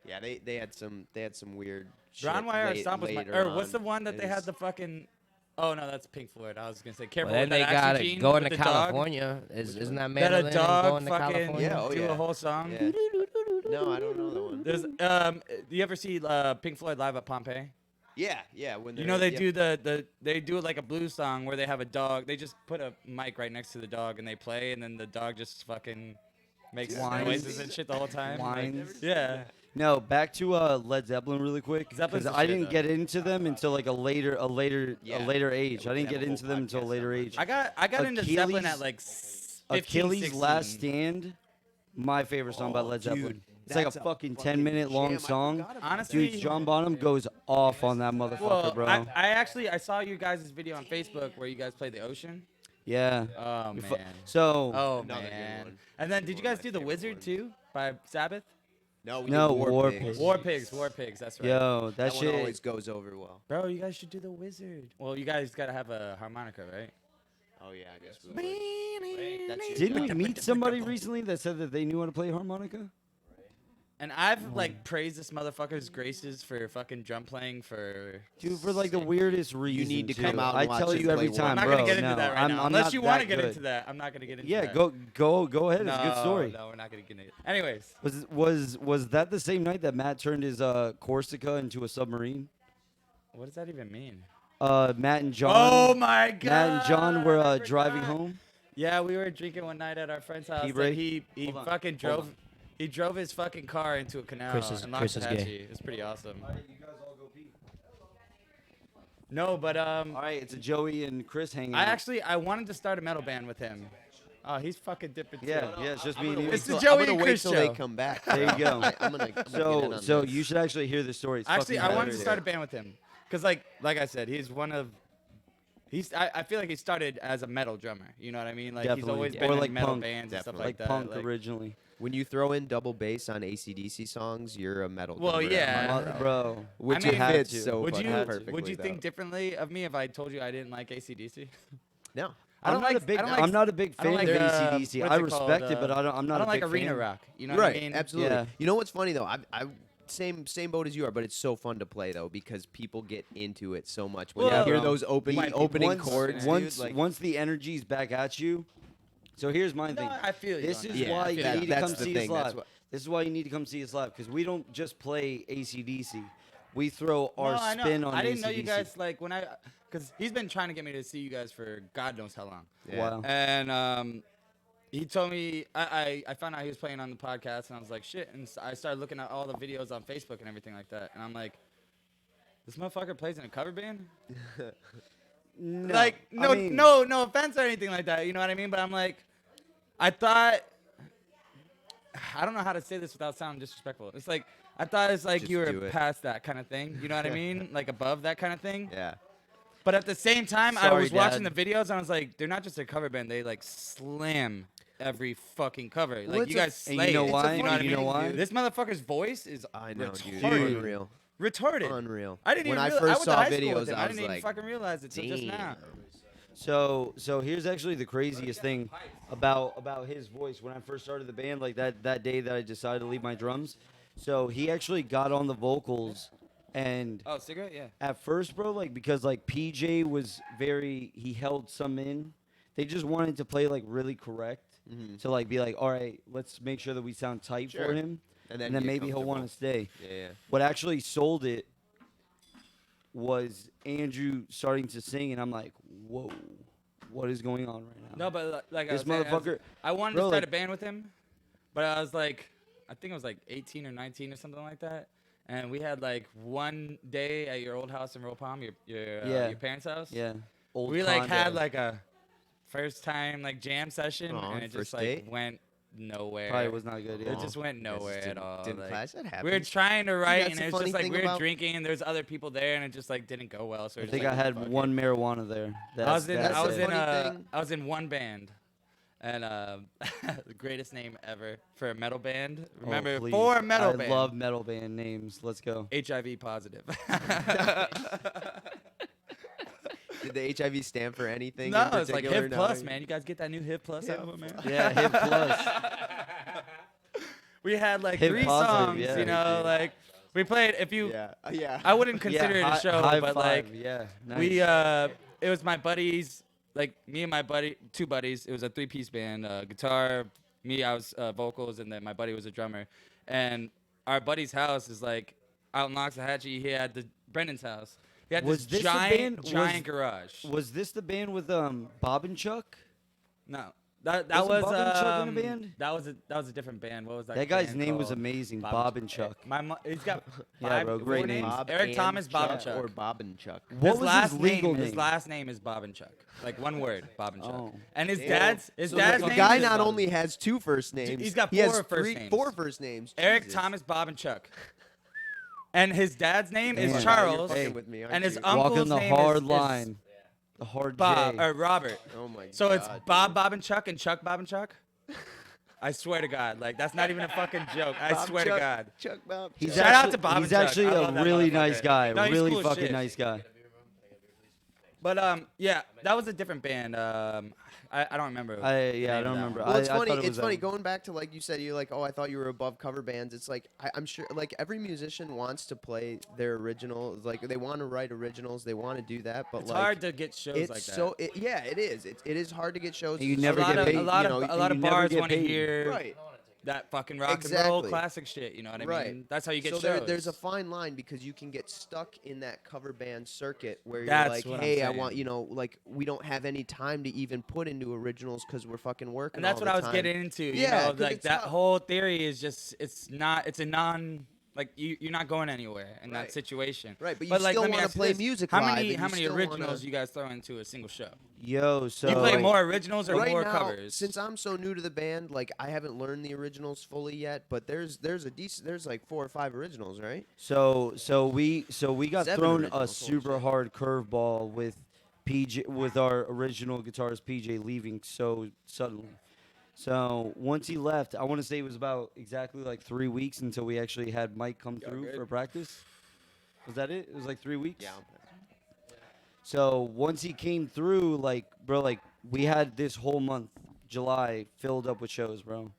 Yeah, they had some weird. Bron shit YR late- Stomp was my. later Or what's the on. one that they had Is- the fucking? Oh no, that's Pink Floyd. I was gonna say careful. Well, then with they that got oxygen it going with to the dog. California. Isn't that That mandolin a and dog going to fucking California? Yeah, oh, do yeah. a whole song. Yeah. No, I don't know that one. There's do you ever see Pink Floyd live at Pompeii? Yeah. When You know they they're- do they do like a blues song where they have a dog. They just put a mic right next to the dog and they play, and then the dog just fucking makes Whines. noises and shit the whole time. Like, Whines. yeah. No, back to Led Zeppelin really quick. Zeppelin's Because the I shit, didn't though. get into them until like a later Yeah. age. Yeah, I we didn't could have get a into whole them until a podcast later on age. that. I got into Zeppelin Achilles- at like 15, Achilles' 16. Last Stand, my favorite song by Oh, Led dude, Zeppelin. It's like a that's a fucking fucking 10-minute long jam. I song. forgot about Honestly, Dude, John Bonham goes off on that motherfucker, well, bro. I saw you guys' video on Facebook where you guys played the ocean. Yeah. Oh You fu- man. So, Oh Another good man. one. And then did you One guys of my do the favorite Wizard ones. too by Sabbath? No, we No, did War Pigs. Pigs. War Pigs. That's right. yo, That that one shit. always goes over well. Bro, you guys should do the Wizard. Well, you guys gotta have a harmonica, right? Oh yeah, I guess we would. That shit Didn't we got- meet somebody recently that said that they knew how to play harmonica? And I've like praised this motherfucker's graces for fucking drum playing for. Dude, for like the weirdest reason. need to too. come out and I watch tell him you play every one. time, I'm not bro. gonna get into no, that right I'm, now. I'm Unless not you want to that get good. into that, I'm not gonna get into Yeah, that. go ahead. It's a good story. No, we're not gonna get into it. Anyways, Was that the same night that Matt turned his Corsica into a submarine? what does that even mean? Matt and John. Oh my god! Matt and John were I driving forgot. home. Yeah, we were drinking one night at our friend's house. P-break? And he Hold on, fucking hold drove. on. He drove his fucking car into a canal Chris is- in Chris is gay. Loxahatchee. It was pretty awesome. No, but All right, it's a Joey and Chris hanging I out. actually I wanted to start a metal band with him. Oh, he's fucking dipping too. Yeah, it's just me and you. It's the I'm Joey gonna and wait Chris till show. they come back. There you go. I'm gonna get in So on you this. should actually hear the story. It's Actually, fucking I wanted to hilarious. start a band with him, cause like I said, he's one of. I feel like he started as a metal drummer. You know what I mean? Like he's Definitely. always Or been in like metal punk. bands and stuff Definitely. like that. punk like- originally. When you throw in double bass on AC/DC songs, you're a metal. Well, drummer. yeah. Bro. Which I mean, fits so would fucking you perfectly. would you though. think differently of me if I told you I didn't like AC/DC? No. I don't like. I don't like. I'm not a big I don't fan like, of AC/DC. what's I it respect called, it, but I'm not I don't a like big arena fan. rock. You know right, what I mean? absolutely. Yeah. You know what's funny though? I same boat as you are, but it's so fun to play though because people get into it so much when Well, you hear bro. those Like, opening once, chords. Once dude, like, once the energy's back at you. So here's my thing. No, I feel you This on is that. Yeah, why I you feel that- need to that's come the see thing, us that's live. This is why you need to come see us live because we don't just play AC/DC. We throw our No, I know. spin on I didn't know you AC/DC. guys like when because he's been trying to get me to see you guys for God knows how long. Wow. And he told me I found out he was playing on the podcast, and I was like, shit. And I started looking at all the videos on Facebook and everything like that, and I'm like, this motherfucker plays in a cover band. No, Like I mean, no offense or anything like that. You know what I mean? But I'm like, I thought I don't know how to say this without sounding disrespectful. It's like I thought it's like Just you do were it. past that kind of thing. You know what I mean? Like above that kind of thing. Yeah. But at the same time, I Sorry, was watching the Dad. videos and I was like, they're not just a cover band. They like slam every fucking cover. Well, Like it's you a- guys And slay. you know it. why? You know what I You know mean? why? This motherfucker's voice is I know, dude. retarded. Unreal. Retarded. Unreal. I didn't When even I realize, first I went to saw high school videos, with him. I I was didn't even like, fucking realize it till just now. So here's actually the craziest thing about his voice. When I first started the band, like that day that I decided to leave my drums, so he actually got on the vocals, and Oh, cigarette? Yeah. at first, bro, like because like PJ was he held some in. They just wanted to play like really correct, to like be like, all right, let's make sure that we sound tight for Sure. him, And and then then get maybe he'll want to comfortable. stay. Yeah. What actually sold it was Andrew starting to sing, and I'm like, whoa, what is going on right now? No, but like This I was saying, motherfucker- I wanted bro, to start like- a band with him, but I was like, I think I was like 18 or 19 or something like that. And we had like one day at your old house in Royal Palm, Yeah. your parents' house. Yeah, old We like condo. had like a first time like jam session, Aw, and it just first like date? went nowhere. Probably was not good. It Yeah. just went nowhere at all. Didn't like, clash. That we were happens. trying to write, that's and the it was funny just like thing we were about- drinking, and there's other people there, and it just like didn't go well. So I we're just think like, I had fuck one it. marijuana there. I was in That's I was it. in funny thing. I was in one band, and the greatest name ever for a metal band. Oh, Remember, please. for a metal I band. love metal band names. Let's go. HIV positive. Did the HIV stand for anything? No, in it's like particular? HIV No. Plus, man. You guys get that new HIV Plus album, man? Yeah, hip plus. We had like HIV 3 Positive, songs, yeah. you know, like we played. If you, Yeah. Yeah. I wouldn't consider it a high- show, high but five, like yeah, nice. we, it was my buddies, like me and my buddy, 2 buddies. It was a 3-piece band, guitar, me, I was vocals, and then my buddy was a drummer. And our buddy's house is like out in Loxahatchee. He had Brendan's house. He had Was this this the band? giant garage. Was this the band with Bob and Chuck? No, that Wasn't was Bob and Chuck in the band? that was a different band. What was that? That guy's band name was called? amazing, Bob Bob and and Chuck. He's got Yeah, 5 bro, four great names. names. Bob Eric and Thomas, Bob and Chuck Chuck. or Bob and Chuck. What his was last his legal name? name? His last name is Bob and Chuck. Like one word, Bob and Chuck. Oh. And his Damn. dad's So dad's the name guy is not Bob. only has 2 first names, he's got he has 4 first names. 4 first names. Eric Jesus. Thomas, Bob and Chuck. And his dad's name Damn. is You're Charles. fucking with me, aren't and his you? uncle's Walking the name hard is line. The hard Bob J. or Robert. Oh my So god. it's dude. Bob and Chuck and Chuck Bob and Chuck. I swear to God, like that's not even a fucking joke. I Bob swear Chuck, to God. Chuck Bob. He's Shout out actually, to Bob He's and Chuck. actually I a love that really motherfucker. nice guy. No, he's really cool as fucking shit. nice guy. But yeah, that was a different band. I don't remember. I the don't name of that remember. one. Well, it's I funny. thought it It's was, funny going back to like you said. You're like, oh, I thought you were above cover bands. It's like I'm sure like every musician wants to play their original. Like they want to write originals. They want to do that. But It's like hard to get shows it's like that. so yeah, it is. It is hard to get shows. And you It's never a lot get of, paid. a lot you of know, a lot you of never bars get want to paid. hear right. that fucking rock and roll Exactly. classic shit. You know what I Right. mean? That's how you get So shows. there's a fine line because you can get stuck in that cover band circuit where you're That's like, what I'm hey, I saying. want like we don't have any time to even put into originals because we're fucking working. and that's all what the I was time. getting into. You Yeah, know, 'cause like it's that tough. whole theory is just it's a non like you're not going anywhere in that Right. situation. Right, but you like, still let me wanna ask you play this. music How live, many and how you many still originals wanna- you guys throw into a single show? Yo, so You play like, more originals or right more now, covers? since I'm so new to the band, like I haven't learned the originals fully yet. But there's like 4 or 5 originals, right? So we got 7 thrown a originals, holy super shit. hard curveball with PJ with our original guitarist PJ leaving so suddenly. So once he left, I want to say it was about exactly like 3 weeks until we actually had Mike come through for practice. Was that it? It was like 3 weeks. Yeah. So once he came through, like, bro, like we had this whole month, July, filled up with shows, bro.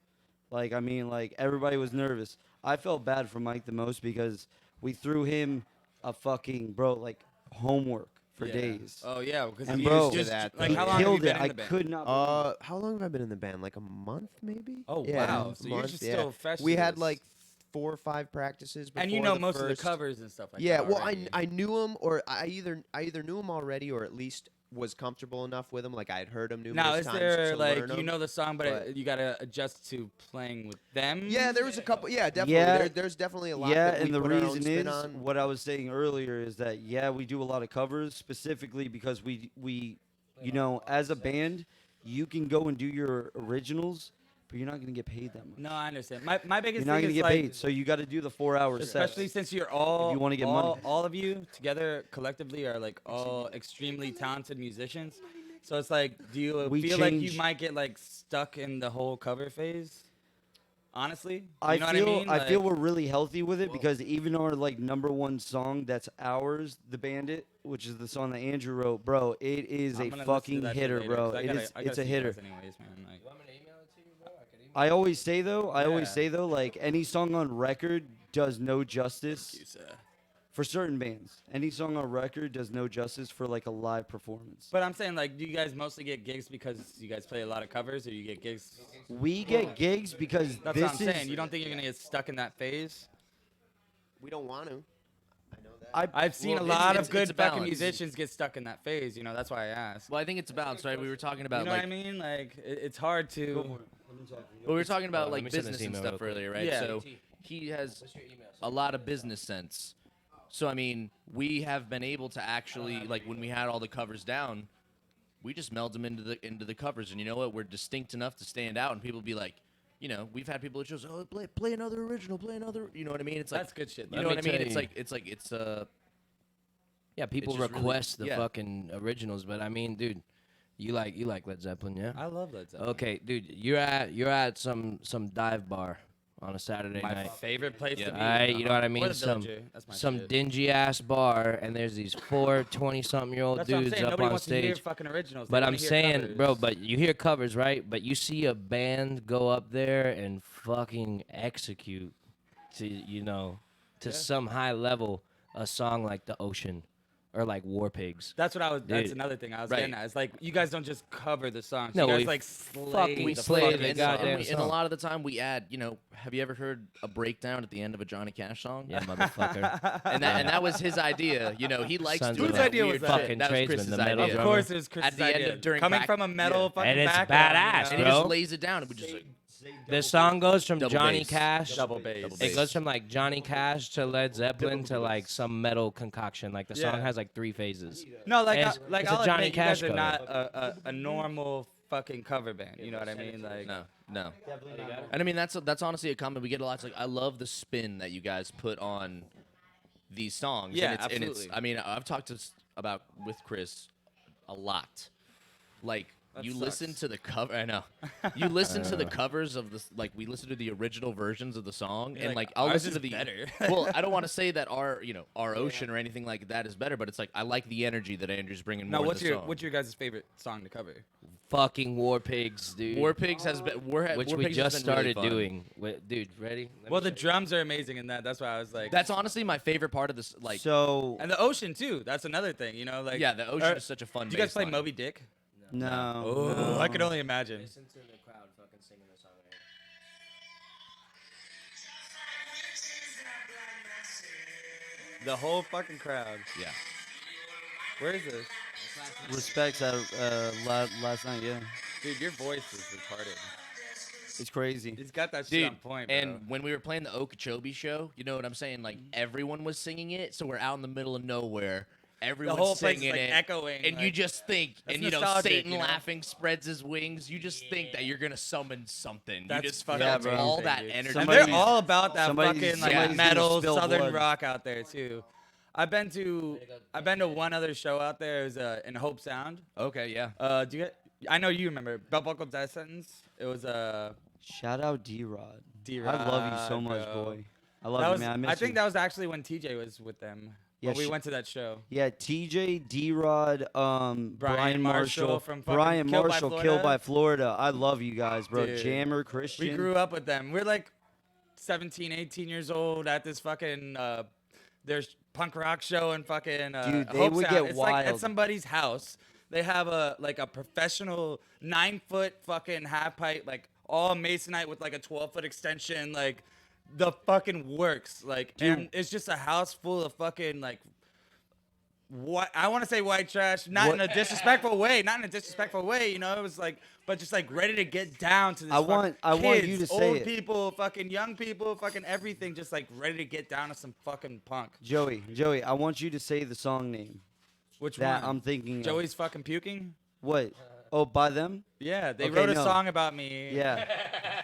Like, I mean, like everybody was nervous. I felt bad for Mike the most because we threw him a fucking like homework for Yeah. days. Oh yeah, because And he bro, was just that, like he how long have you killed been it. in I the band? could not. believe it. How long have I been in the band? Like a month, maybe. Oh Yeah, wow, a so you're month, just yeah. still fresh. We to had this. like 4 or 5 practices. and you before know the most of the first- covers and stuff like Yeah, that. well, already. I knew him, or I either knew him already, or at least was comfortable enough with him. Like I had heard him numerous Now, is times there to like learn you 'em. know the song, but- you gotta adjust to playing with them? Yeah, there was a couple. Yeah, definitely. Yeah. There's definitely a lot. Yeah, that we and the put our own reason spin is on. what I was saying earlier is that we do a lot of covers specifically because we you know, as a band, you can go and do your originals, but you're not gonna get paid that much. No, I understand. My biggest You're not thing gonna is get like, paid, so you got to do the 4 hour especially sets. since you're all, If you wanna get all, money. all of you together collectively are like all extremely talented musicians. So it's like, do you We feel like you change- might get like stuck in the whole cover phase? Honestly, you I know feel what I mean? I feel Like, we're really healthy with it because even our like #1 song that's ours, The Bandit, which is the song that Andrew wrote, bro, it is I'm a gonna listen to fucking that shit hitter, later, bro. 'cause I It gotta- is I gotta it's a see you hitter. guys anyways, man. Like, I always say though, Yeah. like any song on record does no justice for certain bands. Any song on record does no justice for like a live performance. but I'm saying, like, do you guys mostly get gigs because you guys play a lot of covers, or you get gigs? We get gigs because That's this what I'm is. saying. You don't think you're gonna get stuck in that phase? We don't want to. I know that. I've seen Well, a it's- lot it's- of good it's a fucking balance. musicians get stuck in that phase. You know, that's why I asked. Well, I think it's a balance, right? We were talking about You know like what I mean? Like, it's hard to. we were talking about Let like me send this business and email stuff real quick. earlier, right? Yeah. So he has a lot of business sense. So I mean, we have been able to actually like when we had all the covers down, we just meld them into the covers, and you know what? We're distinct enough to stand out, and people be like, you know, we've had people that shows, oh, play another original, play another, you know what I mean? It's like That's good shit. You know what I mean? It's Yeah, people just really- request the yeah. fucking originals, but I mean, dude, you like Led Zeppelin, yeah? I love Led Zeppelin. Okay, dude, you're at some dive bar on a Saturday My night. favorite place to be. Alright, you know what I Or mean? the Villager. That's my Some shit. dingy ass bar, and there's these 20-something-year-old That's what I'm dudes saying. up Nobody on wants to hear stage. fucking originals. They But wanna I'm hear saying, covers. bro, but you hear covers, right? But you see a band go up there and fucking execute to some high level a song like The Ocean or like War Pigs. That's what I was. That's Dude. another thing I was Right. getting at. It's like you guys don't just cover the songs. No, you guys we like slay fucking the slay fucking the and, song. goddamn and a song. lot of the time we add, you know, have you ever heard a breakdown at the end of a Johnny Cash song? Yeah, motherfucker. And that was his idea. You know, he likes Sons doing of that a idea was weird that? shit. Fucking That was tradesman, Chris's the metal idea. Of drummer. course, it was Chris's At the idea. end of during Coming back- from a metal yeah. fucking And it's background, badass, And he bro. just lays it down and we just like The song goes from Double Johnny bass. Cash. Double bass. It goes from like Johnny Cash to Led Zeppelin to like some metal concoction. Like the song Yeah. has like 3 phases. No, like, It's- like it's a I'll Johnny admit, you guys Cash are cover. not a normal fucking cover band. You know what I mean? Like, no. And I mean that's honestly a comment we get a lot. It's like I love the spin that you guys put on these songs. Yeah, and it's, absolutely. I mean, I've talked about with Chris a lot. Like That you sucks. listen to the cover. I know. You listen to the covers of this. Like we listen to the original versions of the song, and like I'll ours listen to is the. better. Well, I don't want to say that our ocean or anything like that is better, but it's like I like the energy that Andrew's bringing. now more what's in the your song. what's your guys' favorite song to cover? Fucking War Pigs, dude. War Pigs has been which War we Pigs has just been really started fun. doing. Dude, ready? Let Well, me the show you. drums are amazing in that. That's why I was like. That's honestly my favorite part of this. Like, So and the ocean too. That's another thing. You know, like yeah, the ocean is such a fun. Do you guys bass play line. Moby Dick? no. Oh, no. I can only imagine. Listen to the crowd fucking singing the song right The whole fucking crowd. Yeah. Where is this? Respects at last night. Yeah, Dude, your voice is retarded. it's crazy. He's got that shit Dude, on point, bro. and when we were playing the Okeechobee show, you know what I'm saying? Like everyone was singing it, so we're out in the middle of nowhere. Everyone's whole place is, singing like, it, echoing, and you like- just think, That's and you know, nostalgic, Satan you know? laughing spreads his wings. You just think that you're gonna summon something. That's you just fucking felt bro. all amazing, that dude. energy. And Somebody- they're all about that somebody's- fucking like somebody's gonna metal spill southern blood. rock out there too. I've been to one other show out there. It was in Hope Sound. Okay, yeah. Do you? I know you remember Belt Buckle Death Sentence. It was Shout out D-Rod. D-Rod, I love you so much, bro. boy. I love that you, was, man. I miss I think you. that was actually when TJ was with them. Yeah, When we sh- went to that show. Yeah, TJ, D-Rod, Brian Marshall Marshall, from fucking Brian Killed by Marshall, Florida. Killed by Florida. I love you guys, bro. Dude. Jammer, Christian. We grew up with them. We're like 17, 18 years old at this fucking there's punk rock show in fucking Dude, they Hope would Sound. get It's like at wild. somebody's house. They have a professional 9-foot fucking half pipe, like all masonite with like a 12-foot extension, like the fucking works. Like, and it's just a house full of fucking like what I want to say white trash, not in a disrespectful way, you know. It was like, but just like ready to get down to this. I want kids, you to say old it. people, fucking young people, fucking everything, just like ready to get down to some fucking punk. Joey, I want you to say the song name Which that one? I'm thinking of. Joey's fucking puking. What? Oh, by them? Yeah, they Okay, wrote a no. song about me. Yeah.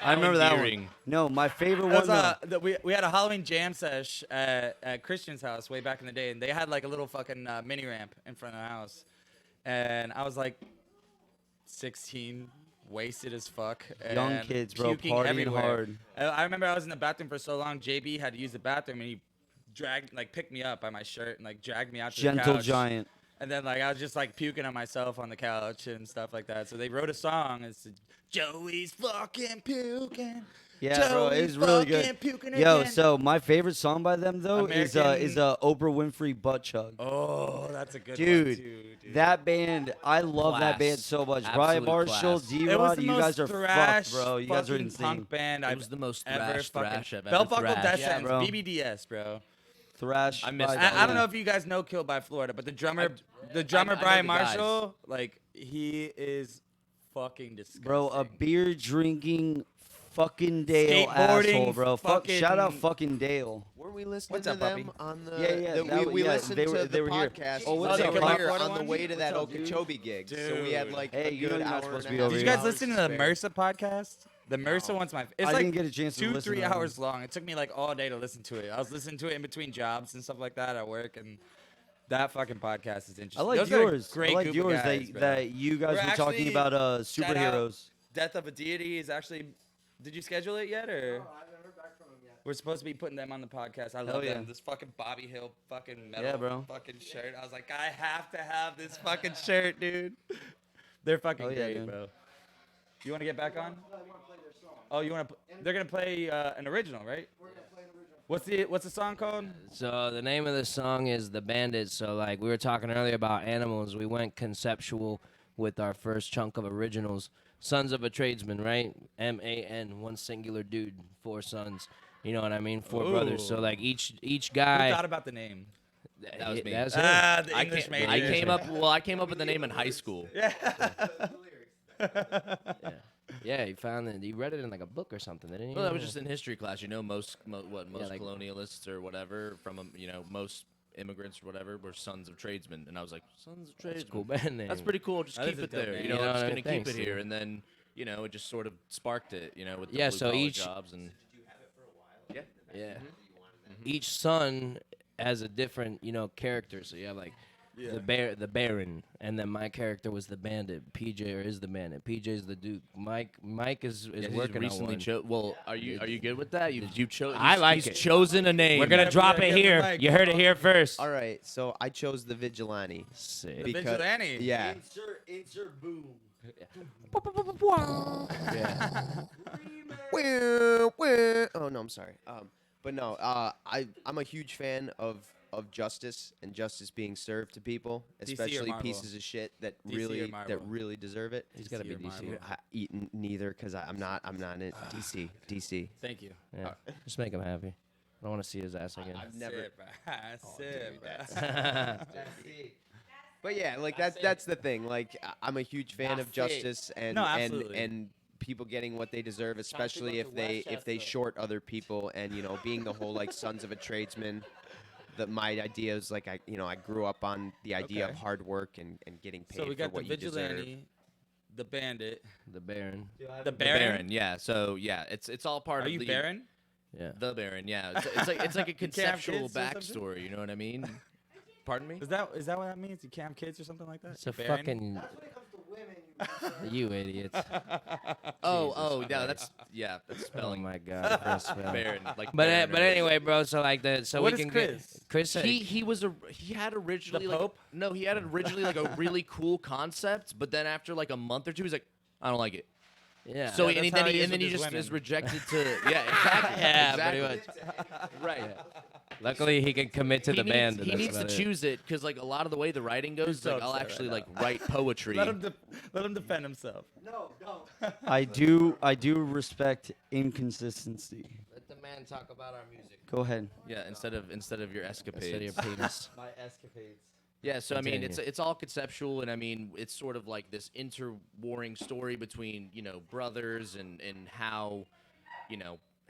I remember that one. endearing. No, my favorite It was, one though. we had a Halloween jam sesh at Christian's house way back in the day, and they had like a little fucking mini ramp in front of the house, and I was like 16, wasted as fuck. Young and kids, bro, puking partying everywhere. hard. I remember I was in the bathroom for so long. JB had to use the bathroom, and he picked me up by my shirt and like dragged me out to the Gentle couch. giant. And then like I was just like puking on myself on the couch and stuff like that. So they wrote a song. It's Joey's fucking puking. Yeah, bro, it Joey's was really good. fucking puking Yo, again. so my favorite song by them though is American- Oprah Winfrey Butt Chug. Oh, that's a good Dude, one too, dude. that band, I love that band Class. so much. Absolute Brian Marshall, class. D It was Rod, the you most guys are thrash, fucked, bro. You guys are fucking insane. punk band It I've was the most ever thrash fucking. I've ever Belt buckle thrashed. death Yeah, sentence, bro. BBDS, bro. Thrash. I missed by that. I don't them. know if you guys know Killed by Florida, but the drummer, I know Brian the guys. Marshall, like he is fucking disgusting. Bro, a beer drinking fucking Dale Skateboarding asshole, bro. fucking- Shout out fucking Dale. Weren't we listening What's to up, them puppy? on the? Yeah, the- we yeah, listened they to were- the they were here. podcast. Oh, what's they up, were Pop? here Florida on the one? way to that What's up, dude? Okeechobee gig. So we had Dude. like Hey, a you know good you're not hour supposed to and be a over half. Did you here. guys listen to the spare. MRSA podcast? The MRSA one's my. It's I like didn't get a chance to listen to 2-3 that one. hours long. It took me like all day to listen to it. I was listening to it in between jobs and stuff like that at work, and that fucking podcast is interesting. I like Those are a yours. Great I like group of yours guys, bro. that you guys We're were talking actually- about shout out. superheroes. Death of a Deity is actually. Did you schedule it yet, or? We're supposed to be putting them on the podcast. I love yeah. them. This fucking Bobby Hill fucking metal Yeah, bro. fucking shirt. I was like, I have to have this fucking shirt, dude. They're fucking Oh, yeah, great, dude. bro. You want to get back on? Oh, you want to? They're gonna play an original, right? What's the song called? So the name of the song is The Bandits. So like we were talking earlier about animals, we went conceptual with our first chunk of originals. Sons of a Tradesman, right? MAN, one singular dude, 4 sons. You know what I mean? 4 brothers. So Ooh. like each Who guy. thought about the name? That was me. That's him. The I English came, major. I came up. Well, I came up with the name in high school. Yeah, he found it. He read it in like a book or something, didn't he? Well, that was just in history class. You know, most like- colonialists or whatever from most immigrants or whatever were sons of tradesmen, and I was like, sons of That's a tradesmen. cool band name. That's pretty cool. Just That keep is a it dope there. name. You know, You know I'm just what I gonna mean? keep Thanks, it here, dude. and then it just sort of sparked it. With the Yeah, blue so collar each- jobs and Yeah. Each son has a different, character. So you have like the Baron, and then my character was the Bandit. PJ is the Bandit. PJ's the Duke. Mike is he's working recently on one. Well, are you good with that? You chose. I like he's it. chosen a name. We're gonna Yeah, drop yeah, it get the here. mic. You heard it here first. All right, so I chose the Vigilante. Sick. The Vigilante. Yeah. Insert boom. Yeah. Oh no, I'm sorry. But no, I'm a huge fan of justice and justice being served to people, DC or especially Marvel? pieces of shit that DC or really Marvel? deserve it. He's gotta be or DC. Marvel? Neither, because I'm not in DC. Thank you. Yeah. Just make him happy. I don't want to see his ass again. I've never. Sit, bro. Sit, bro. But yeah, like that's the thing. Like I'm a huge fan of justice and No, absolutely. and people getting what they deserve, especially if they short other people. And being the whole like sons of a tradesman. That my idea is like I grew up on the idea Okay. of hard work and getting paid So we for got the what you deserve. Vigilante, the Bandit, The Baron. the The Baron. Baron. Yeah. So yeah, it's all part Are of you the Baron? Yeah. The Baron. Yeah. It's like a have conceptual kids or something? backstory. You know what I mean? Pardon me? Is that what that means? You can't have kids or something like that? It's a Baron? fucking. You idiots. Oh, Jesus yeah. Christ. That's Oh spelling. my God. Chris, man. Baron. Like. But Baron but or- anyway, bro. So like What we is can Chris? get Chris. Said, he had originally The Pope? he had originally like a really cool concept, but then after like a month or two, he's like, I don't like it. yeah. So Yeah, and that's then how he he is and then with he his just women. is rejected to exactly Yeah, exactly. pretty much. Right. Luckily, he can commit to He the needs, band. and he that's needs to about it. choose it because like a lot of the way the writing goes, so like I'll upset actually right like write poetry. Let him defend himself. I do respect inconsistency. Let the man talk about our music. Go ahead. Yeah, instead of your Instead of escapades. your penis. My escapades. Yeah, so I mean, Continue. it's all conceptual, and I mean, it's sort of like this interwarring story between brothers and how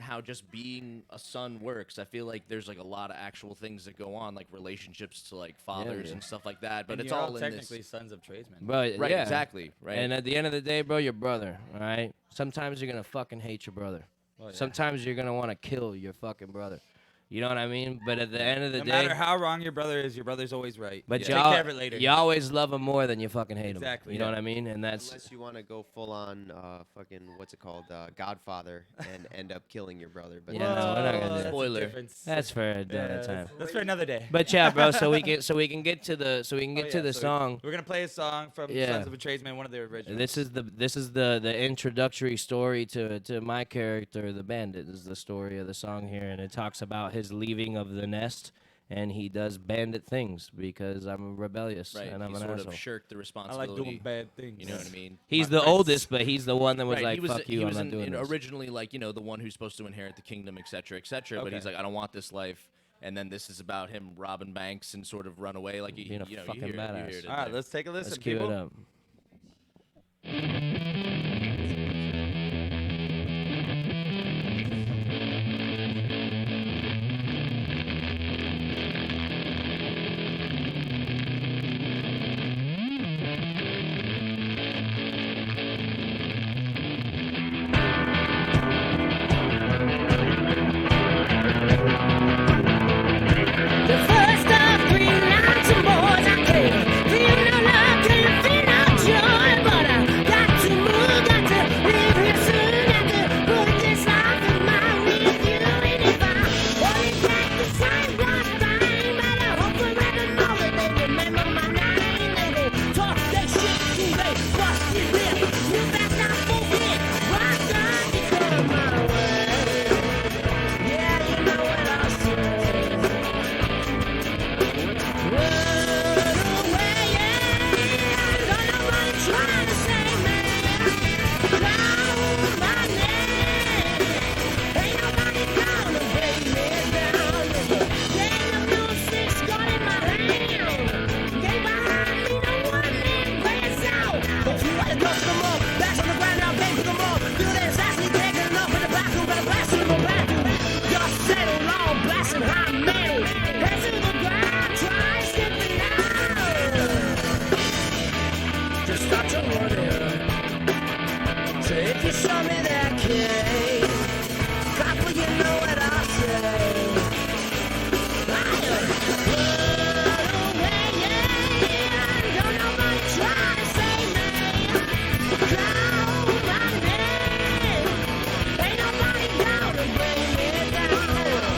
how just being a son works. I feel like there's like a lot of actual things that go on, like relationships to like fathers and stuff like that. But And it's you're all in technically this. sons of tradesmen. But Right, yeah. exactly. Right. And at the end of the day, bro, your brother, all right? Sometimes you're gonna fucking hate your brother. Well, yeah. Sometimes you're gonna want to kill your fucking brother. You know what I mean? But at the end of the No day, matter how wrong your brother is, your brother's always right. but Take y'all, care of it later. you always love him more than you fucking hate him. Exactly, You know yeah. what I mean? And that's Unless you want to go full on fucking what's it called, Godfather, and end up killing your brother. But Yeah, no, we're not gonna do that's that. a Spoiler. difference. that's for another Yeah, time. that's for another day. But yeah, bro. So we can get to the Oh, yeah, so song. We're gonna play a song from Yeah. Sons of a Tradesman, one of their originals. This is the introductory story to my character, the bandit. This is the story of the song here, and it talks about his leaving of the nest, and he does bandit things because I'm rebellious Right. and I'm He an sort asshole. of shirked the I responsibility. like doing bad things. You know what I mean? He's my the friends. oldest, but he's the one that was Right, like, he was, "Fuck he you, was I'm not doing this." originally like, you know, the one who's supposed to inherit the kingdom, et cetera, et cetera. But Okay. he's like, I don't want this life. And then this is about him robbing banks and sort of run away. Like, Being a you know, fucking you hear, badass. You hear it in All right, there. let's take a listen, Let's cue people. it up. The first of 3 nights and boys I came. Feel no love, can't feel no joy, but I got to move, got to live here soon, got to put this life of mine with you. And if I only get the same blood thing, but I hope forever know that they remember my name. They gon' talk that shit till they bust your lip. You best not forget, rock on, because my way. Yeah, you know what I say. Blasting hot metal, head to the ground, try skipping out. Just start to running. So if you show me that key, copper, you know what I say. Run away, yeah. Don't nobody try to save me. Call my name. Ain't nobody gonna bring me down.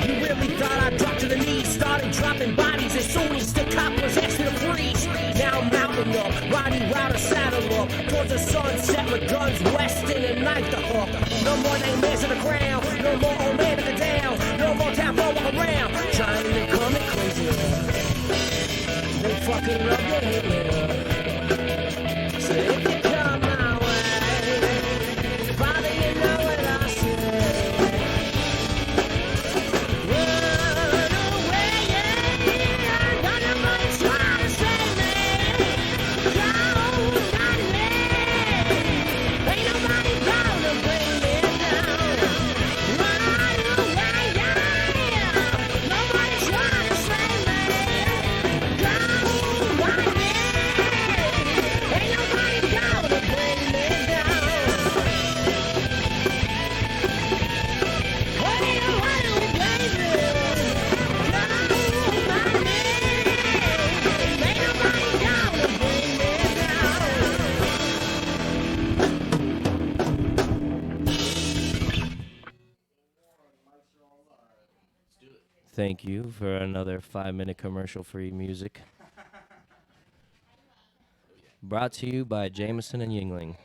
You really thought I'd drop to the knees, started dropping bodies as soon as the coppers asked me to freeze. Now I'm mounting up, riding round a saddle up, towards the sunset with guns west and a knife to hook. No more nightmares in the ground, no more old man in the down, no more tap walk around, trying to come in crazy. They fucking love you, hate me. So if you come my way, Father, you know what I say. Thank you for another 5-minute commercial-free music. Brought to you by Jameson and Yingling.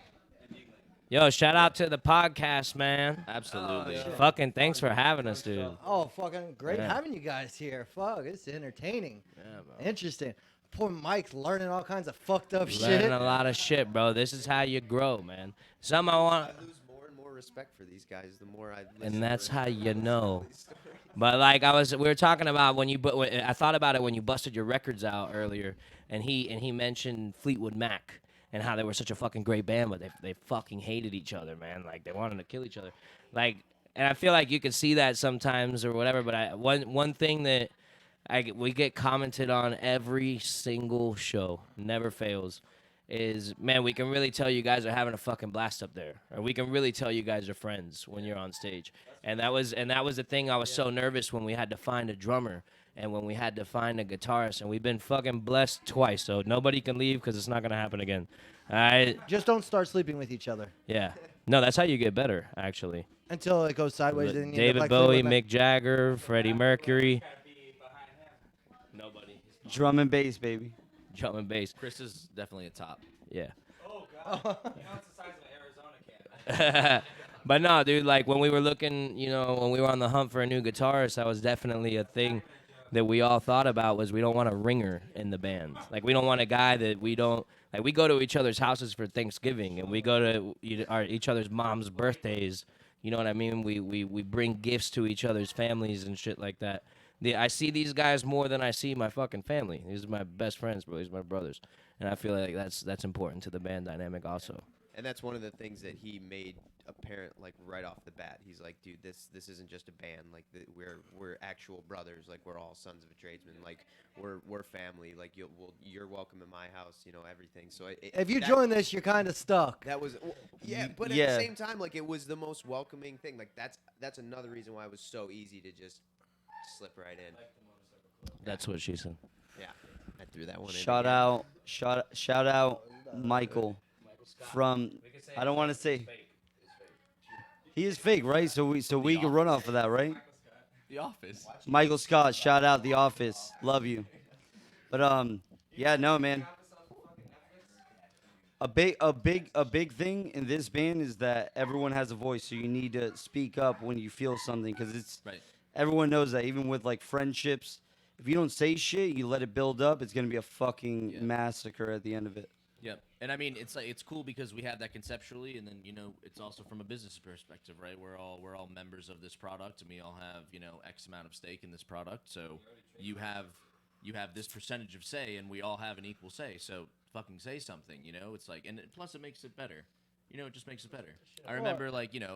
Yo, shout out to the podcast, man. Absolutely. Fucking thanks for having us, dude. Oh, fucking great Yeah. having you guys here. Fuck, it's entertaining. Yeah, bro. Interesting. Poor Mike's learning all kinds of fucked up shit. Learning a lot of shit, bro. This is how you grow, man. Some I want, I lose more and more respect for these guys the more I listen. and that's or how you know. these stories. But like we were talking about when I thought about it when you busted your records out earlier, and he mentioned Fleetwood Mac and how they were such a fucking great band, but they fucking hated each other, man. Like they wanted to kill each other, like. And I feel like you can see that sometimes or whatever. But one thing that we get commented on every single show, never fails, is, man, we can really tell you guys are having a fucking blast up there, or we can really tell you guys are friends when you're on stage. And that was the thing. I was so nervous when we had to find a drummer and when we had to find a guitarist, and we've been fucking blessed twice, so nobody can leave because it's not gonna happen again. All right? Just don't start sleeping with each other Yeah. No, that's how you get better, actually. until it goes sideways. And you end up David like Bowie, Fleetwood Mac. Mick Jagger, Freddie Mercury. Nobody. Drum and bass, baby. Drum and bass. Chris is definitely a top. Yeah. Oh God. You know it's the size of an Arizona can. But no, dude, like when we were looking, when we were on the hunt for a new guitarist, that was definitely a thing that we all thought about, was we don't want a ringer in the band. Like we don't want a guy that we don't, like we go to each other's houses for Thanksgiving and we go to each other's mom's birthdays. You know what I mean? We bring gifts to each other's families and shit like that. I see these guys more than I see my fucking family. These are my best friends, bro. These are my brothers. And I feel like that's important to the band dynamic also. And that's one of the things that he made apparent, like right off the bat. He's like, dude, this isn't just a band. Like we're actual brothers. Like we're all sons of a tradesman. Like we're family. Like you're welcome in my house. Everything. So If you join this, you're kind of stuck. that was yeah. But Yeah. at the same time, like it was the most welcoming thing. Like that's another reason why it was so easy to just slip right in. That's what she said. Yeah, I threw that one in. Shout again. out, Michael. From I don't want to say he is fake, right? So we can run off of that, right? The Office. Michael Scott, shout out The Office, love you. But yeah, no, man. A big thing in this band is that everyone has a voice, so you need to speak up when you feel something, because it's Right. everyone knows that. Even with like friendships, if you don't say shit, you let it build up, it's gonna be a fucking massacre at the end of it. Yep. And I mean, it's cool because we have that conceptually, and then it's also from a business perspective, right? We're all members of this product, and we all have X amount of stake in this product. So you have this percentage of say, and we all have an equal say. So fucking say something, It's like, and plus it makes it better. It just makes it better. I remember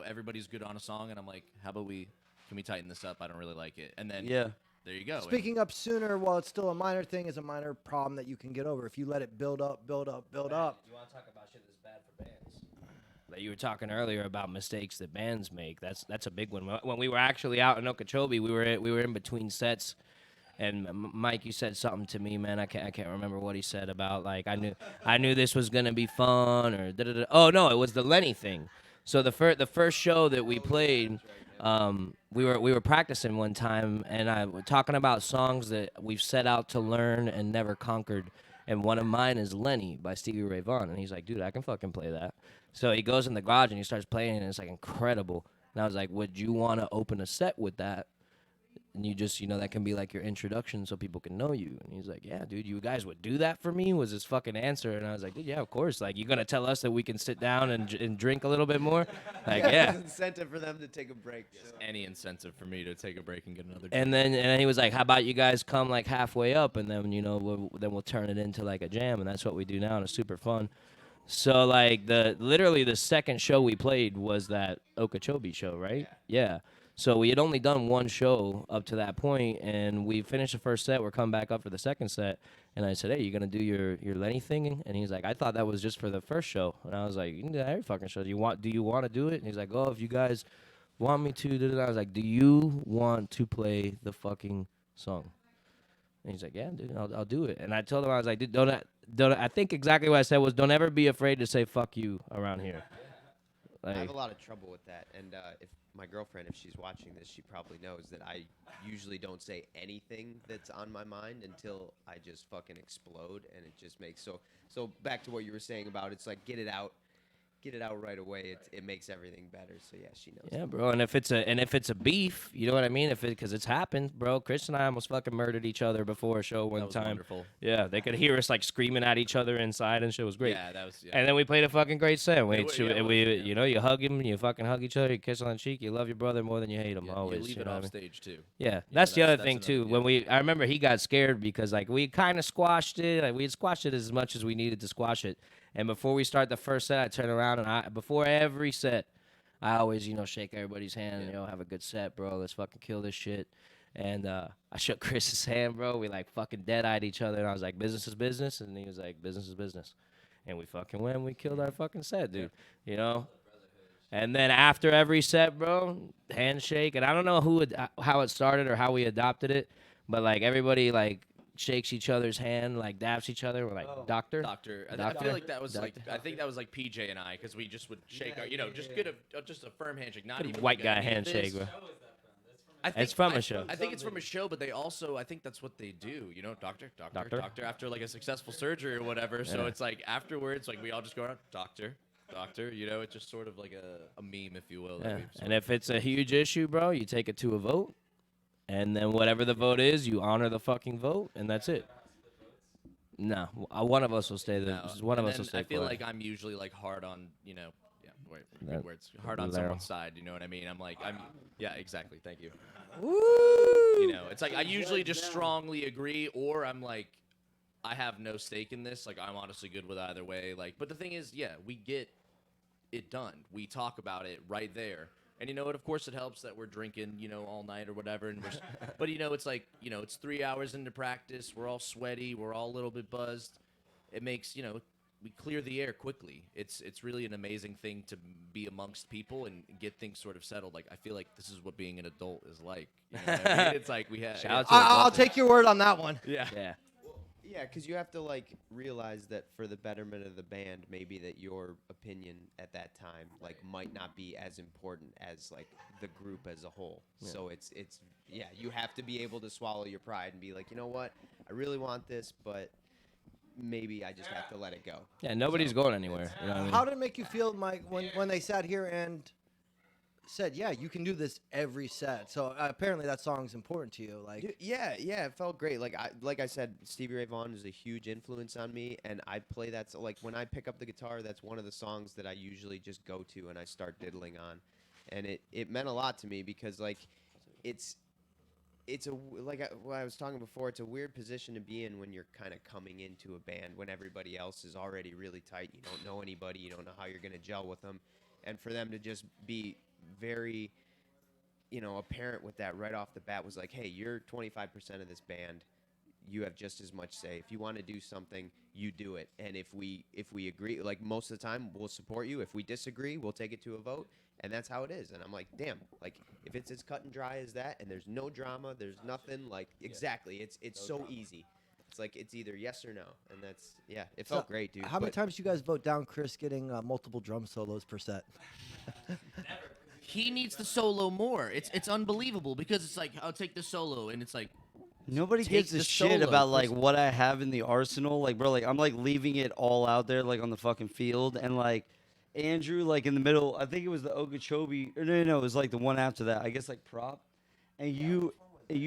everybody's good on a song, and I'm like, how about can we tighten this up? I don't really like it. And then Yeah. there you go. Speaking up sooner while it's still a minor thing is a minor problem that you can get over if you let it build up. You want to talk about shit that's bad for bands? Like you were talking earlier about mistakes that bands make. That's a big one. When we were actually out in Okeechobee, we were in between sets, and Mike, you said something to me, man. I can't remember what he said about, like, I knew this was gonna be fun, or da-da-da. Oh no, it was the Lenny thing. So the first show that we played. We were practicing one time, and I were talking about songs that we've set out to learn and never conquered. And one of mine is Lenny by Stevie Ray Vaughan. And he's like, dude, I can fucking play that. So he goes in the garage and he starts playing, and it's like incredible. And I was like, would you want to open a set with that? And you just, that can be like your introduction so people can know you. And he's like, yeah, dude, you guys would do that for me? Was his fucking answer. And I was like, dude, yeah, of course. Like, you going to tell us that we can sit down and drink a little bit more? Like, yeah. Incentive for them to take a break. Any incentive for me to take a break and get another. And then he was like, how about you guys come like halfway up, and then, we'll turn it into like a jam. And that's what we do now, and it's super fun. So like literally the second show we played was that Okeechobee show, right? Yeah. So we had only done one show up to that point, and we finished the first set. We're coming back up for the second set, and I said, hey, you going to do your Lenny thing? And he's like, I thought that was just for the first show. And I was like, you can do that every fucking show. Do you want to do it? And he's like, oh, if you guys want me to. I was like, do you want to play the fucking song? And he's like, yeah, dude, I'll do it. And I told him, I was like, dude, don't I think exactly what I said was, don't ever be afraid to say fuck you around here. I have Like, a lot of trouble with that, and if my girlfriend, if she's watching this, she probably knows that I usually don't say anything that's on my mind until I just fucking explode, and it just makes so back to what you were saying about it's like get it out, get it out right away, it makes everything better. So yeah, she knows. Yeah, bro. And if it's a beef, you know what I mean? Because it's happened, bro. Chris and I almost fucking murdered each other before a show one That was time. wonderful. Yeah, they could hear us like screaming at each other inside, and shit was great. Yeah, that was. Yeah. And then we played a fucking great set. We, It wa- yeah, it we was, yeah. you know, you hug him, you fucking hug each other, you kiss on the cheek, you love your brother more than you hate him. Yeah, Always. you leave you it know what I off mean? stage too. Yeah, that's the other thing another- too. yeah. When I remember he got scared because like we kind of squashed it. Like we had squashed it as much as we needed to squash it. And before we start the first set, I turn around and before every set, I always shake everybody's hand. Have a good set, bro. Let's fucking kill this shit. And I shook Chris's hand, bro. We like fucking dead-eyed each other, and I was like, "Business is business," and he was like, "Business is business." And we fucking went. And we killed our fucking set, dude. You know. And then after every set, bro, handshake. And I don't know how it started or how we adopted it, but like everybody like shakes each other's hand, like daps each other. We're like, doctor. I feel like that was like I think that was like PJ and I because we just would shake our just get just a firm handshake, not even White like guy a, handshake, bro. I think, It's from a show. I think it's from a show, but they also I think that's what they do. Doctor after like a successful surgery or whatever. So it's like afterwards, like we all just go around doctor. It's just sort of like a meme, if you will. that Yeah. we've sort And of- if it's a huge issue, bro, you take it to a vote, and then whatever the vote is, you honor the fucking vote, and that's it. No, one of us will stay there. No. One of And us will then stay. I feel quiet. like I'm usually like hard on good That- words hard on there. someone's side. You know what I mean? Yeah, exactly. Thank you. Woo! It's like I usually just strongly agree, or I'm like, I have no stake in this. Like I'm honestly good with either way. Like, but the thing is, yeah, we get it done. We talk about it right there. And of course it helps that we're drinking, all night or whatever. And but it's like, it's 3 hours into practice. We're all sweaty. We're all a little bit buzzed. It makes, we clear the air quickly. It's really an amazing thing to be amongst people and get things sort of settled. Like I feel like this is what being an adult is like. You know what I mean? It's like we have. Shout out to I'll take your word on that one. Yeah. Yeah. Yeah, because you have to like realize that for the betterment of the band, maybe that your opinion at that time like might not be as important as like the group as a whole. So it's you have to be able to swallow your pride and be like, you know what, I really want this, but maybe I just have to let it go. Yeah, nobody's going anywhere. You know what I mean? How did it make you feel, Mike, when they sat here and said, "Yeah, you can do this every set"? So apparently that song's important to you. Like, Yeah, it felt great. Like I said, Stevie Ray Vaughan is a huge influence on me, and I play that. So like when I pick up the guitar, that's one of the songs that I usually just go to and I start diddling on, and it meant a lot to me because like it's what I was talking before. It's a weird position to be in when you're kind of coming into a band when everybody else is already really tight. You don't know anybody. You don't know how you're gonna gel with them, and for them to just be very apparent with that right off the bat was like, hey, you're 25% of this band. You have just as much say. If you want to do something, you do it. And if we agree, like most of the time, we'll support you. If we disagree, we'll take it to a vote. And that's how it is. And I'm like, damn, like if it's as cut and dry as that, and there's no drama, there's nothing, like exactly. It's so easy. It's like it's either yes or no, and that's it felt great, dude. how many But- times you guys vote down Chris getting multiple drum solos per set? He needs the solo more. It's unbelievable because it's like I'll take the solo and it's like Nobody Take gives a the shit solo, about like Chris. what I have in the arsenal. Like, bro, like I'm like leaving it all out there, like on the fucking field, and like Andrew, like in the middle. I think it was the Okeechobee. Or no, it was like the one after that. I guess like prop, and you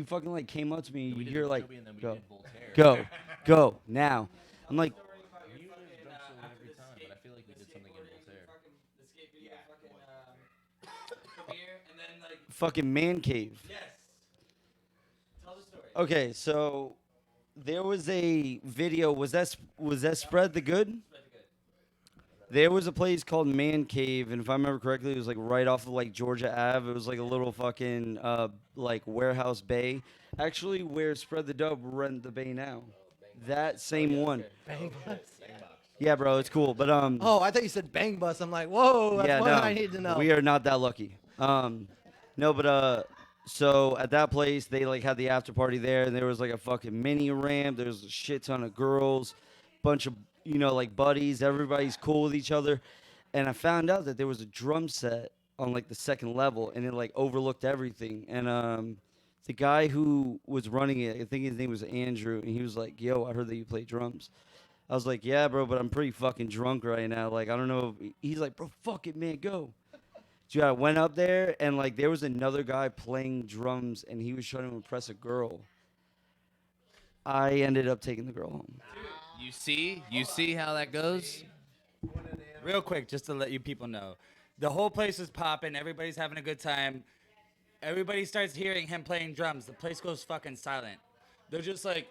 fucking like came up to me. we did You're like, Okeechobee and then we go, did Voltaire. go now. I'm like, We usually drum solo every time, but I feel like we did something in Voltaire. fucking man cave. Okay, so there was a video. Was that Spread the Good? There was a place called Man Cave, and if I remember correctly, it was like right off of like Georgia Ave. It was like a little fucking like warehouse bay. Actually, where Spread the Dub rent the bay now. That same one. Yeah, bro, it's cool. But Oh, I thought you said Bang Bus. I'm like, whoa, that's yeah, what no, I need to know. we are not that lucky. No, but so at that place they like had the after party there, and there was like a fucking mini ramp. There was a shit ton of girls, bunch of like buddies. Everybody's cool with each other, and I found out that there was a drum set on like the second level, and it like overlooked everything. And the guy who was running it, I think his name was Andrew, and he was like, "Yo, I heard that you play drums." I was like, yeah, bro, but I'm pretty fucking drunk right now. Like, I don't know. He's like, bro, fuck it, man, go. Dude, I went up there, and, like, there was another guy playing drums, and he was trying to impress a girl. I ended up taking the girl home. You see how that goes? Real quick, just to let you people know, the whole place is popping. Everybody's having a good time. Everybody starts hearing him playing drums. The place goes fucking silent. They're just like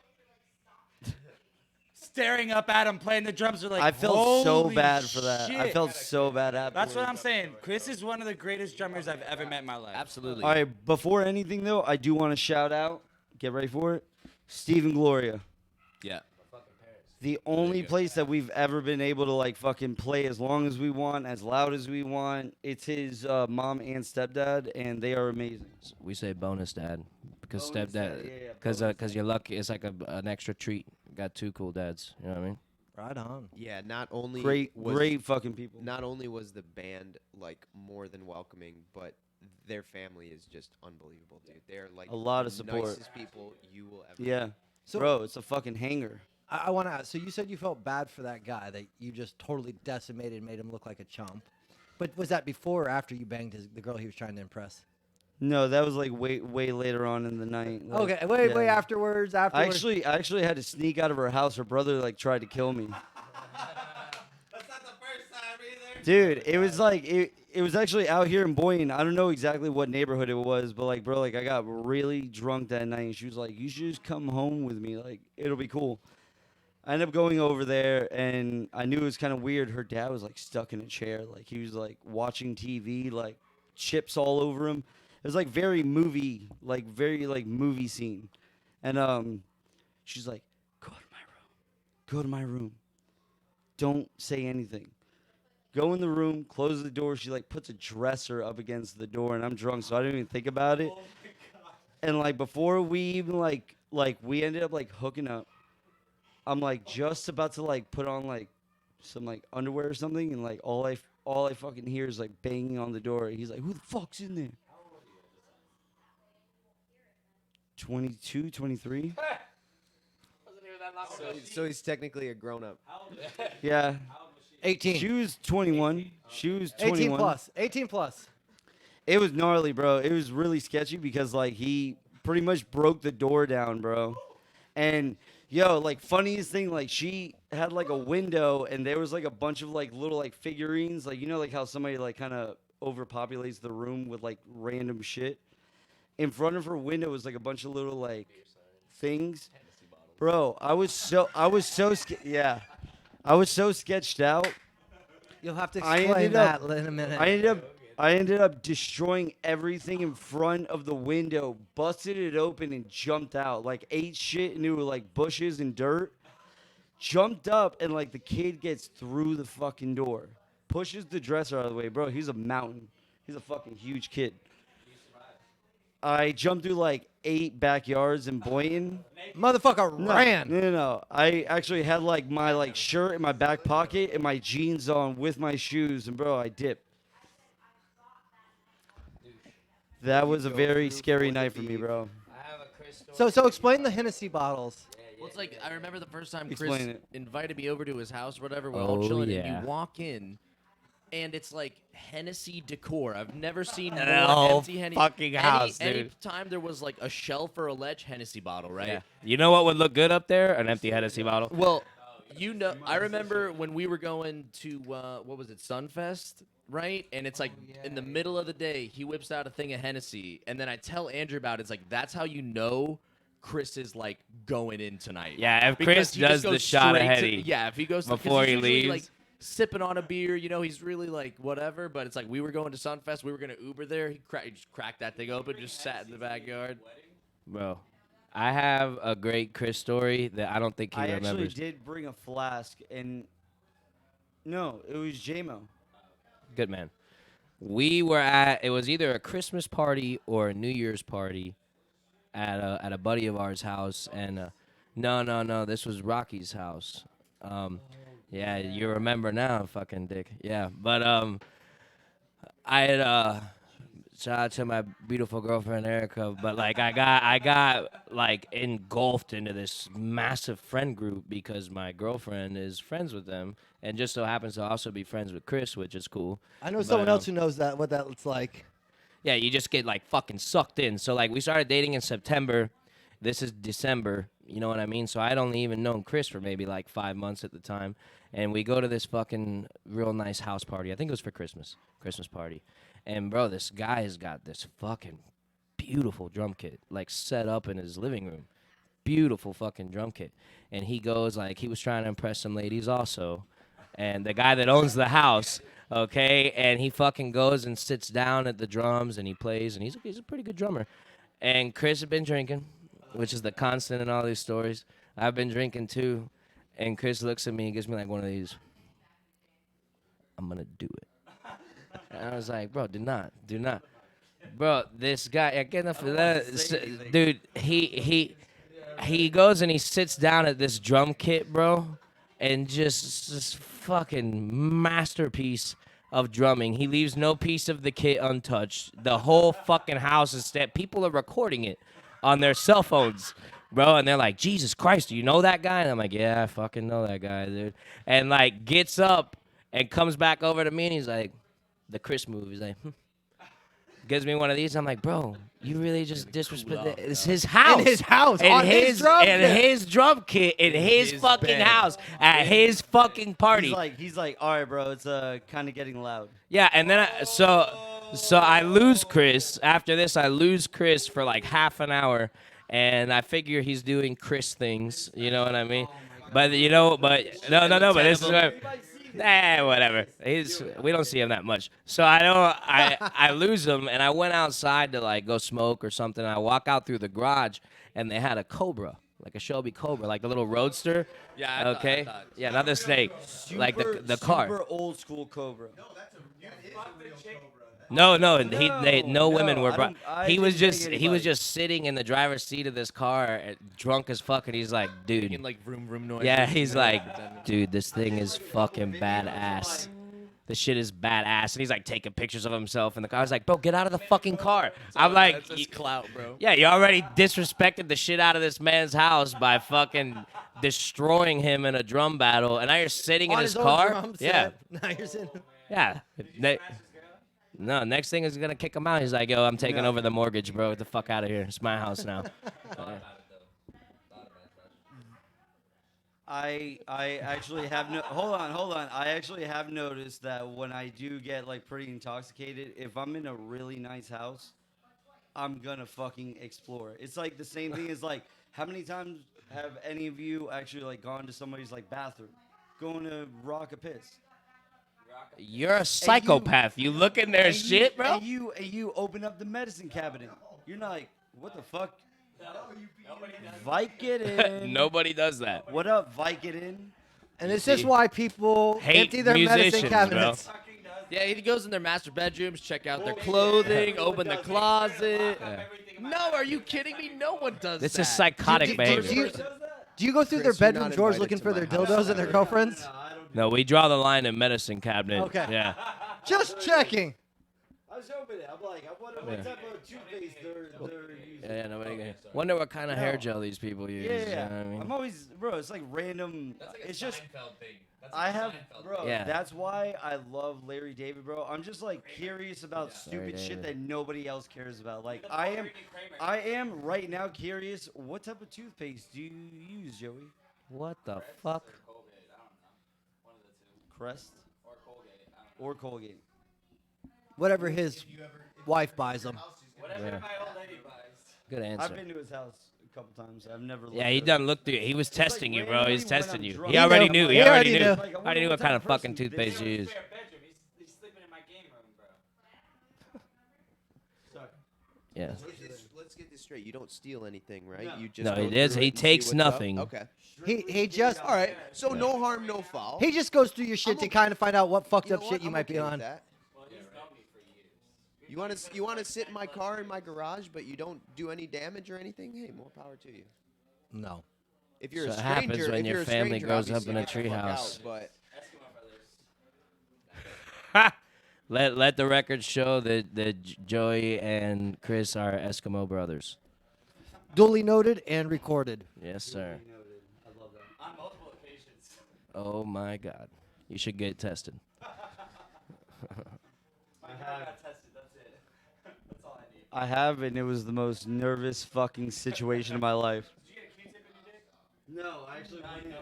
staring up at him playing the drums. They're like, I felt so "Holy bad for that. I shit." felt so bad afterwards. That's what I'm saying. Chris is one of the greatest drummers I've ever met in my life. Absolutely. All right, before anything, though, I do want to shout out, get ready for it, Steve and Gloria. Yeah. The only place that we've ever been able to, like, fucking play as long as we want, as loud as we want. It's his mom and stepdad, and they are amazing. We say bonus dad because Bonus dad, stepdad, yeah, because you're lucky. It's like an extra treat. Got 2 cool dads. You know what I mean? Right on. Yeah, not only Great was, fucking people. Not only was the band like more than welcoming, but their family is just unbelievable, dude. They're like A lot of the support. nicest people you will ever. Yeah. So- Bro, it's a fucking hanger. I want to ask. So you said you felt bad for that guy that you just totally decimated, and made him look like a chump. But was that before or after you banged the girl he was trying to impress? No, that was like way later on in the night. Like, Okay, way yeah. afterwards. I actually had to sneak out of her house. Her brother like tried to kill me. That's not the first time either. Dude, it was like it was actually out here in Boynton. I don't know exactly what neighborhood it was, but like, bro, like I got really drunk that night, and she was like, "You should just come home with me. Like, it'll be cool." I ended up going over there, and I knew it was kind of weird. Her dad was like stuck in a chair, like he was like watching TV, like chips all over him. It was like very movie scene. And she's like, "Go to my room. Go to my room. Don't say anything." Go in the room, close the door. She like puts a dresser up against the door, and I'm drunk, so I didn't even think about it. And like before we even like we ended up like hooking up. I'm like just about to like put on like some like underwear or something, and like all I fucking hear is like banging on the door. He's like, "Who the fuck's in there?" 22, 23. So he's technically a grown up. Yeah. 18. She was 21. She was 21. 18 plus. 18 plus. It was gnarly, bro. It was really sketchy because like he pretty much broke the door down, bro. And yo, like funniest thing, like she had like a window and there was like a bunch of like little like figurines, like you know like how somebody like kind of overpopulates the room with like random shit. In front of her window was like a bunch of little like things. Bro, I was so yeah. I was so sketched out. You'll have to I explain ended that up- in a minute. I ended up destroying everything in front of the window, busted it open, and jumped out. Like, ate shit into, like, bushes and dirt. Jumped up, and, like, the kid gets through the fucking door. Pushes the dresser out of the way. Bro, he's a mountain. He's a fucking huge kid. I jumped through, like, 8 backyards in Boynton. Motherfucker ran. No. I actually had, like, my, like, shirt in my back pocket and my jeans on with my shoes. And, bro, I dipped. That was a very scary night for me, bro. So explain the Hennessy bottles. Well, it's like I remember the first time Chris Explain it. invited me over to his house, or whatever. We're Oh, all chilling, yeah. and you walk in, and it's like Hennessy decor. I've never seen more The whole empty Hennessy. fucking house, any dude. time there was like a shelf or a ledge Hennessy bottle, right? Yeah. You know what would look good up there? An empty Hennessy bottle. Well, you know, I remember when we were going to what was it, Sunfest, right? And it's like in the middle of the day, he whips out a thing of Hennessy, and then I tell Andrew about it. It's like that's how you know Chris is like going in tonight. Yeah, if Because Chris he just does the goes shot of straight to- Henny yeah, if he goes 'cause before he's he usually, leaves. like sipping on a beer, you know, he's really like whatever. But it's like we were going to Sunfest, we were gonna Uber there. He just cracked that thing open, just sat in the backyard. Bro, I have a great Chris story that I don't think he I actually remembers. did bring a flask, and no, it was JMO. Good man. We were at, it was either a Christmas party or a New Year's party at a buddy of ours' house, and no, this was Rocky's house. Yeah, you remember now, fucking dick. Yeah, but I had Shout out to my beautiful girlfriend Erica. But like I got like engulfed into this massive friend group because my girlfriend is friends with them, and just so happens to also be friends with Chris, which is cool. I know But, someone else who knows that what that looks like. Yeah, you just get like fucking sucked in. So like we started dating in September. This is December. You know what I mean? So I'd only even known Chris for maybe like 5 months at the time. And we go to this fucking real nice house party. I think it was for Christmas party. And bro, this guy has got this fucking beautiful drum kit like set up in his living room. Beautiful fucking drum kit. And he goes like he was trying to impress some ladies also. And the guy that owns the house, okay, and he fucking goes and sits down at the drums and he plays and he's a pretty good drummer. And Chris had been drinking, which is the constant in all these stories. I've been drinking too. And Chris looks at me and gives me like one of these. I'm gonna do it. And I was like, bro, do not. Bro, this guy, I get enough of that. Dude, he goes and he sits down at this drum kit, bro, and just this fucking masterpiece of drumming. He leaves no piece of the kit untouched. The whole fucking house is set. People are recording it on their cell phones, bro, and they're like, Jesus Christ, do you know that guy? And I'm like, yeah, I fucking know that guy, dude. And like gets up and comes back over to me and he's like, the Chris move. He's like, gives me one of these. I'm like, bro, you really just disrespect. It's his house. In his house, In on his drum in kit. his drum kit, in his fucking bed. house, at his fucking party. He's like, all right, bro, it's kind of getting loud. Yeah, and then so I lose Chris. After this, I lose Chris for like half an hour, and I figure he's doing Chris things. You know what I mean? But no. But this is what. Whatever. We don't see him that much. So I lose him, and I went outside to like go smoke or something. I walk out through the garage, and they had a Cobra, like a Shelby Cobra, like the little roadster. Yeah. Okay. I thought. Yeah, not the snake, like the car. Super old school Cobra. No, no women were I brought. don't- I He was didn't just take he was anybody. just sitting in the driver's seat of this car, drunk as fuck, and he's like, Making dude. like vroom vroom noise. Yeah, he's like, dude, this thing is fucking badass. This shit is badass. And he's like taking pictures of himself in the car. I was like, bro, get out of the fucking car. I'm like, That's just clout, bro. yeah, you already disrespected the shit out of this man's house by fucking destroying him in a drum battle, and now you're sitting in On his his own car. drum Yeah, set. Now you're sitting. yeah. No, next thing is gonna kick him out. He's like, yo, I'm taking over the mortgage, bro. Get the fuck out of here. It's my house now. I actually have hold on. I actually have noticed that when I do get like pretty intoxicated, if I'm in a really nice house, I'm gonna fucking explore. It's like the same thing as like how many times have any of you actually like gone to somebody's like bathroom, going to rock a piss? You're a psychopath. You look in their And shit, bro. And you open up the medicine cabinet. You're not like, what the fuck? Vicodin. Nobody does that. What up, Vicodin? And it's just why people Hate empty their medicine musicians, cabinets. Yeah, he goes in their master bedrooms, check out their clothing, open the closet. No, are you kidding me? No one does This that. is psychotic Do behavior. you go through Chris, their you're bedroom not drawers invited looking to for my their house. dildos and their girlfriends? No, we draw the line in medicine cabinet. Okay. Yeah. Just checking. I was hoping it. I'm like, I wonder what type of toothpaste they're using. Yeah, nobody. Wonder what kind of hair gel these people use. Yeah, You know yeah. what I mean? I'm always, bro. It's like random. It's just. I have, bro. Yeah. That's why I love Larry David, bro. I'm just like curious about stupid shit David. that nobody else cares about. Like I am right now curious. What type of toothpaste do you use, Joey? What the fuck? Crest or Colgate? Whatever his wife buys him. Yeah. Good I've answer. been to his house a couple times. I've never. Yeah, looked he at done it. looked through. He was testing you, bro. He's randomly when testing I'm you. drunk- He He already knew. knew. He He already already knew. knew. Like, I Already wonder knew what what kind type of of fucking person toothpaste you this use. Yeah. Let's get this straight. You don't steal anything, right? You just No, go he does. through He it and see takes what's up? nothing. Okay. He just All right. So no harm, no foul. he just goes through your shit to kind of find out what fucked You up know shit what? you I'm might be okay with on. that. You want to sit in my car in my garage, but you don't do any damage or anything? Hey, more power to you. No. If you're So a it stranger, happens when if your you're a family stranger, grows up obviously in a get the fuck treehouse. out, But Let the record show that Joey and Chris are Eskimo brothers. Duly noted and recorded. Yes, sir. I love that. On multiple occasions. Oh my God, you should get tested. My camera got tested. That's it. That's all I need. I have, and it was the most nervous fucking situation of my life. Did you get a Q-tip in your dick? No, I actually went in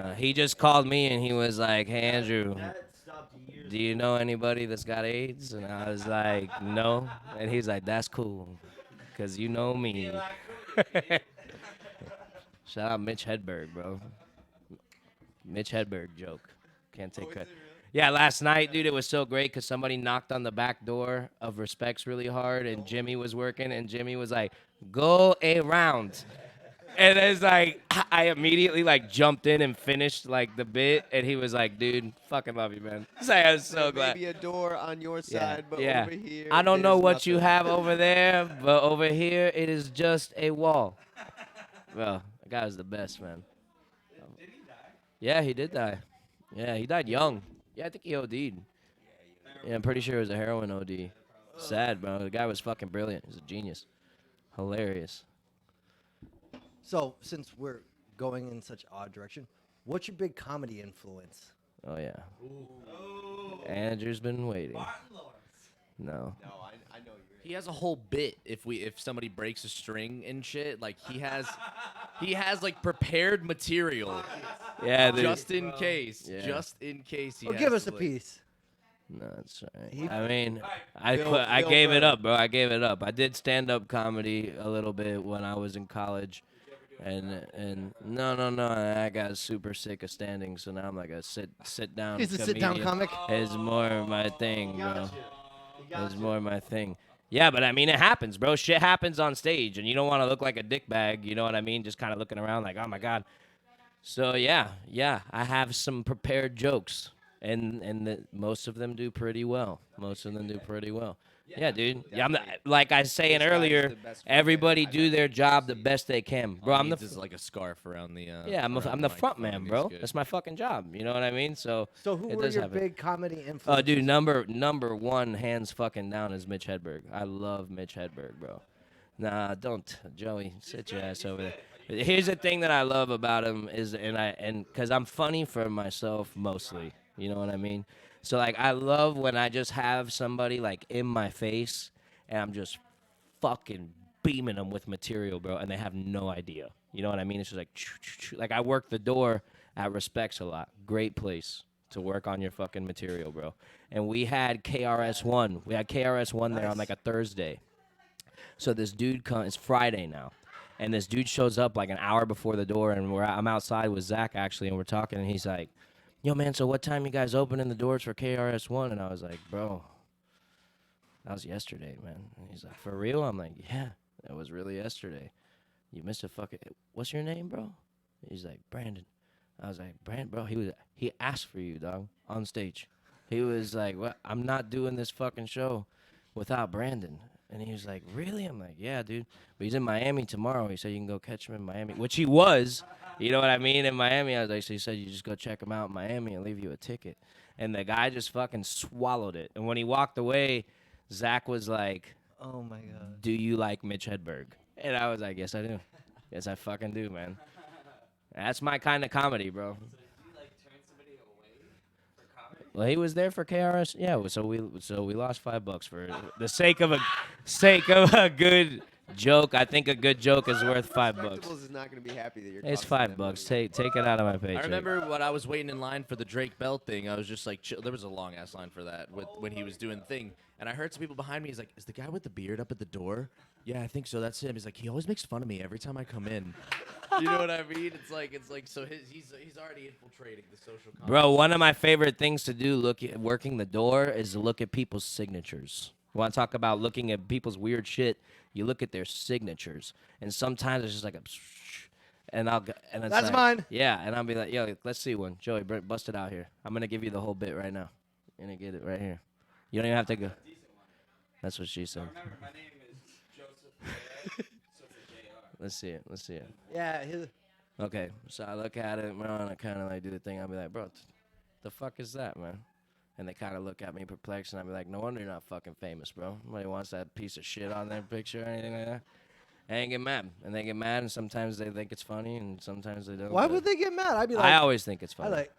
after. He just called me and he was like, "Hey Andrew, That stopped years do you know anybody that's got AIDS?" And I was like, "No." And he's like, "That's cool, cause you know me." Shout out Mitch Hedberg, bro. Mitch Hedberg joke. Can't take credit. Yeah, last night, dude, it was so great because somebody knocked on the back door of Respects really hard, and Jimmy was working, and Jimmy was like, "Go around." And it's like, I immediately like jumped in and finished like the bit, and he was like, "Dude, fucking love you, man." So I was so glad. Maybe a door on your Yeah, side, but yeah. over here. I don't know there's what you nothing. have over there, but over here it is just a wall. Well, that guy was the best, man. Did he die? Yeah, he did die. Yeah, he died young. Yeah, I think he OD'd. Yeah, I'm pretty sure it was a heroin OD. Sad, bro. The guy was fucking brilliant. He's a genius. Hilarious. So, since we're going in such odd direction, what's your big comedy influence? Oh, yeah. Andrew's been waiting. No. No, I know you're. He has a whole bit if somebody breaks a string and shit. Like he has like prepared material Yeah, dude. just in case. Yeah. Just in case he Well, has give us to, a like- piece. No, it's all He- right. I mean, Bill I gave it Burr. up, bro. I gave it up. I did stand-up comedy a little bit when I was in college. And no, I got super sick of standing, so now I'm like a sit down. He's a sit-down comic. Is more my thing, bro. Is more my thing. Yeah, but I mean, it happens, bro. Shit happens on stage, and you don't want to look like a dickbag. You know what I mean? Just kind of looking around like, oh my god. So yeah, I have some prepared jokes, and most of them do pretty well. Yeah, dude. Yeah, like I was saying This guy is earlier, the best everybody do their job the best they can, bro. All I'm he the needs is like a scarf around the. yeah, I'm around the front microphone man, and bro. he's good. That's my fucking job. You know what I mean? So So, who it were does your happen. big comedy influences? Oh, dude, number one, hands fucking down, is Mitch Hedberg. I love Mitch Hedberg, bro. Nah, don't, Joey, sit your ass over there. Here's the thing that I love about him is, and because I'm funny for myself mostly, you know what I mean? So like, I love when I just have somebody like in my face, and I'm just fucking beaming them with material, bro, and they have no idea. You know what I mean? It's just like, like I work the door at Respects a lot. Great place to work on your fucking material, bro. And we had KRS-One. We had KRS-One there on like a Thursday. So this dude comes, it's Friday now, and this dude shows up like an hour before the door, and I'm outside with Zach actually, and we're talking, and he's like, "Yo, man, so what time you guys opening the doors for KRS-One?" And I was like, "Bro, that was yesterday, man." And he's like, "For real?" I'm like, "Yeah, that was really yesterday. You missed a fucking. What's your name, bro?" He's like, "Brandon." I was like, "Brandon, bro." He asked for you, dog, on stage. He was like, "What? I'm not doing this fucking show without Brandon." And he was like, "Really?" I'm like, "Yeah, dude. But he's in Miami tomorrow." He said you can go catch him in Miami, which he was. You know what I mean? In Miami, I was like, so he said you just go check him out in Miami and leave you a ticket. And the guy just fucking swallowed it. And when he walked away, Zach was like, Oh my god. "Do you like Mitch Hedberg?" And I was like, "Yes, I do. Yes, I fucking do, man." That's my kind of comedy, bro. Well, he was there for KRS. Yeah, so we lost $5 for the sake of a good joke. I think a good joke is worth $5. Respectables is not going to be happy that you're. It's costing them $5. money. Take it out of my paycheck. I remember when I was waiting in line for the Drake Bell thing. I was just like, chill. There was a long ass line for that when he was doing the thing, and I heard some people behind me. He's like, "Is the guy with the beard up at the door?" Yeah, I think so. That's him. He's like, he always makes fun of me every time I come in. You know what I mean? It's like so he's already infiltrating the social. Bro, one of my favorite things to do working the door is to look at people's signatures. You want to talk about looking at people's weird shit? You look at their signatures, and sometimes it's just like a, and it's That's like, mine. Yeah, and I'll be like, "Yo, let's see one, Joey, bust it out here. I'm gonna give you the whole bit right now. You're gonna get it right here. You don't even have to go." That's what she said. Remember, my name is Joseph. So for JR. Let's see it. Yeah. Okay, so I look at it, bro, and I kind of like do the thing. I'll be like, "Bro, the fuck is that, man?" And they kind of look at me perplexed, and I'd be like, no wonder you're not fucking famous, bro. Nobody wants that piece of shit on their picture or anything like that. And they get mad. And they get mad, and sometimes they think it's funny, and sometimes they don't. Why but would they get mad? I'd be like, I always think it's I funny. like.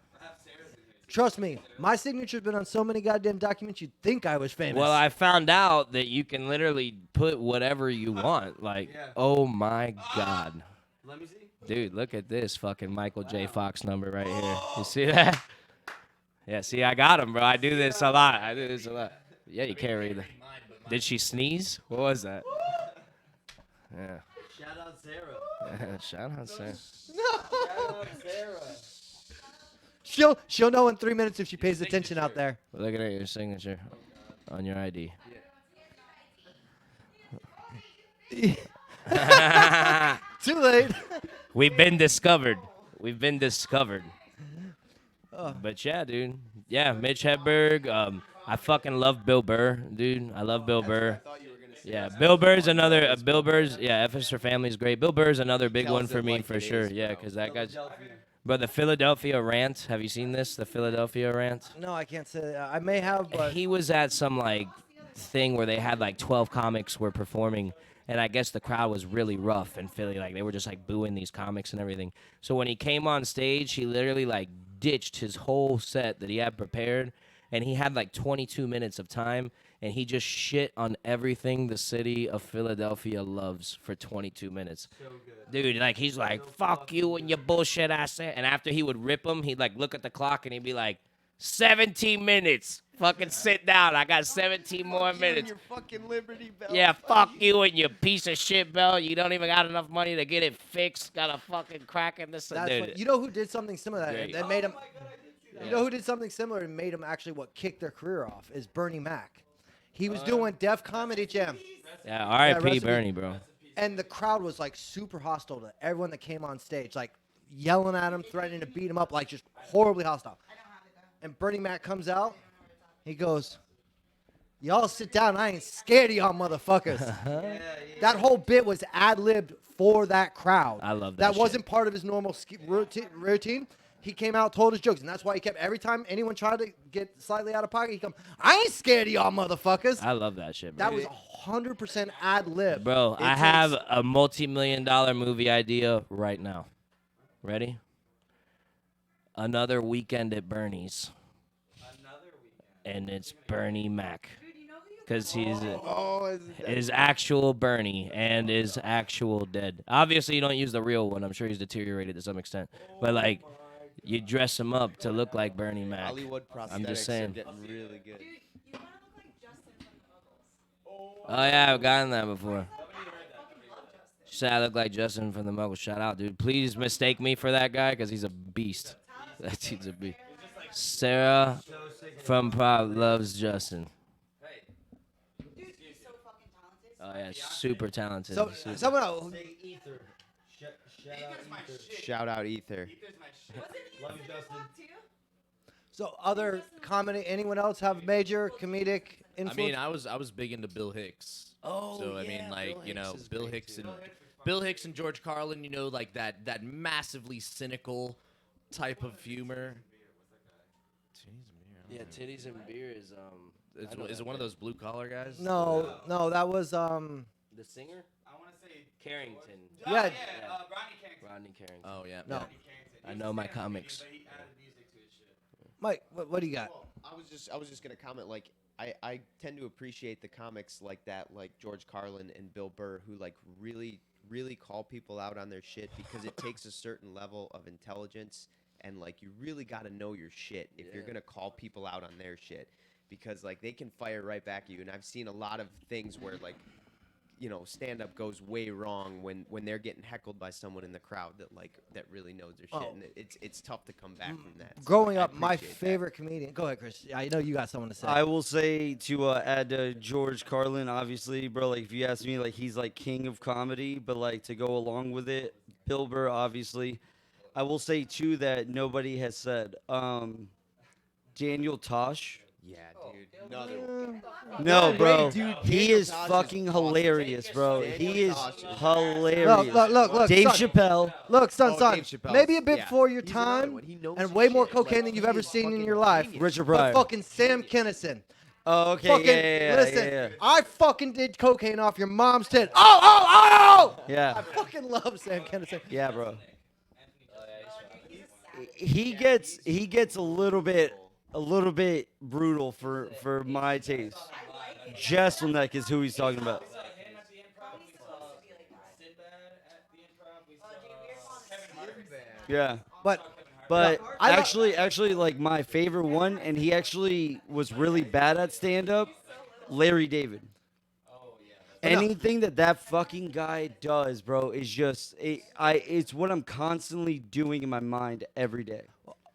Trust me, my signature's been on so many goddamn documents. You'd think I was famous. Well, I found out that you can literally put whatever you want. Like, oh my God. Let me see. Dude, look at this fucking Michael J. Fox number right here. You see that? Yeah, see, I got him, bro. I do this a lot. Yeah, you can't read it. Did she sneeze? What was that? Yeah. Shout out Sarah. Shout out, Sarah. Shout out Sarah. She'll know in 3 minutes if she pays attention out there. Look at your signature on your ID. Too late. We've been discovered. We've been discovered. But yeah, dude. Yeah, Mitch Hedberg. I fucking love Bill Burr, dude. I love Bill Burr. Yeah, Bill Burr's another. Bill Burr's. Yeah, F is for Family is great. Bill Burr's another big one for me for sure. Yeah, because that guy's. But the Philadelphia rant. Have you seen this? The Philadelphia rant. No, I can't say that. I may have, but He was at some like thing where they had like 12 comics were performing, and I guess the crowd was really rough in Philly. Like they were just like booing these comics and everything. So when he came on stage, he literally like ditched his whole set that he had prepared, and he had like 22 minutes of time, and he just shit on everything the city of Philadelphia loves for 22 minutes. So good. Dude, like he's like, fuck you and your bullshit ass. And after he would rip him, he'd like look at the clock and he'd be like, 17 minutes. Fucking sit down. I got 17 more minutes. Your fucking Liberty Bell. Yeah, fuck you and your piece of shit belt. You don't even got enough money to get it fixed. Got a fucking crack in this. that's Dude. what, you know who did something similar? Great. That made him. You know who did something similar and made him actually what kicked their career off is Bernie Mac. He was doing Def Comedy Jam. Yeah, R.I.P. rest in Bernie, bro. And the crowd was like super hostile to everyone that came on stage, like yelling at him, threatening to beat him up, like just horribly hostile. And Bernie Mac comes out, he goes, y'all sit down, I ain't scared of y'all motherfuckers. That whole bit was ad-libbed for that crowd. I love that That shit. wasn't part of his normal routine. He came out, told his jokes, and that's why he kept, every time anyone tried to get slightly out of pocket, he come, I ain't scared of y'all motherfuckers. I love that shit, bro. That was 100% ad-lib. Bro, I have a multi-million-dollar movie idea right now. Ready? Another Weekend at Bernie's. And it's Bernie Mac. Because he's is actual Bernie and is actual dead. Obviously, you don't use the real one. I'm sure he's deteriorated to some extent. But, like, you dress him up to look like Bernie Mac. Hollywood prosthetics I'm just are saying. getting really good. Dude, you want to look like Justin from the Muggles. Oh, yeah, I've gotten that before. She said I look like Justin from the Muggles. Shout out, dude. Please mistake me for that guy because he's a beast. That dude's a beast. Sarah from Prov loves Justin. Dude, he's so fucking talented. Oh, yeah, super talented. So, Super- someone else. Shout out Ether. Wasn't he Love a you, cinder Justin. block too? So other comedy, anyone else have major comedic I influence? mean, I was big into Bill Hicks. Oh, So I yeah, mean, like Bill you know, Hicks is Bill great, Hicks too. and Bill Hicks and George Carlin. You know, like that massively cynical type of humor. Yeah, titties and beer is Is it one of those blue collar guys? no, that was the singer I want to say. Carrington. yeah. Rodney Carrington. Rodney Carrington. Oh yeah. No. yeah. I know my comics. But he added music to his shit. Mike, what do you got? I was just gonna comment, like, I tend to appreciate the comics like that, like George Carlin and Bill Burr, who like really call people out on their shit, because it takes a certain level of intelligence, and like you really got to know your shit if you're gonna call people out on their shit, because like they can fire right back at you. And I've seen a lot of things where, like, you know, stand-up goes way wrong when they're getting heckled by someone in the crowd that really knows their shit, Oh. and it's tough to come back from that. So, Growing I up, my appreciate that. favorite comedian. Go ahead, Chris. I know you got someone to say. I will say to add to George Carlin, obviously, bro. Like, if you ask me, like, he's like king of comedy. But like, to go along with it, Bill Burr, obviously. I will say too that nobody has said Daniel Tosh, Yeah, dude. Another No, bro. dude, He Daniel is Tosh is fucking awesome. hilarious, bro. Daniel He is Tosh is hilarious. Look, Dave son. Chappelle. Look, son, Oh, son. Dave Chappelle's- Maybe a bit yeah. before your He's another time, one. He knows and his way more shit. cocaine Like, than you've he ever is seen in fucking your life. genius. Richard But Pryor. fucking Sam Kinison. Oh, okay. Fucking Yeah. listen. I fucking did cocaine off your mom's tit. Oh! Yeah. I fucking love Sam Kinison. Yeah, bro. He gets a little bit brutal for my taste. Jesselneck is who he's talking about. Yeah. But I actually, like my favorite one, and he actually was really bad at stand up. Larry David. Anything that fucking guy does, bro, is just it's what I'm constantly doing in my mind every day.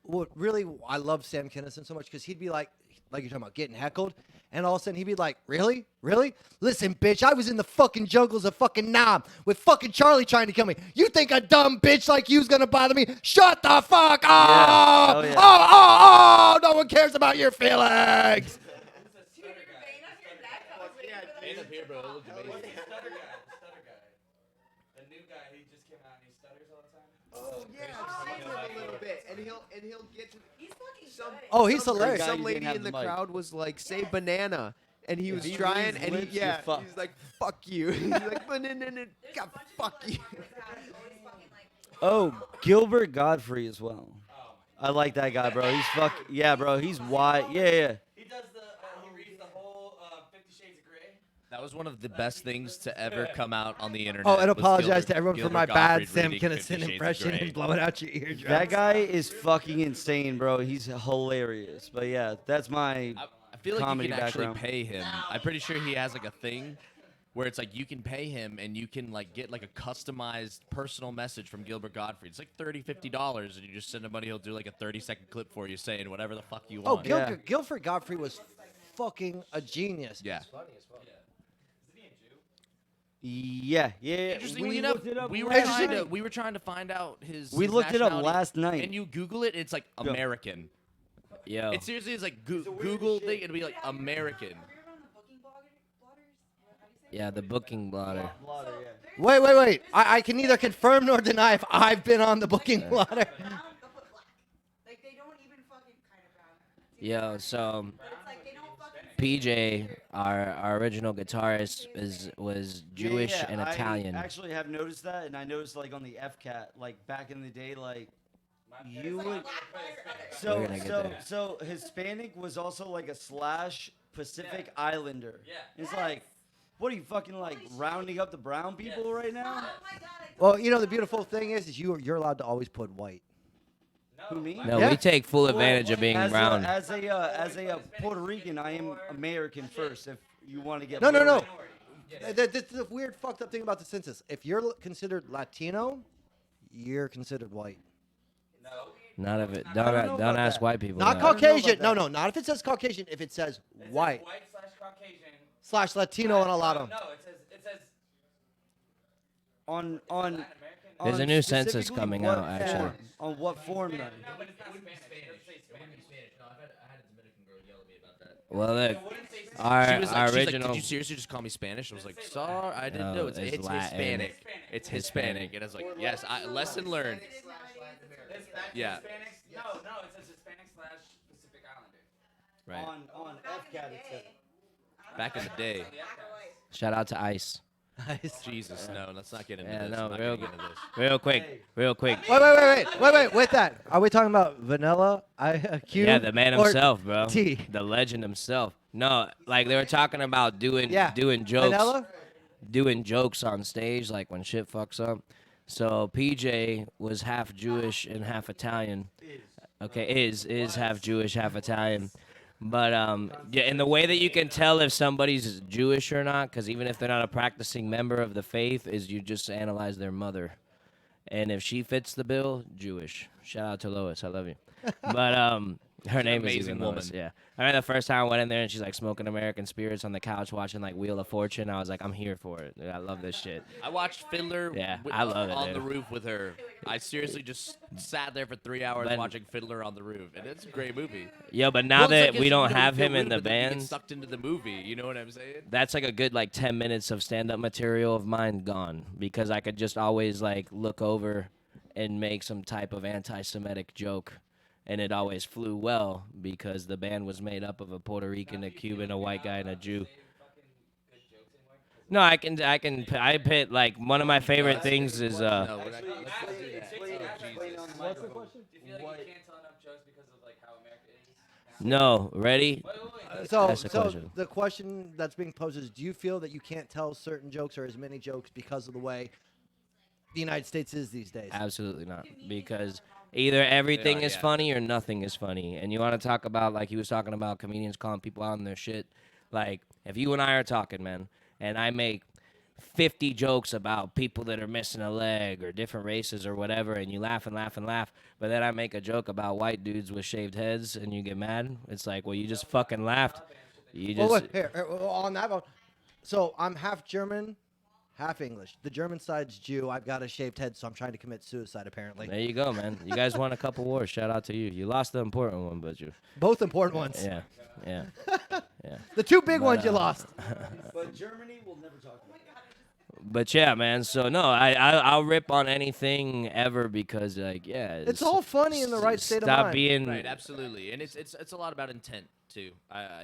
What really, I love Sam Kinison so much because he'd be like you're talking about getting heckled, and all of a sudden he'd be like, really? Listen, bitch, I was in the fucking jungles of fucking Nam with fucking Charlie trying to kill me. You think a dumb bitch like you's gonna bother me? Shut the fuck up! hell yeah. Oh! No one cares about your feelings. Dude, your vein on your neck. I was waiting for the Up here, bro. It looked amazing. Stutter guy. The new guy, he just came out and he stutters all the time. Oh yeah, I've seen him a little bit, and he'll get to He's fucking some. good. Oh, he's some- hilarious. Some You lady didn't have in the the mic. crowd was like, "Say banana," and he was he trying, moves and lips, he you're fucked. he's like, "Fuck you." He's like, "Banana, God, fuck you." Oh, Gilbert Godfrey as well. I like that guy, bro. He's yeah, bro. He's wide. Yeah. He does he reads the whole 50 Shades of Grey. That was one of the best things to ever come out on the internet. Oh, and was apologize to everyone for Gilbert my bad Gottfried Sam reading 50 Kinison Shades of impression Grey. and blowing out your eardrums. That guy is fucking insane, bro. He's hilarious. But yeah, that's my. I feel like comedy you can actually background. pay him. I'm pretty sure he has like a thing where it's like you can pay him and you can like get like a customized personal message from Gilbert Gottfried. It's like $30-$50 and you just send him money. He'll do like a 30-second clip for you saying whatever the fuck you Oh, want. Yeah. Guilford Godfrey was fucking a genius. Yeah. Yeah. Interestingly We enough, looked it up we were last trying night. to we were trying to find out his. We his looked it up nationality, last night. and you Google it. It's like Go. American. Yo. It seriously is like Google thing. It'll be like American. Have you ever on the booking blotters? How do you say Yeah, the booking blotter. Wait. I can neither confirm nor deny if I've been on the booking blotter. brown? They'll put black. Like they don't even fucking kind of brown. Yo, so But it's like they don't fucking. PJ, our original guitarist, was Jewish Yeah, and I Italian. actually have noticed that, and I noticed like on the FCAT, like back in the day, like you would. So We're gonna get there. so Hispanic was also like a slash Pacific Islander. Yeah. It's like, what are you fucking like rounding up the brown people right now? Oh my god. I Well, you know the beautiful thing is you're allowed to always put white. Who me? No, Yeah. we take full advantage of being as brown. as a Puerto Rican, I am American first. If you want to get No. more- That's the weird fucked up thing about the census. If you're considered Latino, you're considered white. None of it. don't know Don't about ask that. white people. Not that. Caucasian. that. No, not if it says Caucasian. If it says white White/Caucasian. / Latino on a lot of them. No, it says on There's on a new census specifically coming what out, actually. form? On what form then? but it's not Spanish. It doesn't say Spanish. I had a Dominican girl yell at me about that. Well, look, She our, was our like, she's like, original. did you seriously just call me Spanish? I was like, sorry, I didn't No, know. It's it's Latin. Hispanic. It's Hispanic. And I was like, yes, lesson learned. Yeah. Hispanic. No, it says Hispanic/Pacific Islander. Right. On FCAT it said. Back in the day. Shout out to Ice. Jesus, no, let's not get into Yeah, this. no, I'm not real getting into this. Real quick. Wait. With that, are we talking about Vanilla IQ? Yeah, the man or himself, bro. T? The legend himself. No, like they were talking about doing jokes. Vanilla. Doing jokes on stage, like when shit fucks up. So PJ was half Jewish and half Italian. Okay, is half Jewish, half Italian. But yeah, and the way that you can tell if somebody's Jewish or not, because even if they're not a practicing member of the faith, is you just analyze their mother, and if she fits the bill, Jewish. Shout out to Lois, I love you. But Her name is amazing Eva woman. Lois, yeah. I remember the first time I went in there and she's like smoking American Spirits on the couch watching like Wheel of Fortune. I was like, I'm here for it. Dude, I love this shit. I watched Fiddler Yeah, I love it, on the dude. roof with her. I seriously just sat there for 3 hours But- watching Fiddler on the roof, and it's a great movie. Yo, but now Well, it's that like, we you don't know, have you feel him in good, the but then you band, get sucked into the movie. You know what I'm saying? that's like a good like 10 minutes of stand-up material of mine gone because I could just always like look over and make some type of anti-Semitic joke. And it always flew well because the band was made up of a Puerto Rican, a Cuban, a white guy, and a Jew. No, I pit like one of my favorite things is No, we're not, let's not do that. Oh, Jesus. What's the question? Do you feel like you can't tell enough jokes because of like how America is? no, ready? So, That's the question. the question that's being posed is: do you feel that you can't tell certain jokes or as many jokes because of the way the United States is these days? Absolutely not, because either everything is yeah. funny or nothing is funny. And you want to talk about like he was talking about comedians calling people out on their shit. Like if you and I are talking, man, and I make 50 jokes about people that are missing a leg or different races or whatever, and you laugh and laugh and laugh, but then I make a joke about white dudes with shaved heads and you get mad. It's like, well, you just fucking laughed. You just Well, wait, here, on that one. So I'm half German, half English. The German side's Jew. I've got a shaved head, so I'm trying to commit suicide. Apparently, there you go, man. You guys won a couple wars. Shout out to you. You lost the important one, but you. both important ones. Yeah, yeah. The two big ones you lost. But Germany will never talk about it. But yeah, man. So no, I'll rip on anything ever because like It's all funny in the right state of Stop mind. being Right, absolutely, and it's a lot about intent too.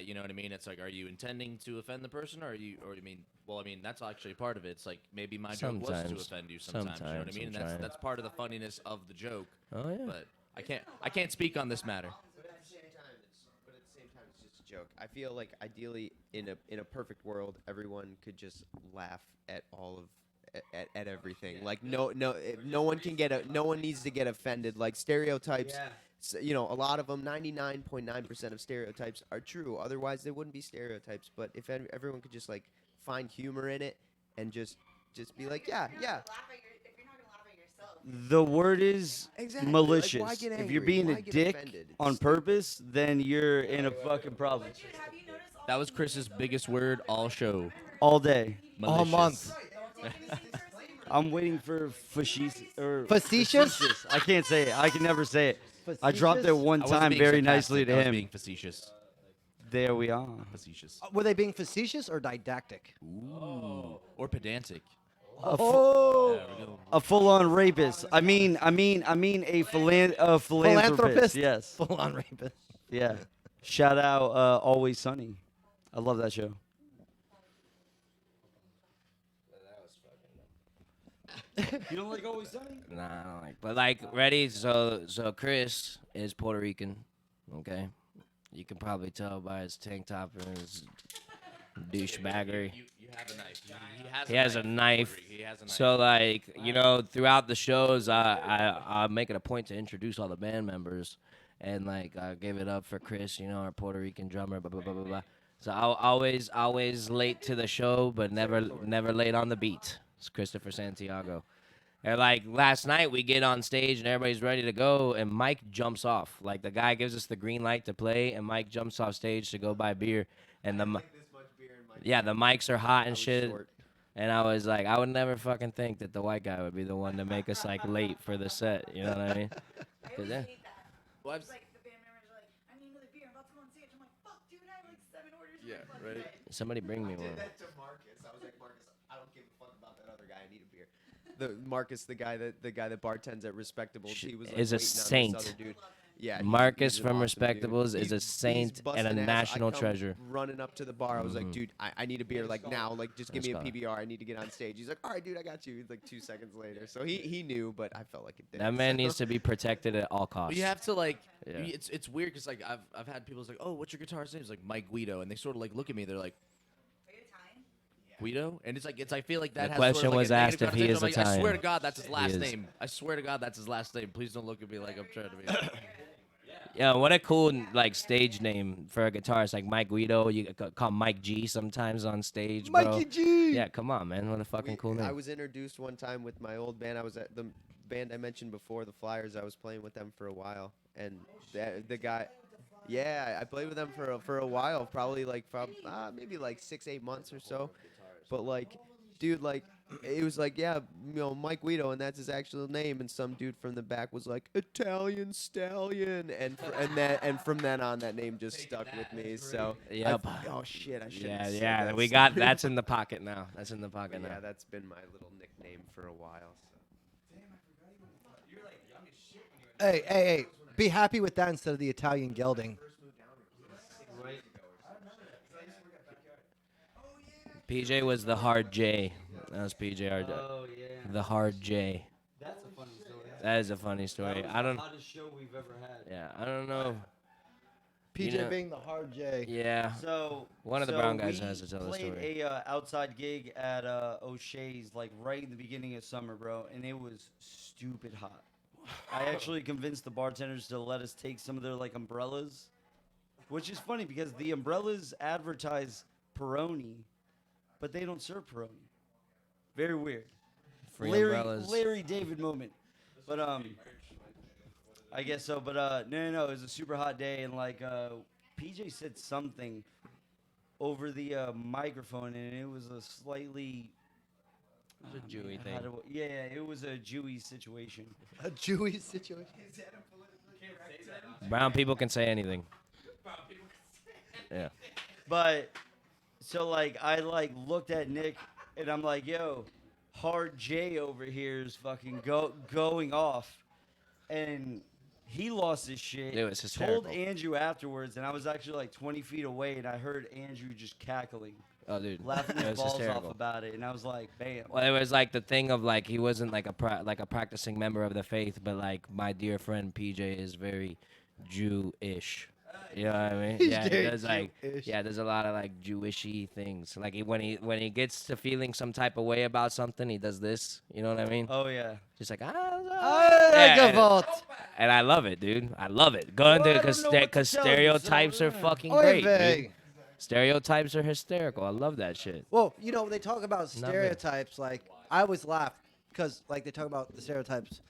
You know what I mean? It's like, are you intending to offend the person, or you mean? Well, I mean, that's actually part of it. It's like maybe my joke was to Sometimes. offend you sometimes. You know what I Sometimes mean? And I'm trying. that's part of the funniness of the joke. Oh yeah. But I can't speak on this matter. But at the same time, it's just a joke. I feel like ideally, in a perfect world, everyone could just laugh at all of at everything. Like no one needs to get offended. Like stereotypes. You know, a lot of them, 99.9% of stereotypes are true. Otherwise, they wouldn't be stereotypes. But if everyone could just like find humor in it and just be like, yeah. If you're not gonna laugh at yourself. The word is Exactly. malicious. Like, why get If you're angry? being Why a get dick offended? It's on stupid. purpose, then you're in a fucking problem. Dude, have you noticed all That was Chris's biggest word all show. All day. All Malicious. month. don't take anything personally? I'm waiting for Facetious? I can't say it. I can never say it. I dropped it Facetious? one I wasn't time being very sarcastic, nicely to I was him. being facetious. There we are. Facetious. Were they being facetious or didactic? Ooh. Or pedantic. Oh, There we go. A full-on rapist. I mean a philanthropist. philanthropist. Yes. Full on rapist. Yeah. Shout out Always Sunny. I love that show. You don't like Always Sunny? Nah, I don't like. But like, ready? So Chris is Puerto Rican. Okay, you can probably tell by his tank top and his douchebaggery. You have a knife. He has a knife. He has a knife. So like, you know, throughout the shows, I make it a point to introduce all the band members, and like I gave it up for Chris, you know, our Puerto Rican drummer. Blah blah blah blah blah. So I'll always late to the show, but never late on the beat. It's Christopher Santiago. And like last night, we get on stage and everybody's ready to go, and Mike jumps off. Like the guy gives us the green light to play, and Mike jumps off stage to go buy beer, and the mics are hot and shit. Short. And I was like, I would never fucking think that the white guy would be the one to make us like late for the set. You know what I mean? I 'Cause always then- hate that. Well, It's like the band members are like, I need another beer. I'm about to go on stage. I'm like, fuck, dude, I have like 7 orders. for Yeah, my fucking right. day." Somebody bring me one. To Marcus. I was like, Marcus, I don't give a fuck about that other guy. I need a beer. The Marcus, the guy that bartends at Respectables, he was like Is a waiting on this saint. other dude. Yeah, Marcus he's from an awesome dude. Respectables is a He's saint and a busting ass. I national come treasure. Running up to the bar, I was like, dude, I need a beer like now. Like, just give me a Let's go. PBR. I need to get on stage. He's like, all right, dude, I got you. Like 2 seconds later, so he knew, but I felt like it did. That man needs to be protected at all costs. But you have to like, Yeah. it's weird because like I've had people like, oh, what's your guitarist name? It's like Mike Guido, and they sort of like look at me. They're like, Are you Italian? Guido, and it's like I feel like that. The has sort of, question like, was a negative asked if he connotation. is I'm like, I swear to Italian. God, that's his last is. name. I swear to God, that's his last name. Please don't look at me like I'm trying to be. Yeah, what a cool like stage name for a guitarist like Mike Guido. You could call Mike G sometimes on stage, bro. Mikey G. Yeah, come on, man. What a fucking cool I name. was introduced one time with my old band. I was at the band I mentioned before, the Flyers. I was playing with them for a while, and the guy. Yeah, I played with them for a while, probably like maybe like 6-8 months or so. But like, dude, like it was like Mike Guido, and that's his actual name. And some dude from the back was like Italian Stallion, and from then on, that name just stuck with me. So Yep. oh shit, I should. Yeah, have yeah. That We got that's in the pocket now. That's in the pocket yeah, now. that's been my little nickname for a while. So. Hey. Be happy with that instead of the Italian gelding. PJ was the hard J. That was PJ. Oh yeah. The hard J. That's a funny story. That is a funny story. That was I don't. the hottest show we've ever had. Yeah, I don't know. PJ You know- being the hard J. Yeah. So One of the so brown guys we has to tell the played story. a outside gig at O'Shea's like right in the beginning of summer, bro, and it was stupid hot. I actually convinced the bartenders to let us take some of their like umbrellas, which is funny because the umbrellas advertise Peroni, but they don't serve Peroni. Very weird. Free Larry, umbrellas. Larry David moment. But I guess so. But no, it was a super hot day, and like PJ said something over the microphone, and it was a slightly It was a Jewy how thing. yeah, it was a Jewy situation. A Jewish situation. Brown people can say anything. Yeah. But so like I like looked at Nick, and I'm like, yo, hard J over here is fucking going off, and he lost his shit. It was Told hysterical. Andrew afterwards, and I was actually like 20 feet away, and I heard Andrew just cackling, Oh, dude. laughing It his was balls off hysterical. about it, and I was like, bam. Well, it was like the thing of like he wasn't like a practicing member of the faith, but like my dear friend PJ is very Jewish. You know what I mean? He's Yeah, he very does like Jewish. there's a lot of like Jewishy things. Like when he gets to feeling some type of way about something, he does this. You know what I mean? Oh yeah. Just like and I love it, dude. I love it. Go into I because don't know what to tell you, stereotypes so, are fucking Oy great, vey. dude. Stereotypes are hysterical. I love that shit. Well, you know, they talk about Not me. stereotypes. Like, I always laugh because, like, they talk about the stereotypes.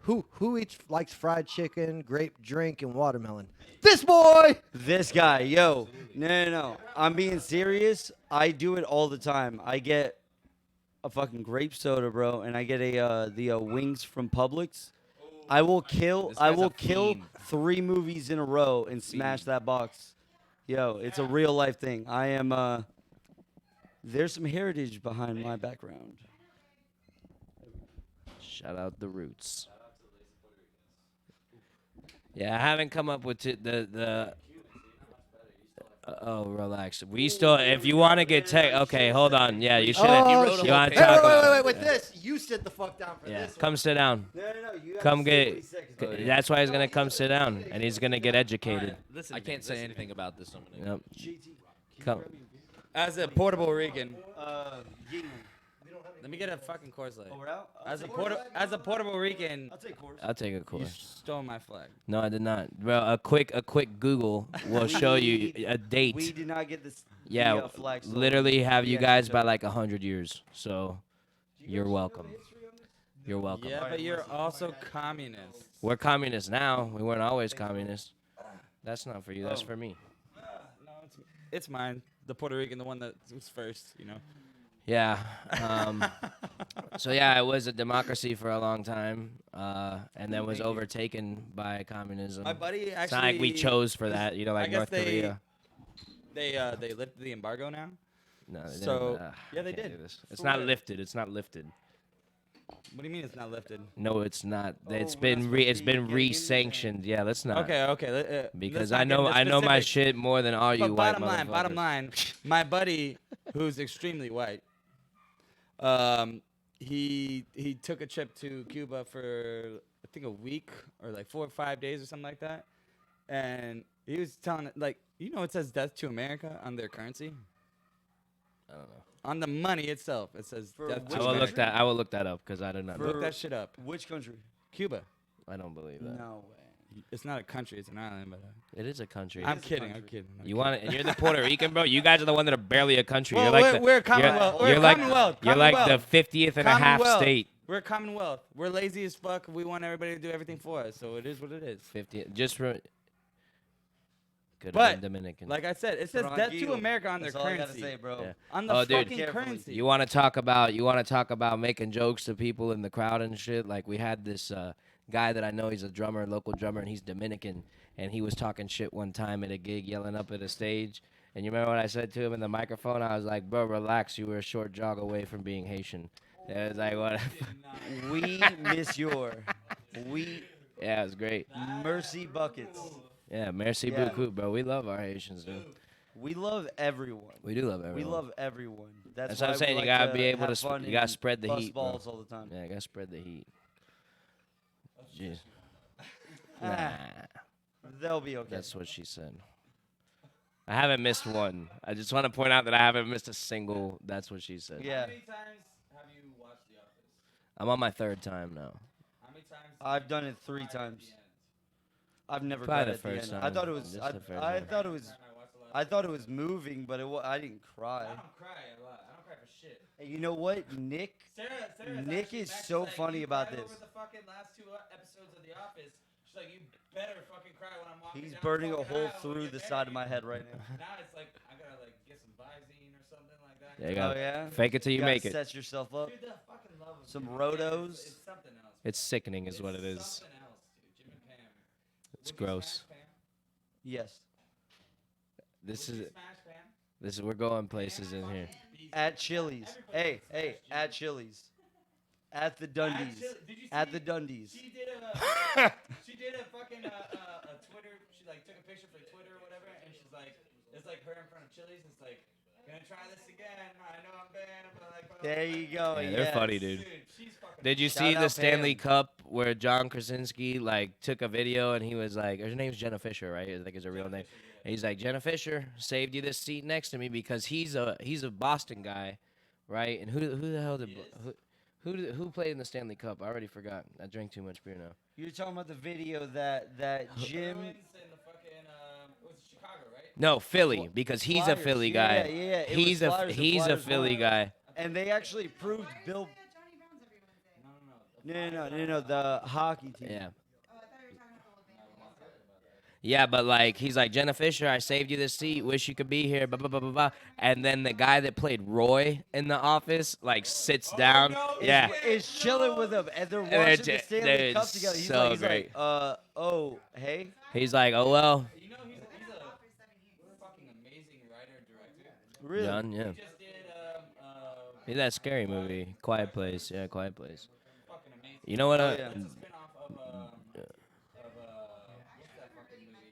Who eats likes fried chicken, grape drink, and watermelon? This boy. This guy, yo, no. I'm being serious. I do it all the time. I get a fucking grape soda, bro, and I get the wings from Publix. I will kill. This I guy's a will kill fiend. 3 movies in a row and smash that box. Yo, it's a real life thing. I am. There's some heritage behind my background. Shout out the roots. Yeah, I haven't come up with the. Oh, relax. We still, if you want to get tech, okay, hold on. Yeah, you should. Oh, you shit. want to Hey, talk wait, about? with this. You sit the fuck down for Yeah, this. come sit down. No. You Come get. That's why he's gonna come sit down, and he's gonna get educated. Listen, I can't say anything about this. Dominic. Yep. Come. As a Puerto Rican, Yingling. let me get a fucking Coors Light. Oh, we're out. As a Puerto Rican, I'll take course. I'll take a you course. stole my flag. No, I did not. Bro, a quick Google will show you a We date. did not get this. Yeah, flag stolen. literally have you Yeah, guys so- by like 100 years. So you're welcome. You're welcome. Yeah, but you're also communist. We're communists now. We weren't always communists. That's not for you. That's Oh. for me. No, it's mine. The Puerto Rican, the one that was first, you know. Yeah. So yeah, it was a democracy for a long time, and then was overtaken by communism. My buddy actually. It's not like we chose for that, you know, I like guess North Korea. They lifted the embargo now. No, they So- didn't, yeah, they I can't did. do this. It's For not what? lifted. It's not lifted. What do you mean it's not lifted? No, it's not. Oh, It's we're been not it's supposed to be been getting into re-sanctioned. Yeah, let's not. Okay. Because let's I not get know into my specifics. shit more than all you But white bottom motherfuckers. line, my buddy, who's extremely white, he took a trip to Cuba for I think a week or like 4 or 5 days or something like that, and he was telling like it says "Death to America" on their currency, I don't know. on the money itself. It says For "Death which I to will America." look that up because I did not know. Look that shit up. Which country? Cuba. I don't believe that. No way. It's not a country; it's an island. But It is a country. I'm is a kidding. I'm country. kidding. I'm You kidding. want it? And you're the Puerto Rican, bro. You guys are the one that are barely a country. Well, you're like we're a you're- Commonwealth. We're You're a like Commonwealth. you're like the Commonwealth. 50th and a half Commonwealth. state. We're a commonwealth. We're lazy as fuck. We want everybody to do everything for us. So it is what it is. 50. Just for. Could have But, been Dominican. like I said, it says death to Tranquilo. America on their That's all I gotta currency. say, bro. Yeah. On the Oh, dude. fucking Carefully. currency. You want to talk about making jokes to people in the crowd and shit. Like we had this guy that I know. He's a drummer, local drummer, and he's Dominican. And he was talking shit one time at a gig, yelling up at a stage. And you remember what I said to him in the microphone? I was like, "Bro, relax. You were a short jog away from being Haitian." And it was like, "What?" We miss your. We Yeah, it was great. mercy buckets. Yeah, merci Yeah. beaucoup, bro. We love our Haitians, dude. We love everyone. We do love everyone. We love everyone. That's what I'm why saying. we You like gotta be able have to. fun You gotta and spread the bust heat, bro. balls all the time. Yeah, you gotta spread the heat. Jeez. Ah. Nah, They'll be okay. that's what she said. I haven't missed one. I just want to point out that I haven't missed a single. That's what she said. Yeah. How many times have you watched The Office? I'm on my third time now. How many times? I've done it 3 times. I've never Probably got the at the first end. time. I thought it was. Just I, the first I time. thought it was. I thought it was moving, but I didn't cry. I don't cry a lot. I don't cry for shit. And you know what, Nick? Sarah Nick actually is Max so like, funny "You about cried this." Over the fucking last 2 episodes of The Office. She's like, you better fucking cry when I'm walking He's down burning a fucking hole aisle when through we the get side of my married." head right now. Now it's like I gotta like get some Visine or something like that. Yeah, you Oh gotta yeah. fake it till you gotta make it. Set yourself up. Dude, the fucking love of Some Jim and Pam Rotos. It's something else. It's sickening, is what it is. Something else, dude. Jim and Pam. It's Would you gross. smash Pam? Yes. This Would is you smash Pam? this is we're going places in here. At Chili's. Hey, at Chili's. At the Dundies. Did you At see- the Dundies. She did a fucking a Twitter. She like took a picture for Twitter or whatever, and she's like, it's like her in front of Chili's. It's like, gonna try this again. I know I'm banned, but like. There you go. Yeah, they're yes. funny, dude. Dude, she's fucking. Did you Shout see the out Stanley Pam. Cup where John Krasinski like took a video and he was like, her name's Jenna Fisher, right? I think is her real name. And he's like, Jenna Fisher saved you this seat next to me because he's a Boston guy, right? And who the hell did who played in the Stanley Cup? I already forgot. I drank too much beer now. You're talking about the video that Jim. Bruins in the fucking it was Chicago, right? No, Philly because he's a Flyers. Philly Yeah, guy. yeah, it He's was a Flyers, the he's a Flyers Philly won. guy. And they actually proved Bill. Johnny Brown's every Wednesday. No. The hockey team. Yeah. Oh, I thought you were talking about the whole band. Yeah, but like he's like Jenna Fisher, I saved you this seat. Wish you could be here. Blah blah blah blah blah. And then the guy that played Roy in The Office like sits down. Yeah, Is chilling with them, and they're they're watching the j- Stanley they're Cup together. He's so like, great. oh, hey. he's like, oh well, You know he's a fucking amazing writer director. Really? done. Yeah, He just did he's that scary movie, Quiet Place. Yeah, Quiet Place. fucking amazing. You know what? Oh, yeah. It's a spin-off of what's that fucking movie?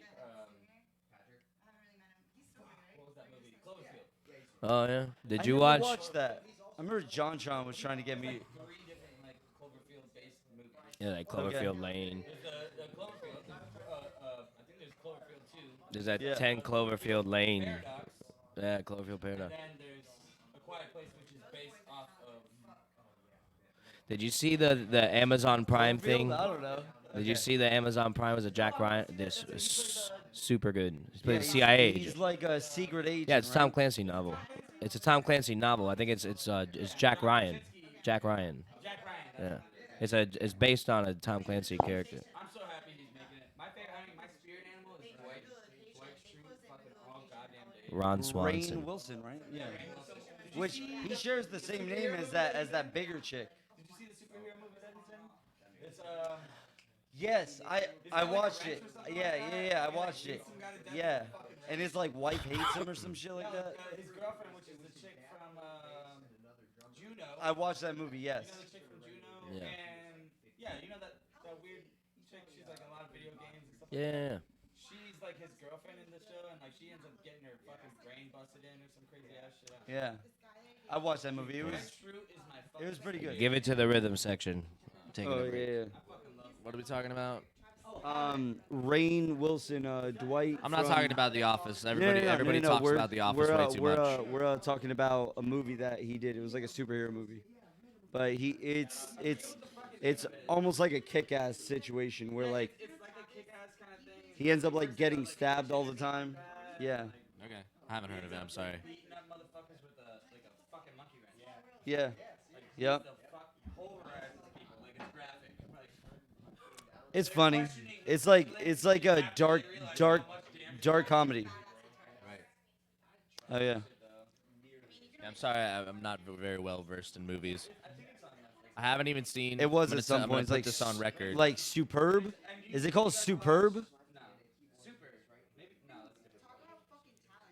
What was that movie? Cloverfield. Oh yeah. Did I you never watch? watched that. I remember John was trying to get me. 3 different like Cloverfield-based movies. Yeah, like Cloverfield Lane. There's the Cloverfield. I think there's Cloverfield 2. There's that Yeah. 10 Cloverfield Lane. Paradox. Yeah, Cloverfield Paradox. And then there's A Quiet Place, which is based off of. Did you see the Amazon Prime thing? I don't know. Did you see the Amazon Prime was a Jack Ryan? This is super good. He's Yeah, playing he's- CIA He's agent. like a secret agent. Yeah, it's a Tom right? Clancy novel. It's a Tom Clancy novel. I think it's Jack Ryan. Jack Ryan. Jack Ryan. Yeah. It's based on a Tom Clancy character. I'm so happy he's making it. My favorite, my spirit animal is Dwight. Dwight Schrute, fucking all goddamn day. Ron Rainn Swanson. Wilson, right? Yeah. Which he shares the same name as that bigger chick. Did you see the superhero movie that he's in? It's Yes, I watched it. Yeah, I watched it. Yeah, and his like wife hates him or some shit like that. his girlfriend, which is the chick from Juno. I watched that movie. Yes. You know the chick from Juno? Yeah. And yeah, you know that weird chick. She's like in a lot of video games and stuff. Yeah. She's like his girlfriend in the show, and like she ends up getting her fucking brain busted in or some crazy ass shit. Yeah. I watched that movie. It was Schrute is my fucking. it was pretty good. Give it to the rhythm section. Take Oh it. yeah. What are we talking about? Rainn Wilson, Dwight. I'm not from- talking about The Office. Everybody, No, everybody talks we're- about The Office we're, way too much. We're talking about a movie that he did. It was like a superhero movie, but it's almost like a kick-ass situation where like It's like a kick-ass kind of thing. he ends up like getting stabbed all the time. Yeah, Okay, I haven't heard of it. I'm sorry. Beating up motherfuckers with like a fucking monkey wrench. yeah, yep. Pulverizes It's funny. It's like a dark comedy. Right. Oh yeah. Yeah, I'm sorry, I'm not very well versed in movies. I haven't even seen. It was I'm at some I'm gonna point. put Like this on record. like Superb. Is it called Superb?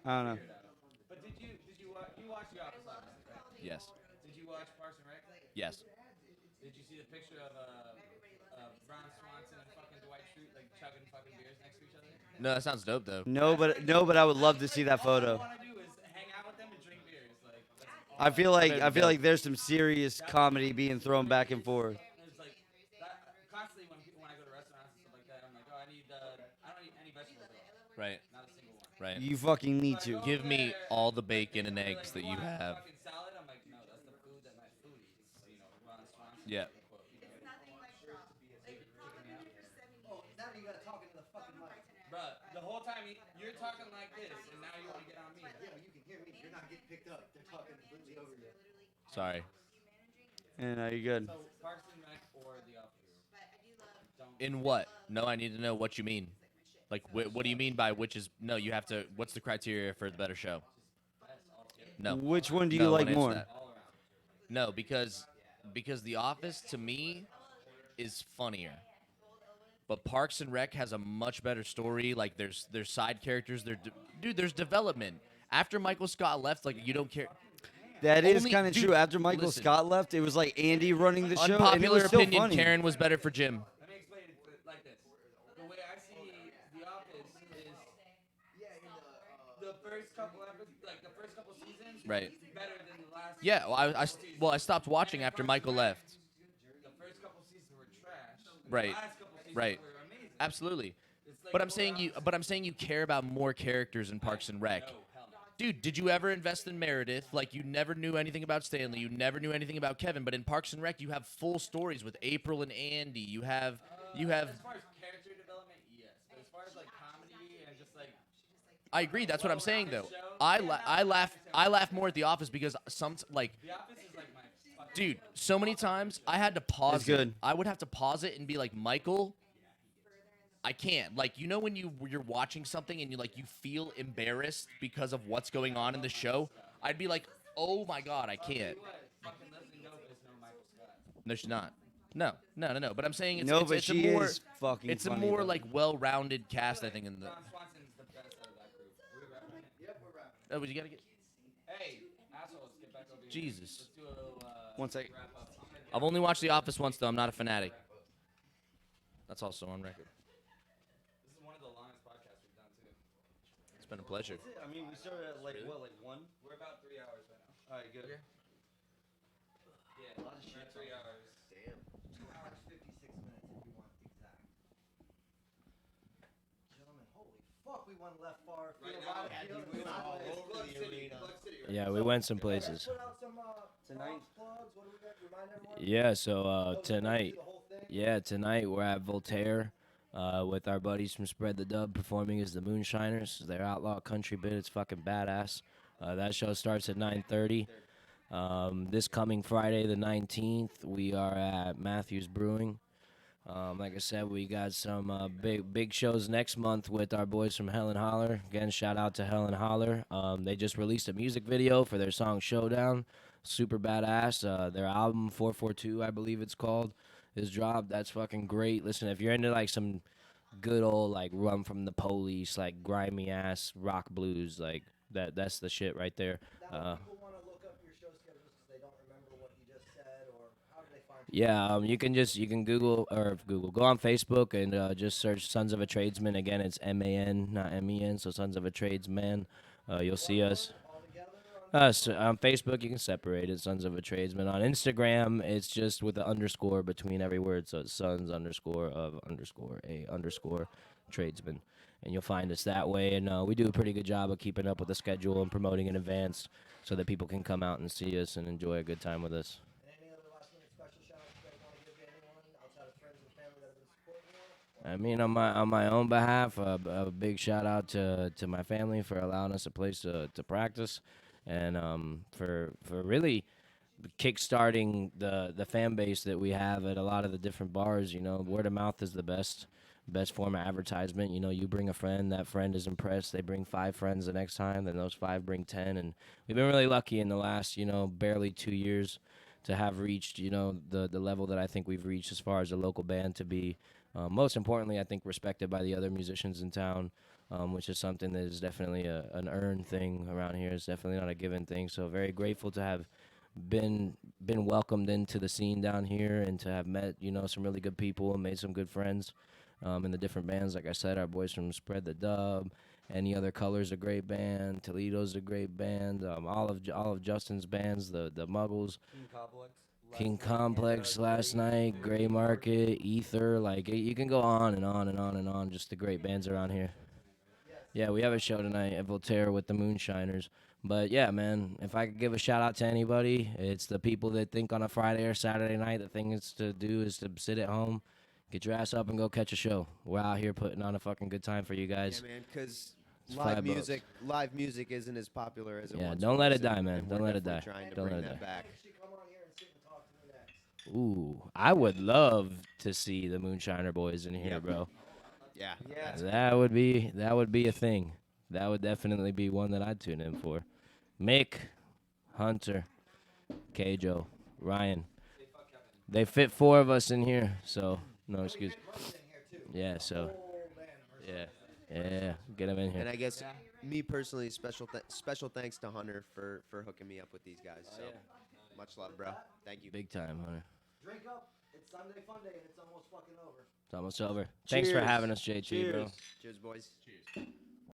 I don't know. But you watch The Office, obviously, right? Yes. Did you watch Parks and Rec? Yes. Did you see the picture of Ron Swanson and fucking Dwight Schrute like chugging fucking beers next to each other? No, that sounds dope though. No, but I would love to see that All I photo. want to do is hang out with them and drink beers. Like that's all I feel like That'd be dope. there's some serious comedy being thrown back and forth. It's like constantly when I go to restaurants and stuff like that, I'm like, oh, I don't eat any vegetables at all. Right. Not a single one. Right. You fucking need to. Give me all the bacon and eggs that you Want have. fucking salad? I'm like, no, that's the food that my food eats. You know, Ron Swanson. Yeah. Bruh, the whole time you're talking like this, and now you want to get on me. Sorry. And you're good. Parks and Rec or The Office? In what? No, I need to know what you mean. Like, what do you mean by which is? No, you have to. What's the criteria for the better show? No. Which one do you No, like won't answer more? that. No, because The Office to me is funnier. But Parks and Rec has a much better story. Like there's side characters. Dude, there's development. After Michael Scott left, like you don't care. That is Only- kind of dude, true. After Michael listen. Scott left, it was like Andy running the show, and it Unpopular was still opinion: funny. Karen was better for Jim. Let me explain it like this. The way I see The Office is the first couple episodes, like the first couple seasons, Right. better than the last. Yeah, well, I stopped watching after Michael left. The first couple seasons were trash. Right. The last couple seasons Right. were amazing. Absolutely. It's like But I'm saying you care about more characters in Parks and Rec. Dude, did you ever invest in Meredith? Like you never knew anything about Stanley, you never knew anything about Kevin, but in Parks and Rec you have full stories with April and Andy. You have As far as character development, yes. But as far as like comedy and just like I agree, that's what I'm saying though. I laugh more at The Office because like The Office is like my fucking dude, so many times I had to pause It's good. it. I would have to pause it and be like, "Michael, I can't." Like, you know when you're watching something and you feel embarrassed because of what's going on in the show? I'd be like, "Oh my god, I can't." fucking Leslie Knope is no Michael Scott. No, she's not. No. But I'm saying it's No, it's, but it's she a more is fucking it's a funny, more though. like well-rounded cast, I think. In the Ron Swanson's the best out of that group. Are we rapping? Yep, we're rapping. oh, but you gotta get Hey, assholes, get back over here. Jesus. Let's do a little One second. wrap up. I've only watched The Office once though. I'm not a fanatic. That's also on record. This is one of the longest podcasts we've done too. It's been a pleasure. I mean, we started at like what, like 1? We're about 3 hours right now. All right, good. Yeah, we're at 3 hours. 2 hours, 56 minutes if you want exact. Gentlemen, holy fuck, we went left far. Yeah, we went some places. Put out some Tonight. plugs. What do we got? Remind everyone. Yeah, so tonight, The whole thing. yeah, tonight we're at Voltaire with our buddies from Spread the Dub performing as the Moonshiners. Their outlaw country bit. It's fucking badass. That show starts at 9:30. This coming Friday, the 19th, we are at Matthews Brewing. Like I said, we got some big shows next month with our boys from Hell and Holler. Again, shout out to Hell and Holler. They just released a music video for their song Showdown. Super badass. Their album 442, I believe it's called, is dropped. That's fucking great. Listen, if you're into like some good old like Run from the Police, like grimy ass rock blues, like that's the shit right there. Now, if people want to look up your show schedules because they don't remember what you just said, or how do they find you? Yeah, you can go on Facebook and just search Sons of a Tradesman. Again, it's MAN, not MEN, so Sons of a Tradesman. You'll see us. So on Facebook, you can separate it, Sons of a Tradesman. On Instagram, it's just with the underscore between every word, so it's Sons underscore of underscore a underscore Tradesman. And you'll find us that way. And we do a pretty good job of keeping up with the schedule and promoting in advance so that people can come out and see us and enjoy a good time with us. And any other last minute special shout outs you guys want to give to anyone outside of friends and family that have been supporting you? I mean, on my own behalf, a big shout out to my family for allowing us a place to practice, and for really kickstarting the fan base that we have at a lot of the different bars. You know, word of mouth is the best form of advertisement. You know, you bring a friend, that friend is impressed. They bring 5 friends the next time, then those 5 bring 10, and we've been really lucky in the last, barely 2 years to have reached, the level that I think we've reached as far as a local band to be, most importantly, I think respected by the other musicians in town, which is something that is definitely an earned thing around here. It's definitely not a given thing. So very grateful to have been welcomed into the scene down here and to have met, some really good people and made some good friends in the different bands. Like I said, our boys from Spread the Dub, Any Other Color's a great band, Toledo's a great band, all of Justin's bands, the Muggles, King Complex last night, Gray Market, Ether, like you can go on and on and on and on, just the great bands around here. Yeah, we have a show tonight at Voltaire with the Moonshiners. But yeah, man, if I could give a shout out to anybody, it's the people that think on a Friday or Saturday night the thing is to do is to sit at home, get your ass up and go catch a show. We're out here putting on a fucking good time for you guys. Yeah, man, because It's live $5. live music isn't as popular as it Yeah, once don't was, let it and- die, man. and Don't we're let it definitely die. Trying to Don't bring let it that die. back. Ooh, I would love to see the Moonshiner Boys in here, Yep. bro. Yeah. That would be a thing. That would definitely be one that I'd tune in for. Mick, Hunter, Kjo, Ryan. They fit 4 of us in here, so no excuse. Yeah, so yeah, get them in And here. I guess me personally, special thanks to Hunter for hooking me up with these guys. So much love, bro. Thank you. Big time, Hunter. Drink up. It's Sunday fun day and it's almost fucking over. It's almost over. Thanks for Cheers. having us, JT, bro. Cheers. Cheers, boys. Cheers.